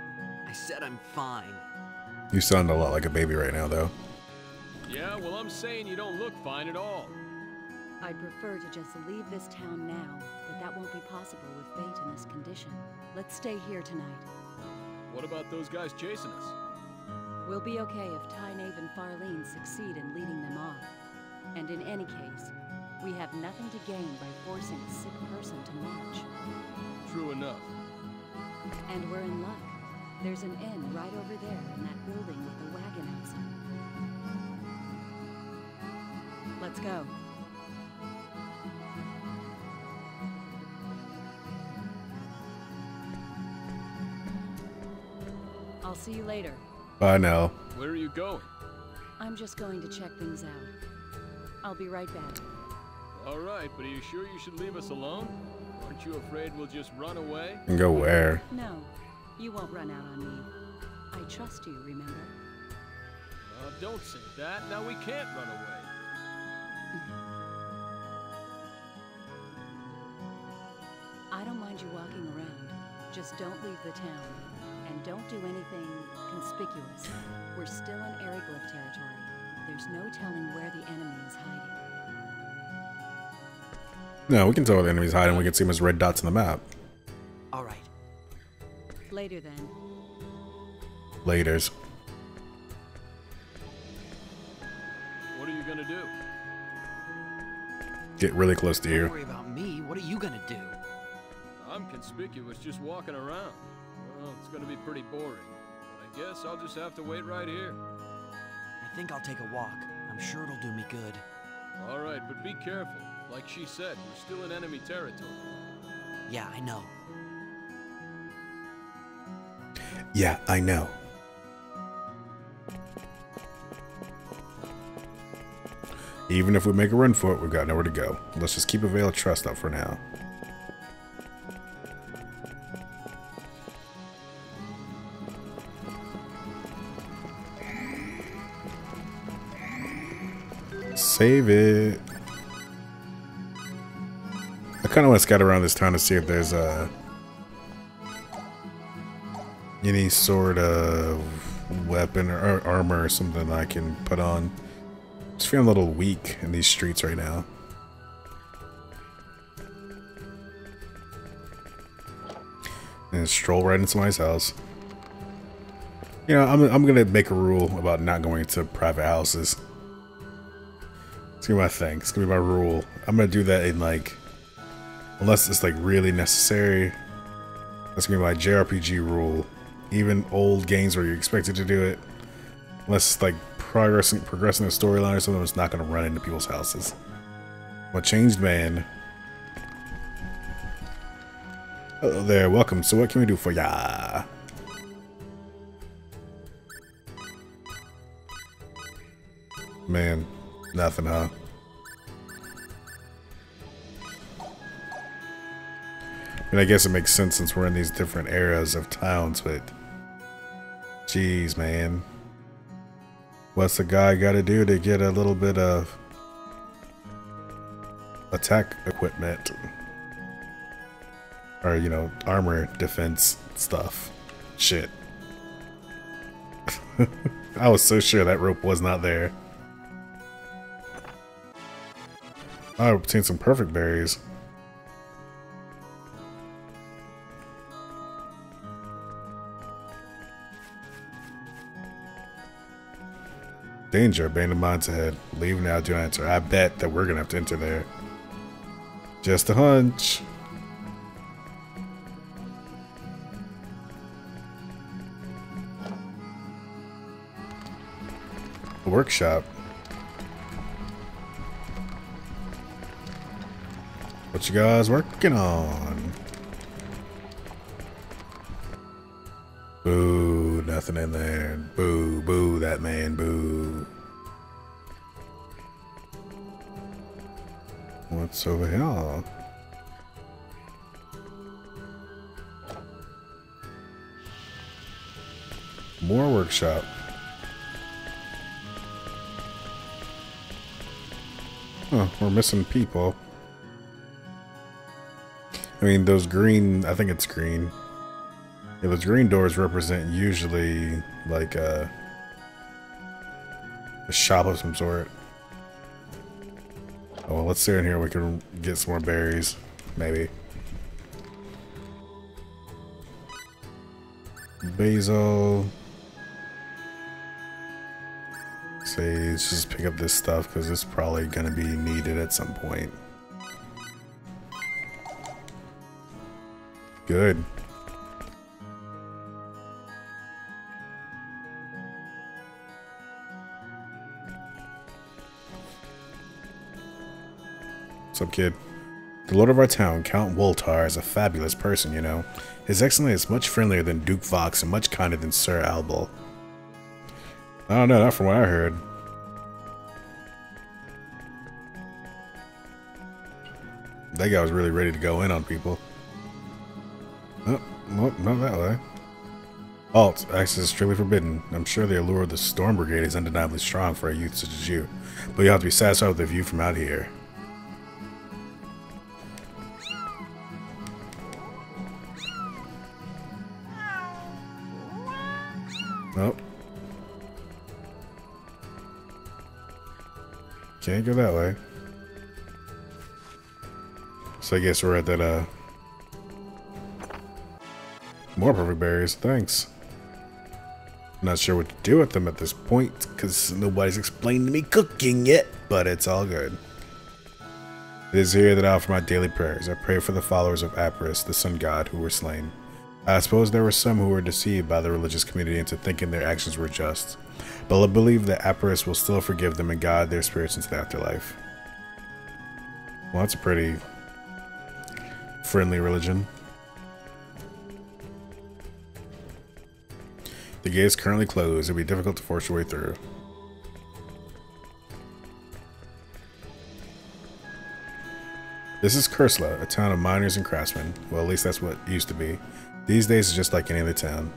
I said I'm fine.
You sound a lot like a baby right now, though.
Yeah, well, I'm saying you don't look fine at all.
I'd prefer to just leave this town now, but that won't be possible with Fate in this condition. Let's stay here tonight.
What about those guys chasing us?
We'll be okay if Tynaeve and Farlene succeed in leading them off. And in any case, we have nothing to gain by forcing a sick person to march.
True enough.
And we're in luck. There's an inn right over there in that building with the wagon outside. Let's go. I'll see you later.
Bye now.
Where are you going?
I'm just going to check things out. I'll be right back.
All right, but are you sure you should leave us alone? Aren't you afraid we'll just run away?
And go where?
No, you won't run out on me. I trust you, remember?
Don't say that. Now we can't run away.
I don't mind you walking around. Just don't leave the town. And don't do anything conspicuous. We're still in Aryglyph territory. There's no telling where the enemy is hiding.
No, we can tell where the enemy's hiding. We can see them as red dots on the map.
All right.
Later then.
Laters.
What are you gonna do?
Get really close to you.
Don't worry about me. What are you gonna do?
I'm conspicuous just walking around. Well, it's gonna be pretty boring. But I guess I'll just have to wait right here.
I think I'll take a walk. I'm sure it'll do me good.
All right, but be careful. Like she said, we're still in enemy territory.
Yeah, I know.
Yeah, I know. Even if we make a run for it, we've got nowhere to go. Let's just keep a veil of trust up for now. Save it. I kind of want to scout around this town to see if there's any sort of weapon or armor or something I can put on. Just feeling a little weak in these streets right now. And stroll right into somebody's house. You know, I'm gonna make a rule about not going to private houses. It's gonna be my thing. It's gonna be my rule. I'm gonna do that in like, unless it's like really necessary. That's gonna be my JRPG rule. Even old games where you're expected to do it, unless it's like progressing the storyline or something, it's not gonna run into people's houses. I'm a changed man. Hello there, welcome. So what can we do for ya? Man, nothing, huh? And I guess it makes sense since we're in these different eras of towns, but jeez, man. What's the guy got to do to get a little bit of attack equipment? Or, you know, armor defense stuff. Shit. I was so sure that rope was not there. I obtained some perfect berries. Danger, abandoned mines ahead. Leave now, do not enter. I bet that we're gonna have to enter there. Just a hunch. A workshop. What you guys working on? Boo, nothing in there. Boo, boo, that man, boo. What's over here? More workshop. Oh, we're missing people. I mean, those green, I think it's green. Yeah, those green doors represent usually like a shop of some sort. Oh, well, let's sit in here. We can get some more berries, maybe. Basil. Say, let's just pick up this stuff because it's probably going to be needed at some point. Good. What's up, kid? The lord of our town, Count Woltar, is a fabulous person, you know. His Excellency is much friendlier than Duke Vox and much kinder than Sir Albel. I don't know, not from what I heard. That guy was really ready to go in on people. Oh, well, not that way. Halt, access is strictly forbidden. I'm sure the allure of the Storm Brigade is undeniably strong for a youth such as you, but you'll have to be satisfied with the view from out here. Nope. Can't go that way. So I guess we're at that, more perfect berries, thanks. Not sure what to do with them at this point, because nobody's explained to me cooking yet, but it's all good. It is here that I offer my daily prayers. I pray for the followers of Apris, the sun god, who were slain. I suppose there were some who were deceived by the religious community into thinking their actions were just, but I believe that Apris will still forgive them and guide their spirits into the afterlife. Well, that's a pretty friendly religion. The gate is currently closed. It will be difficult to force your way through. This is Kursla, a town of miners and craftsmen. Well, at least that's what it used to be. These days it's just like any other town.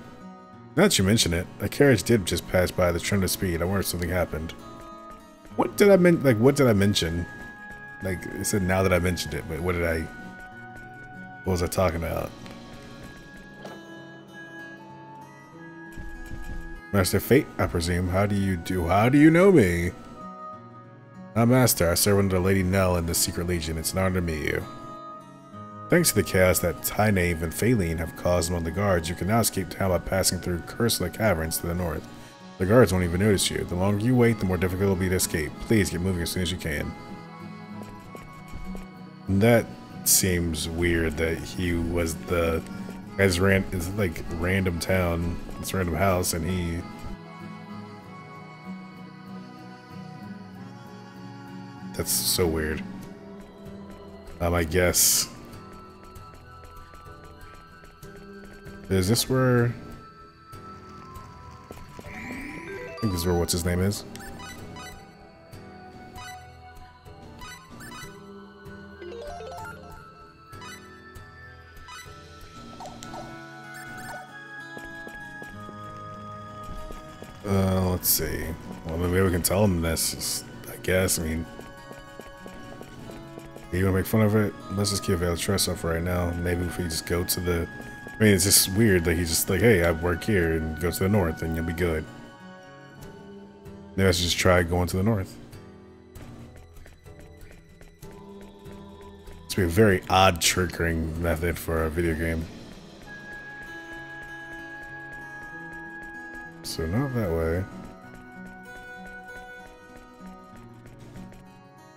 Now that you mention it, a carriage did just pass by the tremendous speed. I wonder if something happened. What did I what did I mention? Like, it said now that I mentioned it, but what was I talking about? Master Fate, I presume. How do you know me? I'm Master. I serve under Lady Nell in the Secret Legion. It's an honor to meet you. Thanks to the chaos that Tynave and Phaline have caused among the guards, you can now escape town by passing through Kursla Caverns to the north. The guards won't even notice you. The longer you wait, the more difficult it will be to escape. Please get moving as soon as you can. That seems weird that he was the guy's it's like random town, this random house, and he that's so weird. I guess. Is this where? I think this is where what's his name is. Let's see. Well, maybe we can tell him this, I guess. I mean, you wanna make fun of it? Let's just keep Valtress up right now. Maybe if we just go to the... I mean, it's just weird that he's just like, hey, I work here, and go to the north, and you'll be good. Maybe I should just try going to the north. It's be a very odd triggering method for a video game. So not that way.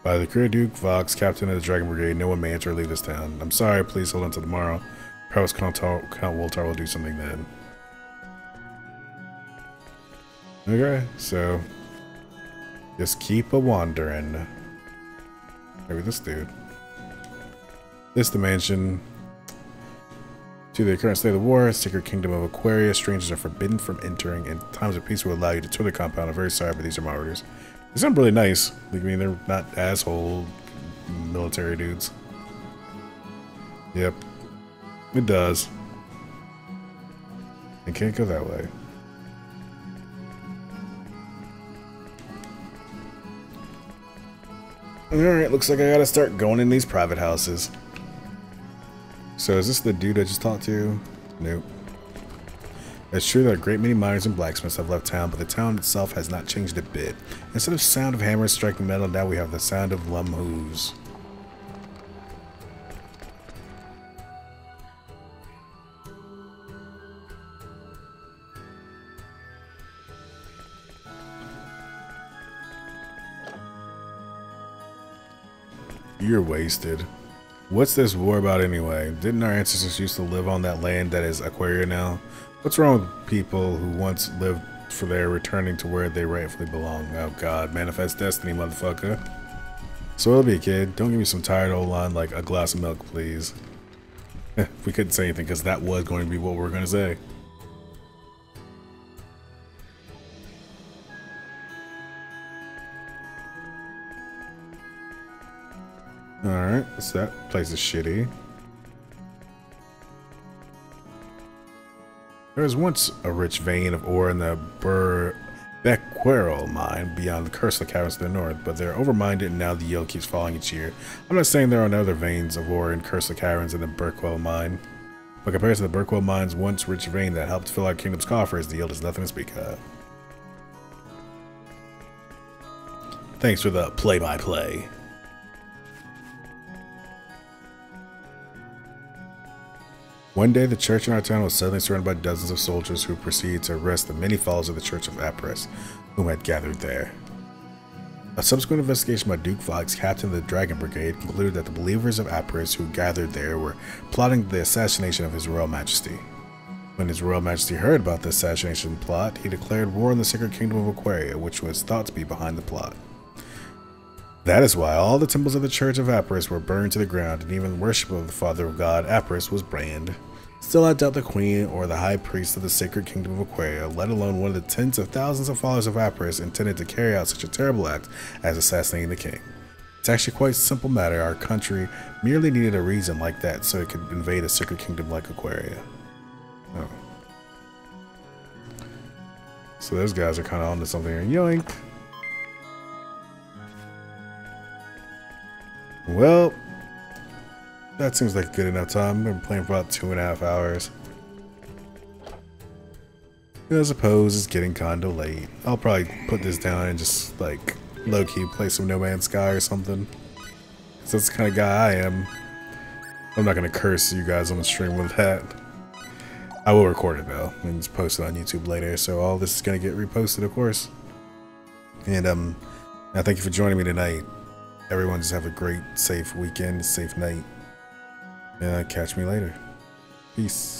By the crew, Duke Vox, captain of the Dragon Brigade, no one may enter or leave this town. I'm sorry, please hold on till tomorrow. Perhaps Count Woltar will do something then. Okay, so just keep a wandering. Maybe this dude. This the mansion. To the current state of the war, Sacred Kingdom of Aquaria, strangers are forbidden from entering, and times of peace will allow you to tour the compound. I'm very sorry, but these are my orders. They sound really nice. Like, I mean, they're not asshole military dudes. Yep. It does. It can't go that way. Alright, looks like I gotta start going in these private houses. So is this the dude I just talked to? Nope. It's true that a great many miners and blacksmiths have left town, but the town itself has not changed a bit. Instead of sound of hammers striking metal, now we have the sound of lum hooves. You're wasted. What's this war about anyway? Didn't our ancestors used to live on that land that is Aquaria now? What's wrong with people who once lived for their returning to where they rightfully belong? Oh god, manifest destiny, motherfucker. So it'll be a kid. Don't give me some tired old line like a glass of milk, please. We couldn't say anything because that was going to be what we were going to say. Alright, so that place is shitty. There was once a rich vein of ore in the Bequerel mine beyond the Cursor Caverns to the north, but they're overmined and now the yield keeps falling each year. I'm not saying there aren't other veins of ore in Cursor Caverns in the Bequerel mine, but compared to the Bequerel mine's once rich vein that helped fill our kingdom's coffers, the yield is nothing to speak of. Thanks for the play-by-play. One day, the church in our town was suddenly surrounded by dozens of soldiers who proceeded to arrest the many followers of the Church of Apris, whom had gathered there. A subsequent investigation by Duke Fox, captain of the Dragon Brigade, concluded that the believers of Apris who gathered there were plotting the assassination of His Royal Majesty. When His Royal Majesty heard about the assassination plot, he declared war on the Sacred Kingdom of Aquaria, which was thought to be behind the plot. That is why all the temples of the Church of Apris were burned to the ground, and even worship of the Father of God, Apris, was banned. Still, I doubt the Queen or the High Priest of the Sacred Kingdom of Aquaria, let alone one of the tens of thousands of followers of Apris, intended to carry out such a terrible act as assassinating the king. It's actually quite a simple matter. Our country merely needed a reason like that so it could invade a Sacred Kingdom like Aquaria. Oh. So those guys are kind of onto something here. Yoink! Well, that seems like a good enough time. I've been playing for about 2.5 hours. I suppose it's getting kinda late. I'll probably put this down and just like low-key play some No Man's Sky or something. Cause that's the kind of guy I am. I'm not gonna curse you guys on the stream with that. I will record it though and just post it on YouTube later. So all this is gonna get reposted, of course. And I thank you for joining me tonight. Everyone just have a great, safe weekend, safe night. And catch me later. Peace.